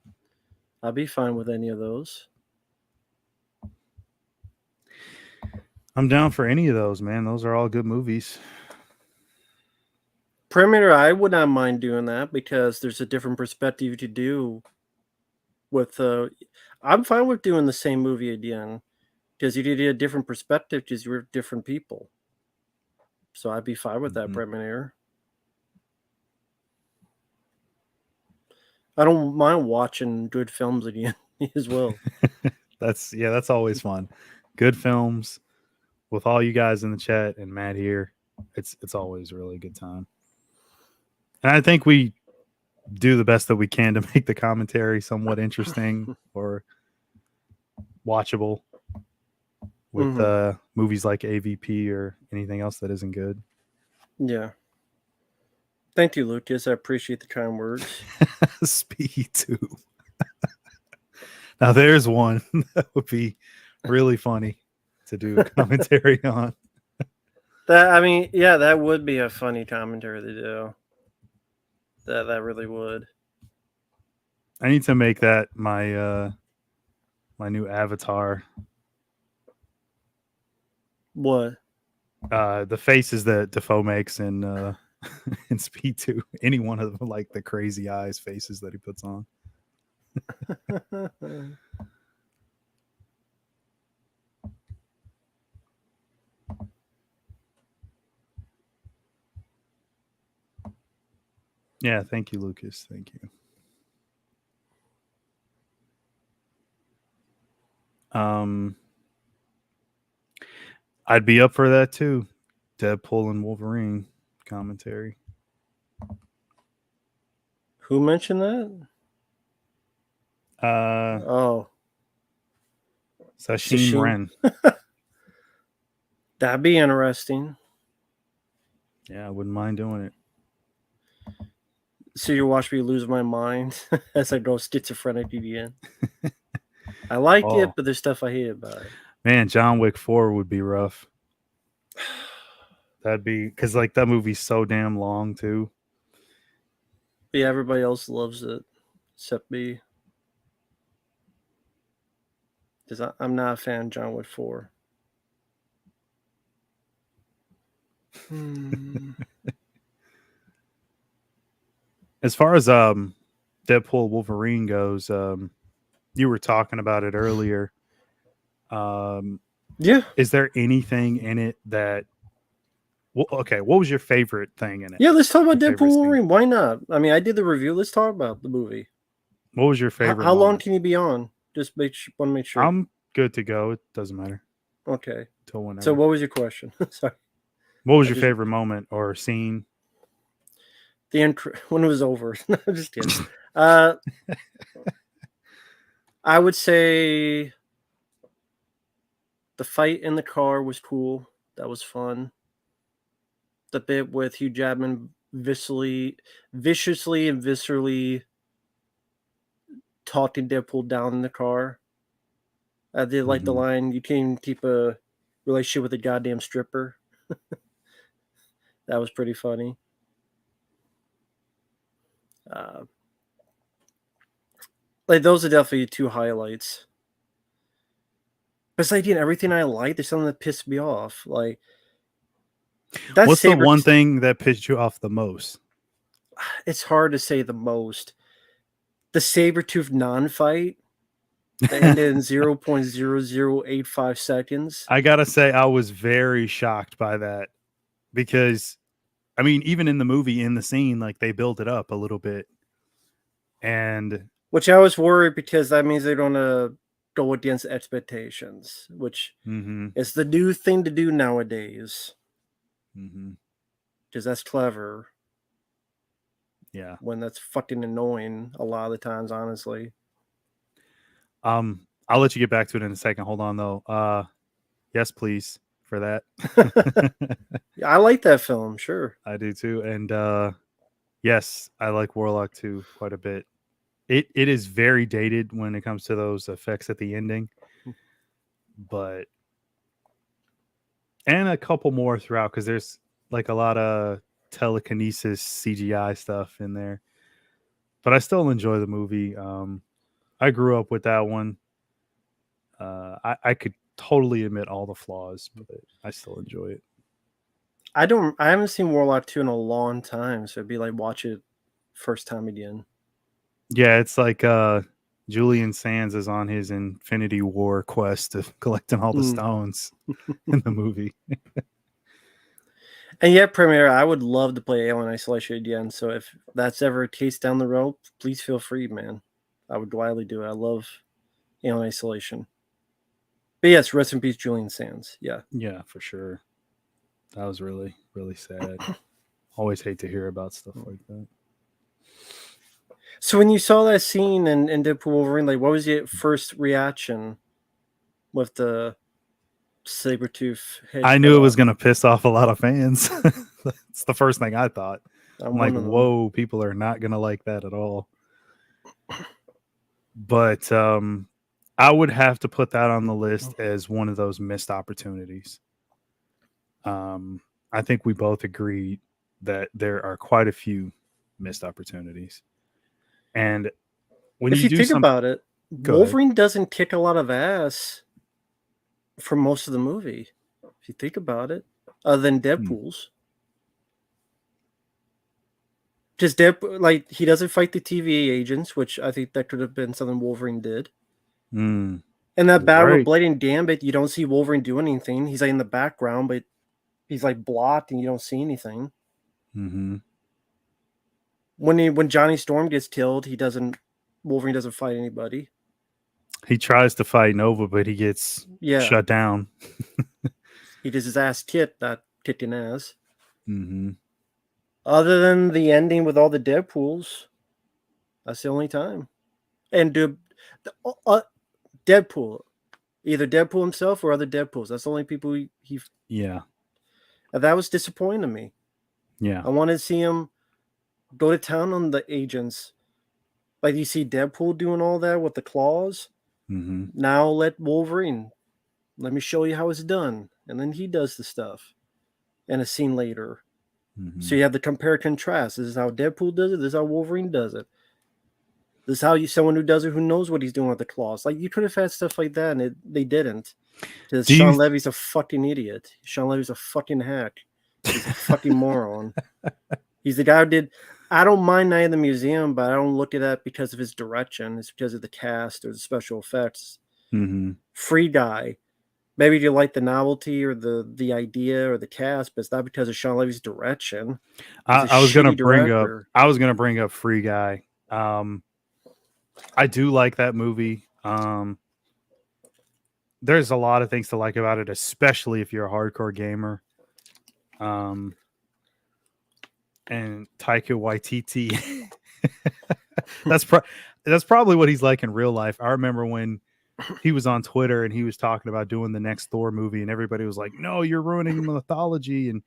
I'll be fine with any of those. I'm down for any of those, man. Those are all good movies. Predator, I would not mind doing that because there's a different perspective to do with. I'm fine with doing the same movie again because you did a different perspective because you were different people. So I'd be fine with that, Mhm. Predator. I don't mind watching good films again as well. That's always fun. Good films with all you guys in the chat and Matt here. It's always a really good time. And I think we do the best that we can to make the commentary somewhat interesting or watchable with Hmm. movies like AVP or anything else that isn't good. Yeah. Thank you, Lucas. I appreciate the kind words. Speed 2. Now there's one that would be really funny to do a commentary on. That would be a funny commentary to do. That really would. I need to make that my new avatar. What? The faces that Defoe makes in in Speed 2. Any one of them, like the crazy eyes faces that he puts on. Yeah, thank you, Lucas. Thank you. I'd be up for that too. Deadpool and Wolverine commentary. Who mentioned that? Oh, Sasheen Sashim. Ren. That'd be interesting. Yeah, I wouldn't mind doing it. So you watch me lose my mind as I go schizophrenic again. I like Oh it, but there's stuff I hate about it. man, John Wick 4 would be rough. That'd be because like that movie's so damn long too. But yeah, everybody else loves it except me. Because I'm not a fan of John Wick 4. As far as Deadpool Wolverine goes, you were talking about it earlier. Yeah. Is there anything in it that okay, what was your favorite thing in it? Yeah, let's talk about Your Deadpool favorite scene? Wolverine. Why not? I mean, I did the review. Let's talk about the movie. What was your favorite How long moment? can you be on? Just want to make sure. I'm good to go. It doesn't matter Okay. till So whenever. what was your question? Sorry. What was I your just favorite moment or scene? the intro when it was over. No, just kidding. I would say the fight in the car was cool. That was fun. The bit with Hugh Jackman viciously and viscerally talking Deadpool down in the car. I did like the Mhm. line, "You can't even keep a relationship with a goddamn stripper." That was pretty funny. Uh, like those are definitely two highlights. Besides, again, everything I like, there's something that pissed me off. Like that What's the saber. one thing that pissed you off the most? It's hard to say the most. The Sabertooth non-fight that ended in 0.0085 seconds. I gotta say, I was very shocked by that because, I mean, even in the movie, in the scene, like they built it up a little bit, and Which I was worried because that means they're gonna go against expectations, which mm-hmm, is the new thing to do nowadays. mm-hmm, Because that's clever yeah. when that's fucking annoying a lot of the times, honestly. I'll let you get back to it in a second. Hold on though. Yes, please for that. Yeah, I like that film, sure. I do too, and yes, I like Warlock 2 quite a bit. It is very dated when it comes to those effects at the ending, but and a couple more throughout because there's like a lot of telekinesis CGI stuff in there. But I still enjoy the movie. I grew up with that one. I could totally admit all the flaws, but I still enjoy it. I haven't seen Warlock 2 in a long time, so it'd be like watch it first time again. Yeah, it's like Julian Sands is on his Infinity War quest of collecting all the stones in the movie. And yet, Premiere, I would love to play Alien Isolation again. So if that's ever a case down the road, please feel free, man. I would gladly do it. I love Alien Isolation. But yes, rest in peace, Julian Sands. Yeah. Yeah, for sure. That was really, really sad. Always hate to hear about stuff like that. So when you saw that scene in Deadpool Wolverine, like, what was your first reaction with the Sabretooth head? I knew it was going to piss off a lot of fans. That's the first thing I thought. I'm like, whoa, people are not going to like that at all. But I would have to put that on the list as one of those missed opportunities. I think we both agreed that there are quite a few missed opportunities. And when if you think about it, Wolverine doesn't kick a lot of ass for most of the movie. If you think about it, other than Deadpool's. Just Deadpool, like, he doesn't fight the TVA agents, which I think that could have been something Wolverine did. And that battle with Blade and Gambit, you don't see Wolverine do anything. He's like in the background, but he's like blocked and you don't see anything. When Johnny Storm gets killed, Wolverine doesn't fight anybody. He tries to fight Nova, but he gets shut down. He does his ass kicked, not kicking ass. Other than the ending with all the Deadpools, that's the only time. And Deadpool, either Deadpool himself or other Deadpools. That's the only people he. Yeah. And that was disappointing to me. Yeah. I wanted to see him go to town on the agents. Like, you see Deadpool doing all that with the claws. Now let Wolverine. Let me show you how it's done. And then he does the stuff. And a scene later. So you have the compare contrast. This is how Deadpool does it. This is how Wolverine does it. This is how someone who does it, who knows what he's doing with the claws. Like, you could have had stuff like that, and they didn't. Because Sean Levy's a fucking idiot. Sean Levy's a fucking hack. He's a fucking moron. He's the guy who did. I don't mind Night in the Museum, but I don't look at that because of his direction. It's because of the cast or the special effects. Free Guy. Maybe you like the novelty or the idea or the cast, but it's not because of Sean Levy's direction. I was going to bring up Free Guy. I do like that movie. There's a lot of things to like about it, especially if you're a hardcore gamer. And Taika Waititi, that's probably what he's like in real life. I remember when he was on Twitter and he was talking about doing the next Thor movie, and everybody was like, "No, you're ruining mythology." And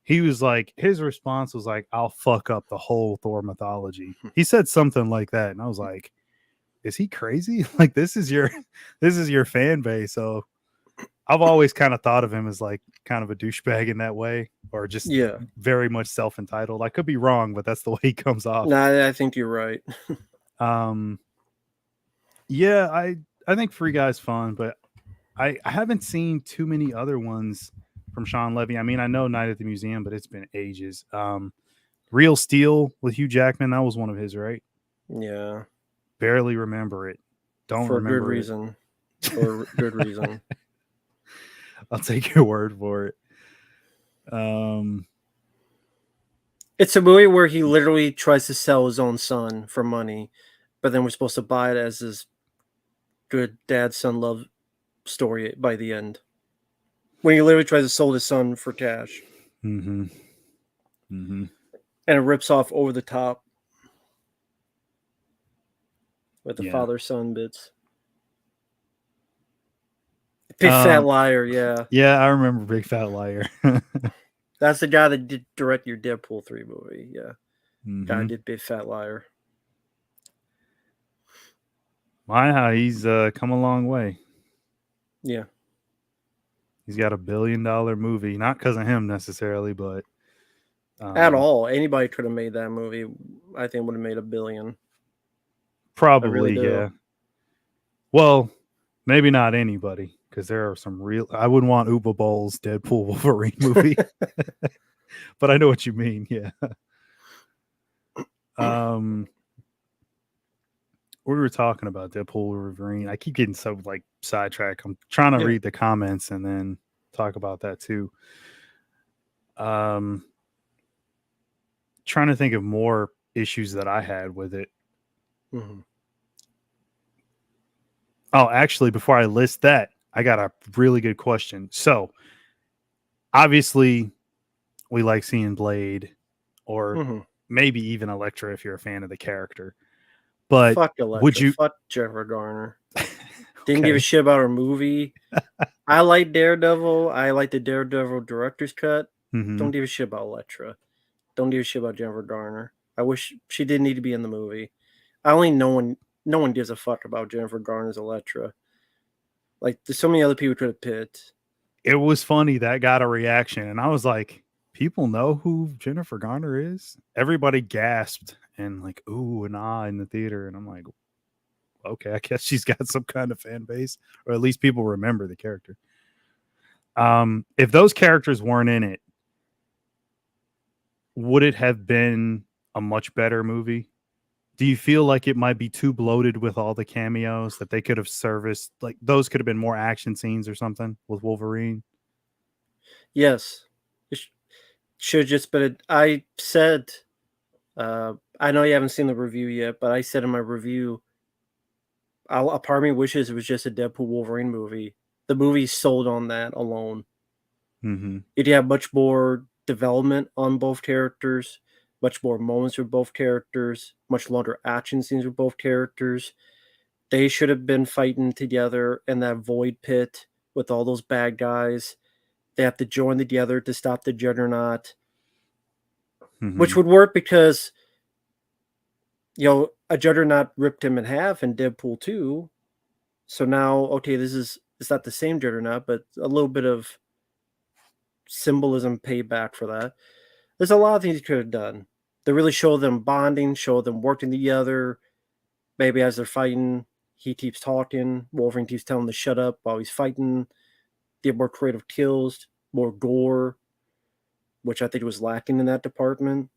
he was like, his response was like, "I'll fuck up the whole Thor mythology." He said something like that, and I was like, "Is he crazy? Like, this is your fan base." So I've always kind of thought of him as like kind of a douchebag in that way, or just very much self-entitled. I could be wrong, but that's the way he comes off. No, I think you're right. Yeah, I think Free Guy's fun, but I haven't seen too many other ones from Sean Levy. I mean, I know Night at the Museum, but it's been ages. Real Steel with Hugh Jackman, that was one of his, right? Yeah. Barely remember it. Don't for remember good reason. For good reason. I'll take your word for it. It's a movie where he literally tries to sell his own son for money, but then we're supposed to buy it as his good dad-son love story by the end. When he literally tries to sell his son for cash. And it rips off Over the Top with the father-son bits. Big Fat Liar, yeah. Yeah, I remember Big Fat Liar. That's the guy that did direct your Deadpool 3 movie, yeah. Guy did Big Fat Liar. My, how he's come a long way. Yeah. He's got $1 billion movie, not because of him necessarily, but at all. Anybody could have made that movie. I think would have made $1 billion. Probably, yeah. Well, maybe not anybody, because there are some real. I wouldn't want Uwe Boll's Deadpool Wolverine movie, but I know what you mean. Yeah. We were talking about Deadpool Wolverine. I keep getting so like sidetracked. I'm trying to read the comments and then talk about that too. Trying to think of more issues that I had with it. Mm-hmm. Oh, actually, before I list that, I got a really good question. So, obviously, we like seeing Blade, or maybe even Elektra if you're a fan of the character. But fuck would Elektra. you? Fuck Jennifer Garner. Didn't give a shit about her movie. I like Daredevil. I like the Daredevil director's cut. Mm-hmm. Don't give a shit about Elektra. Don't give a shit about Jennifer Garner. I wish she didn't need to be in the movie. No one gives a fuck about Jennifer Garner's Elektra. Like, there's so many other people could have picked. It was funny that got a reaction, and I was like, people know who Jennifer Garner is? Everybody gasped and like, ooh and ah in the theater. And I'm like, okay, I guess she's got some kind of fan base, or at least people remember the character. If those characters weren't in it, would it have been a much better movie? Do you feel like it might be too bloated with all the cameos that they could have serviced? Like those could have been more action scenes or something with Wolverine. Yes, it should have just been. I said, I know you haven't seen the review yet, but I said in my review, a part of me wishes it was just a Deadpool Wolverine movie. The movie sold on that alone. Mm-hmm. It had much more development on both characters, much more moments with both characters, much longer action scenes with both characters. They should have been fighting together in that void pit with all those bad guys. They have to join together to stop the Juggernaut, which would work because, a Juggernaut ripped him in half in Deadpool 2. So now, okay, it's not the same Juggernaut, but a little bit of symbolism payback for that. There's a lot of things you could have done to really show them bonding, show them working together. Maybe as they're fighting, he keeps talking, Wolverine keeps telling him to shut up while he's fighting. Get more creative kills, more gore, which I think was lacking in that department.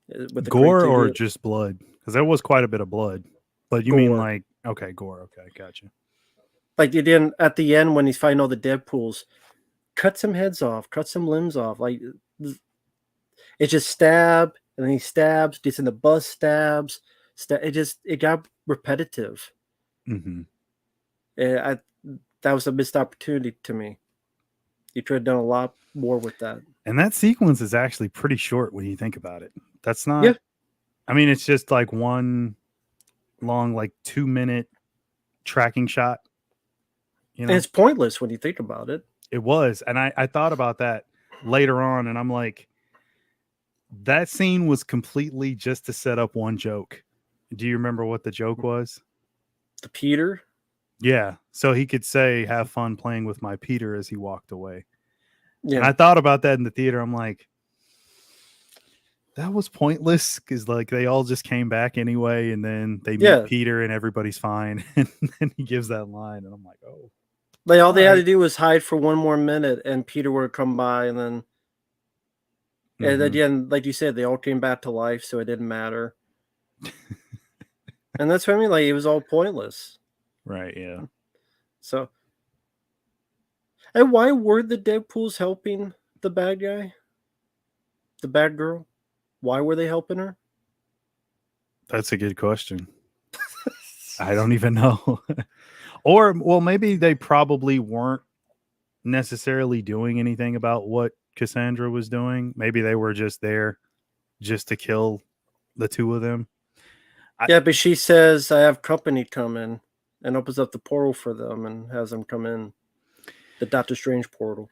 With the gore or creativity. just blood? Because there was quite a bit of blood. But you gore. mean like, okay, gore. Okay, gotcha. Like you didn't at the end when he's fighting all the Deadpools, cut some heads off, cut some limbs off. Like it just stab, and then he stabs, gets in the bus, stabs. It got repetitive. Mm-hmm. That was a missed opportunity to me. You could have done a lot more with that. And that sequence is actually pretty short when you think about it. That's not. Yeah. I mean, it's just like one long, like 2-minute tracking shot. And it's pointless when you think about it. It was, and I thought about that later on, and I'm like, that scene was completely just to set up one joke. Do you remember what the joke was? The Peter? Yeah. So he could say, have fun playing with my Peter as he walked away. Yeah. And I thought about that in the theater. I'm like, that was pointless because like they all just came back anyway. And then they meet Peter and everybody's fine. And then he gives that line. And I'm like, oh. Like all they had to do was hide for one more minute and Peter would come by and then and again, like you said, they all came back to life, so it didn't matter. And that's what I mean, like it was all pointless. Right, yeah. So and why were the Deadpools helping the bad guy? The bad girl? Why were they helping her? That's a good question. I don't even know. Or, well, maybe they probably weren't necessarily doing anything about what Cassandra was doing. Maybe they were just there just to kill the two of them. Yeah, but she says, I have company coming, and opens up the portal for them and has them come in. The Doctor Strange portal.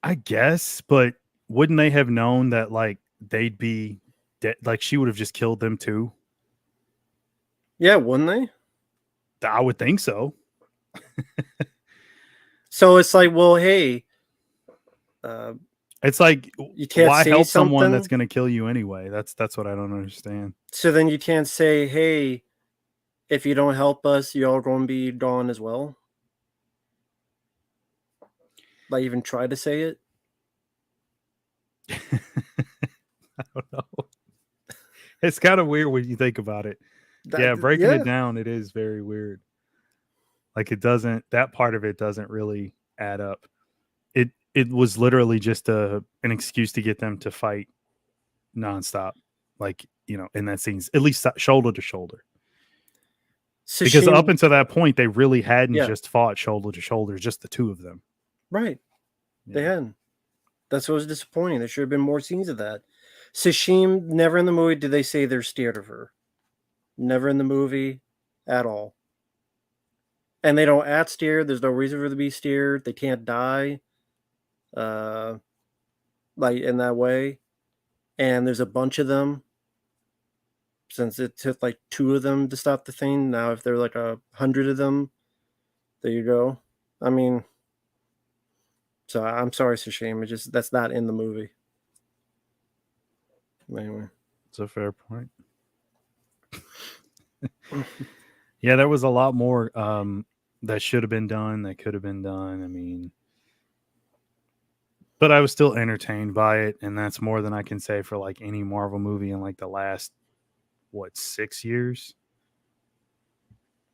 I guess, but wouldn't they have known that, like, they'd be dead? Like, she would have just killed them too? Yeah, wouldn't they? I would think so. So it's like, well, hey, it's like, you can't why help something? someone that's going to kill you anyway? That's what I don't understand. So then you can't say, hey, if you don't help us, you're all going to be gone as well. Like even try to say it. I don't know. It's kind of weird when you think about it. Yeah, breaking Yeah. it down, it is very weird. Like it doesn't, that part of it doesn't really add up. It was literally just an excuse to get them to fight nonstop, like, you know, in that scenes, at least shoulder to shoulder. Because up Sashimi, until that point, they really hadn't yeah, just fought shoulder to shoulder, just the two of them. right. They Yeah. hadn't. That's what was disappointing. There should have been more scenes of that. Sashim, never in the movie did they say they're scared of her. Never in the movie at all. And they don't act scared. There's no reason for them to be scared. They can't die. Like in that way. And there's a bunch of them. Since it took like 2 of them to stop the thing, now if there are like 100 of them, there you go. I mean, so I'm sorry, Sashim. It just that's not in the movie. Anyway, It's a fair point. Yeah, there was a lot more that should have been done, that could have been done. I mean, but I was still entertained by it, and that's more than I can say for like any Marvel movie in like the last 6 years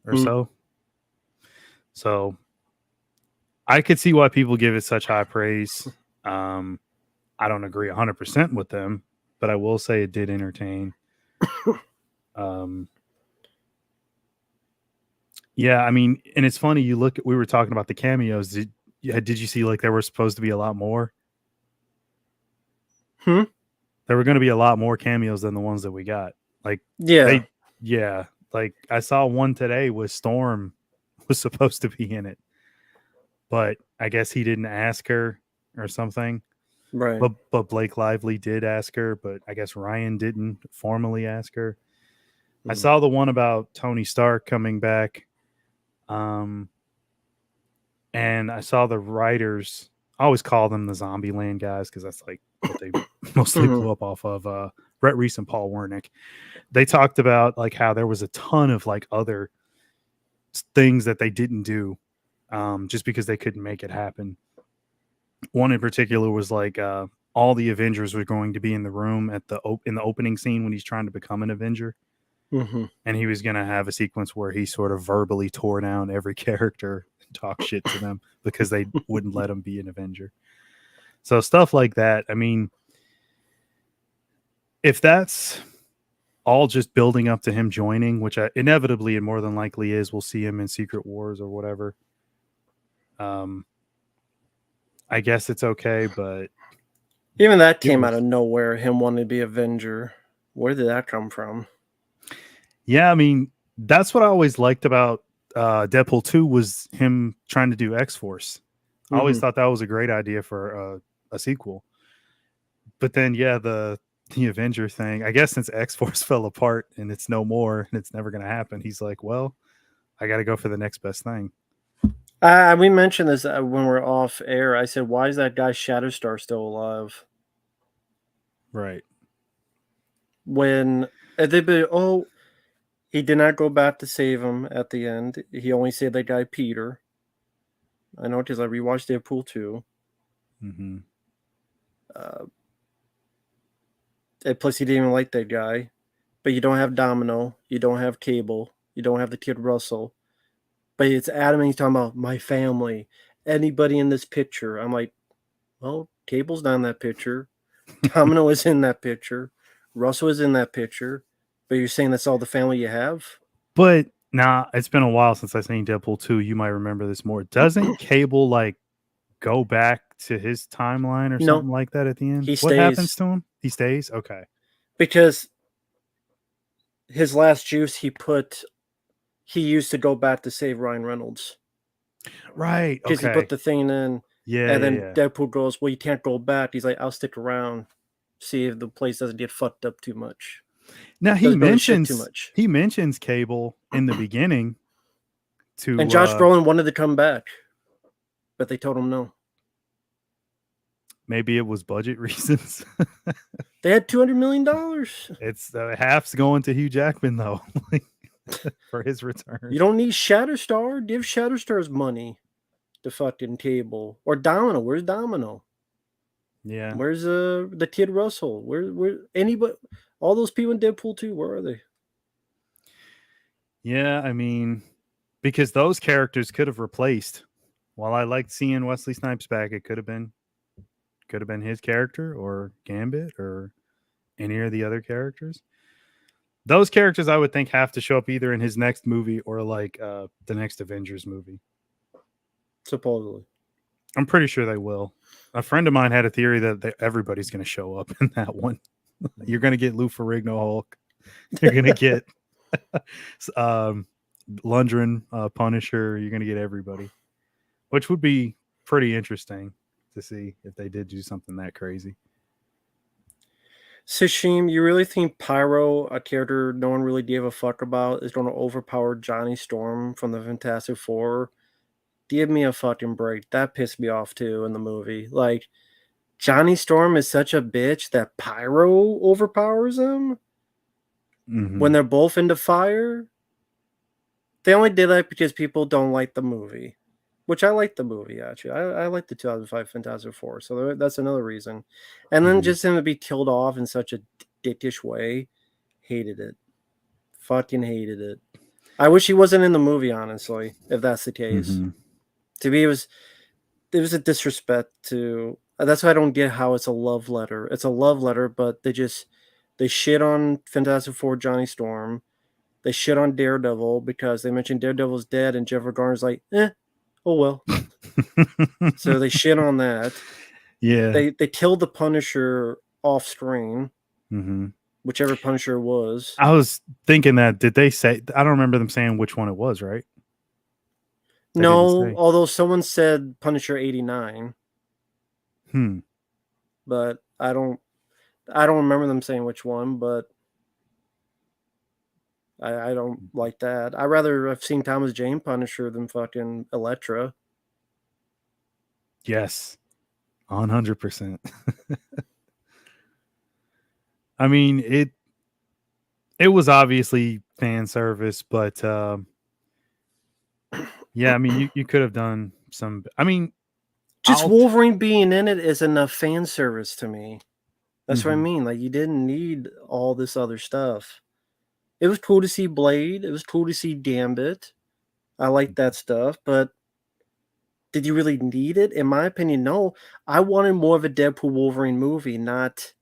or so. So I could see why people give it such high praise. I don't agree 100% with them, but I will say it did entertain. Yeah, I mean, and it's funny. You look at, we were talking about the cameos. Did you see like there were supposed to be a lot more? There were going to be a lot more cameos than the ones that we got. Like, yeah, like I saw one today with Storm was supposed to be in it, but I guess he didn't ask her or something. right. But Blake Lively did ask her, but I guess Ryan didn't formally ask her. I saw the one about Tony Stark coming back. And I saw the writers. I always call them the Zombieland guys because that's like what they mostly blew up off of. Brett Reese and Paul Wernick. They talked about like how there was a ton of like other things that they didn't do just because they couldn't make it happen. One in particular was like all the Avengers were going to be in the room at in the opening scene when he's trying to become an Avenger. And he was going to have a sequence where he sort of verbally tore down every character and talk shit to them because they wouldn't let him be an Avenger. So stuff like that. I mean, if that's all just building up to him joining, which inevitably and more than likely is, we'll see him in Secret Wars or whatever. I guess it's okay, but even that came out of nowhere. Him wanting to be Avenger. Where did that come from? Yeah, I mean, that's what I always liked about Deadpool 2 was him trying to do X-Force. I always thought that was a great idea for a sequel. But then, yeah, the Avenger thing, I guess since X-Force fell apart and it's no more and it's never going to happen, he's like, well, I got to go for the next best thing. We mentioned this when we're off air. I said, why is that guy Shatterstar still alive? Right. When they'd be, oh, he did not go back to save him at the end. He only saved that guy Peter. I know because I rewatched Deadpool 2. And plus, he didn't even like that guy. But you don't have Domino. You don't have Cable. You don't have the kid Russell. But it's Adam and he's talking about my family. Anybody in this picture. I'm like, well, Cable's not in that picture. Domino is in that picture. Russell is in that picture. But you're saying that's all the family you have? But nah, it's been a while since I've seen Deadpool 2. You might remember this more. Doesn't Cable like go back to his timeline or something like that at the end? He stays. What happens to him? He stays? Okay. Because his last juice he used to go back to save Ryan Reynolds. Right. Because he put the thing in. Yeah. And then Deadpool goes, well, you can't go back. He's like, I'll stick around, see if the place doesn't get fucked up too much. Now he mentions Cable in the beginning and Josh Brolin wanted to come back, but they told him no. Maybe it was budget reasons. They had $200 million. It's half's going to Hugh Jackman though, for his return. You don't need Shatterstar. Give Shatterstar's money. the fucking table. Or Domino. Where's Domino? Yeah. Where's the Kid Russell? Where anybody? All those people in Deadpool 2, where are they? Yeah, I mean, because those characters could have replaced. While I liked seeing Wesley Snipes back, it could have been his character or Gambit or any of the other characters. Those characters I would think have to show up either in his next movie or like the next Avengers movie. Supposedly. I'm pretty sure they will. A friend of mine had a theory that everybody's going to show up in that one. You're going to get Lou Ferrigno Hulk. You're going to get Lundgren Punisher. You're going to get everybody, which would be pretty interesting to see if they did do something that crazy. Sashim, you really think Pyro, a character no one really gave a fuck about, is going to overpower Johnny Storm from the Fantastic Four? Give me a fucking break. That pissed me off too in the movie. Like, Johnny Storm is such a bitch that Pyro overpowers him when they're both into fire. They only did that because people don't like the movie, which I like the movie, actually. I like the 2005 Fantastic Four, so that's another reason. And then just him to be killed off in such a dickish way, hated it. Fucking hated it. I wish he wasn't in the movie, honestly, if that's the case. To me, it was a disrespect to... That's why I don't get how it's a love letter. It's a love letter, but they shit on Fantastic Four Johnny Storm. They shit on Daredevil because they mentioned Daredevil's dead, and Jennifer Garner's like, oh well. So they shit on that. Yeah. They killed the Punisher off screen. Whichever Punisher was. I was thinking that, did they say... I don't remember them saying which one it was, right? No, although someone said Punisher 89. But I don't remember them saying which one, but I don't like that. I'd rather have seen Thomas Jane Punisher than fucking Elektra. Yes. 100%. I mean, it was obviously fan service, but yeah, I mean, you could have done some... I mean, just Wolverine being in it is enough fan service to me. That's what I mean. Like, you didn't need all this other stuff. It was cool to see Blade. It was cool to see Gambit. I like that stuff, but did you really need it? In my opinion, no. I wanted more of a Deadpool Wolverine movie, not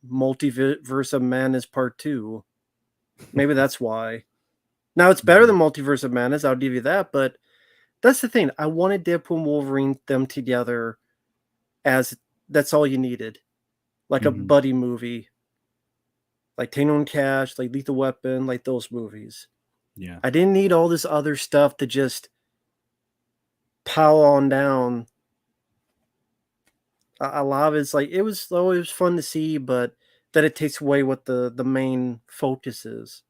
Multiverse of Madness Part 2. Maybe that's why. Now, it's better than Multiverse of Madness, I'll give you that, but that's the thing. I wanted Deadpool and Wolverine, them together, as that's all you needed. Like a buddy movie. Like Tango and Cash, like Lethal Weapon, like those movies. Yeah. I didn't need all this other stuff to just pile on down. A lot of it's like, it was always fun to see, but that it takes away what the main focus is.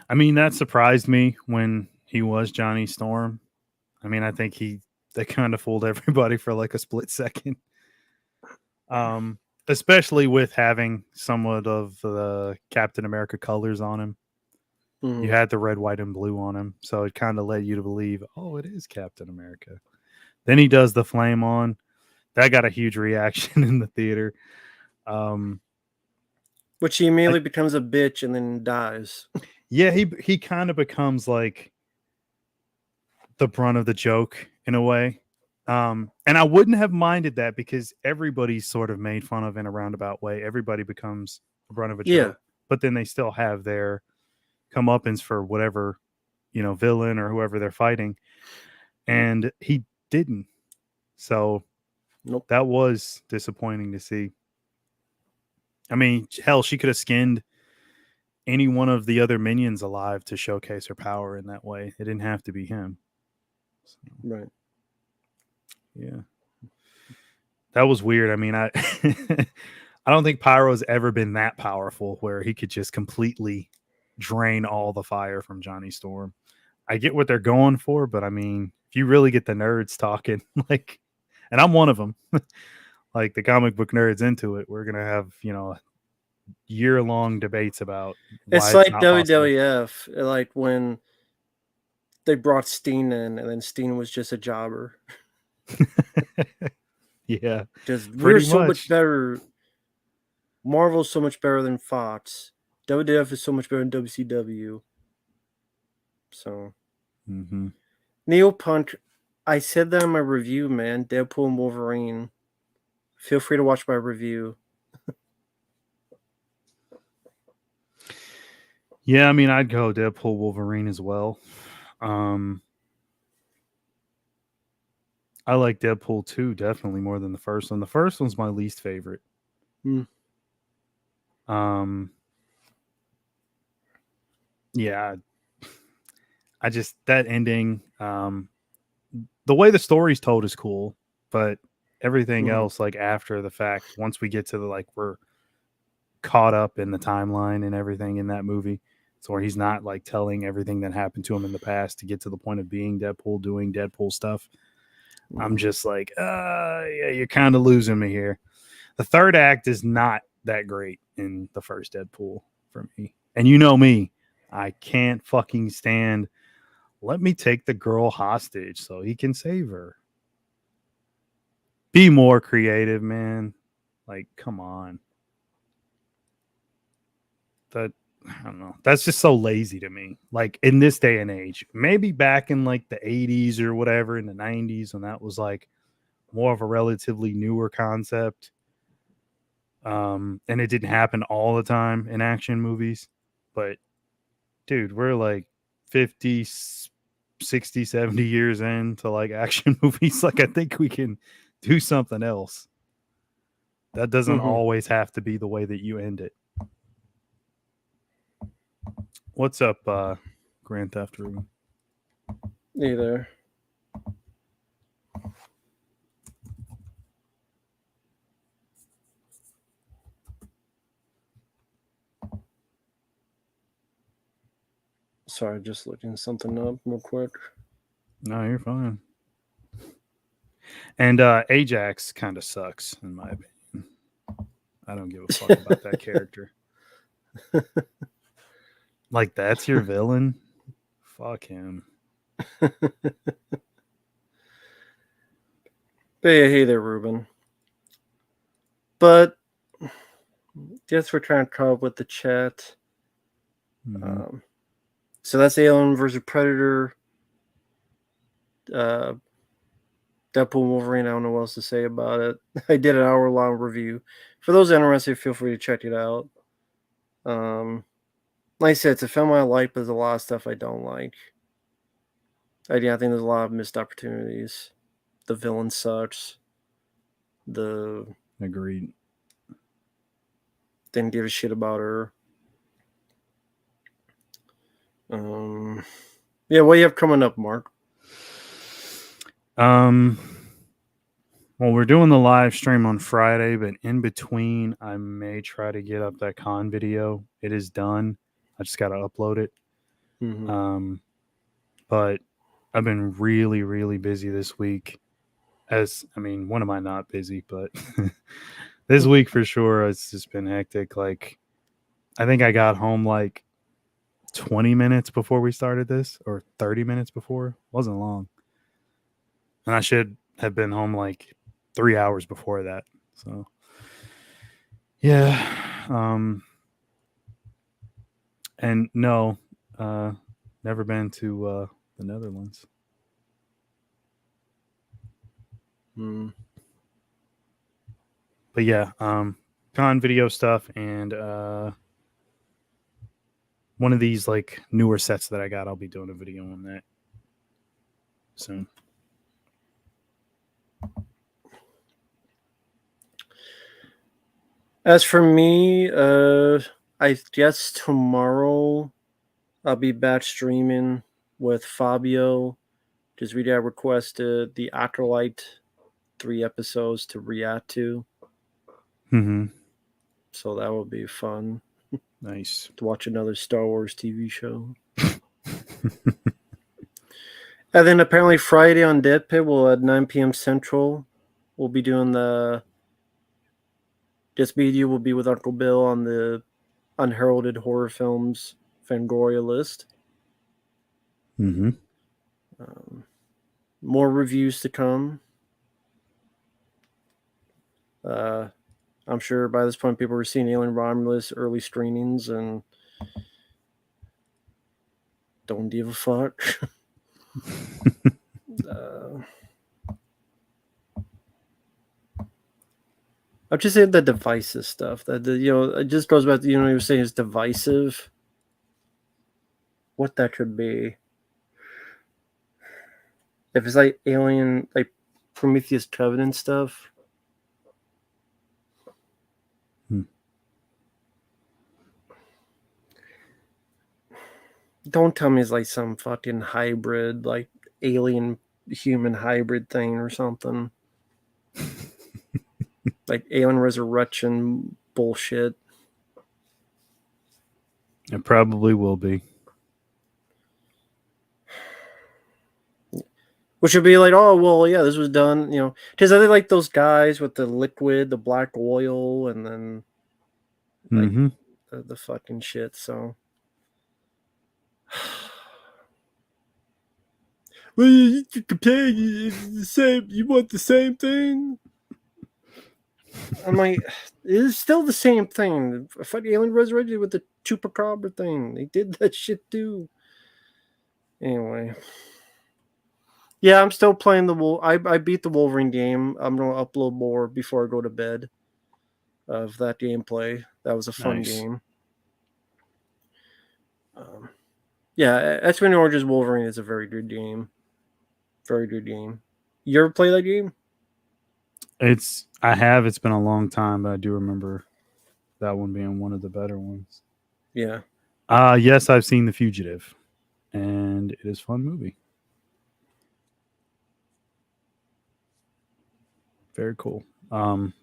I mean, that surprised me when he was Johnny Storm. I mean, I think they kind of fooled everybody for like a split second. Especially with having somewhat of the Captain America colors on him. You had the red, white, and blue on him. So it kind of led you to believe, oh, it is Captain America. Then he does the flame on. That got a huge reaction in the theater. Which he immediately becomes a bitch and then dies. Yeah, he kind of becomes like the brunt of the joke in a way. And I wouldn't have minded that because everybody's sort of made fun of in a roundabout way. Everybody becomes the brunt of a joke. But then they still have their comeuppance for whatever, villain or whoever they're fighting. And he didn't. So that was disappointing to see. I mean, hell, she could have skinned any one of the other minions alive to showcase her power in that way. It didn't have to be him. So, right. Yeah. That was weird. I mean, I I don't think Pyro's ever been that powerful where he could just completely drain all the fire from Johnny Storm. I get what they're going for, but I mean, if you really get the nerds talking, like, and I'm one of them, like the comic book nerds into it, we're going to have, year-long debates about why it's like WWF, like when they brought Steen in, and then Steen was just a jobber. Yeah, Just we're pretty so much much. better. Marvel's so much better than Fox. WWF is so much better than WCW. So Mm-hmm. Neo Punk, I said that in my review, man. Deadpool and Wolverine. Feel free to watch my review. Yeah, I mean, I'd go Deadpool Wolverine as well. Um, I like Deadpool 2 definitely more than the first one. The first one's my least favorite. Hmm. Um, yeah, I just that ending. The way the story's told is cool, but everything Mm-hmm. else, like after the fact, once we get to the like we're caught up in the timeline and everything in that movie. So where he's not like telling everything that happened to him in the past to get to the point of being Deadpool, doing Deadpool stuff. I'm Mm-hmm. just like, yeah, you're kind of losing me here. The third act is not that great in the first Deadpool for me. And you know me, I can't fucking stand. Let me take the girl hostage so he can save her. Be more creative, man. Like, come on. That I don't know. That's just so lazy to me. Like in this day and age, maybe back in like the 80s or whatever, in the 90s, when that was like more of a relatively newer concept. And it didn't happen all the time in action movies. But dude, we're like 50, 60, 70 years into like action movies. Like I think we can do something else. That doesn't Mm-hmm. always have to be the way that you end it. What's up, Grand Theft Ruben? Either. Sorry, just looking something up real quick. No, you're fine. And Ajax kind of sucks, in my opinion. I don't give a fuck about that character. Like, that's your villain? Fuck him. But yeah, hey there, Ruben. But guess we're trying to come up with the chat. Mm-hmm. So that's Alien versus Predator. Uh, Deadpool Wolverine. I don't know what else to say about it. I did an hour-long review. For those interested, feel free to check it out. Like I said, it's a film I like, but there's a lot of stuff I don't like. I think there's a lot of missed opportunities. The villain sucks. The Agreed. didn't give a shit about her. Yeah, what do you have coming up, Mark? Well, we're doing the live stream on Friday, but in between, I may try to get up that con video. It is done. I just got to upload it. Mm-hmm. But I've been really, really busy this week. When am I not busy? But this week for sure, it's just been hectic. Like, I think I got home like 20 minutes before we started this, or 30 minutes before. It wasn't long. And I should have been home like 3 hours before that. So, yeah. And no, never been to the Netherlands. Mm. But yeah, con video stuff and one of these like newer sets that I got, I'll be doing a video on that soon. As for me, I guess tomorrow I'll be back streaming with Fabio. Just really I requested the Acolyte 3 episodes to react to. Mm-hmm. So that will be fun Nice. to watch another Star Wars TV show. And then apparently Friday on Dead Pit, we'll at 9 p.m. Central, we'll be doing the Just Me and You will be with Uncle Bill on the Unheralded Horror Films Fangoria list. Mm-hmm. More reviews to come. I'm sure by this point people were seeing Alien Romulus early screenings and don't give a fuck. I'm just saying the divisive stuff. That it just goes back to you were saying it's divisive. What that could be. If it's like Alien, like Prometheus Covenant stuff. Don't tell me it's like some fucking hybrid, like alien human hybrid thing or something. Like alien resurrection bullshit. It probably will be. Which would be like, oh, well, yeah, this was done, because are they like those guys with the liquid, the black oil, and then like the fucking shit, so. Well, you compare, it's the same, you want the same thing? I'm like, it's still the same thing. Fucking Alien Resurrected with the Chupacabra thing. They did that shit too. Anyway. Yeah, I'm still playing the I beat the Wolverine game. I'm gonna upload more before I go to bed of that gameplay. That was a fun game. Yeah, X-Men Origins Wolverine is a very good game. Very good game. You ever play that game? I have. It's been a long time, but I do remember that one being one of the better ones. Yeah. Yes, I've seen The Fugitive, and it is a fun movie. Very cool.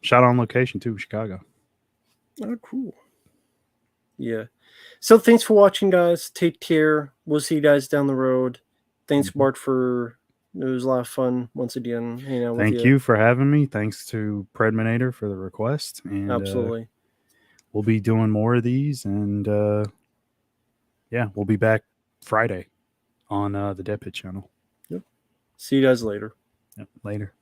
Shot on location too, Chicago. Oh, cool. Yeah. So thanks for watching, guys. Take care. We'll see you guys down the road. Thanks, Bart, for it was a lot of fun once again hanging out with you. Thank you for having me. Thanks to PREDMINATOR for the request. And absolutely. We'll be doing more of these, and yeah, we'll be back Friday on the Dead Pit channel. Yep. See you guys later. Yep, later.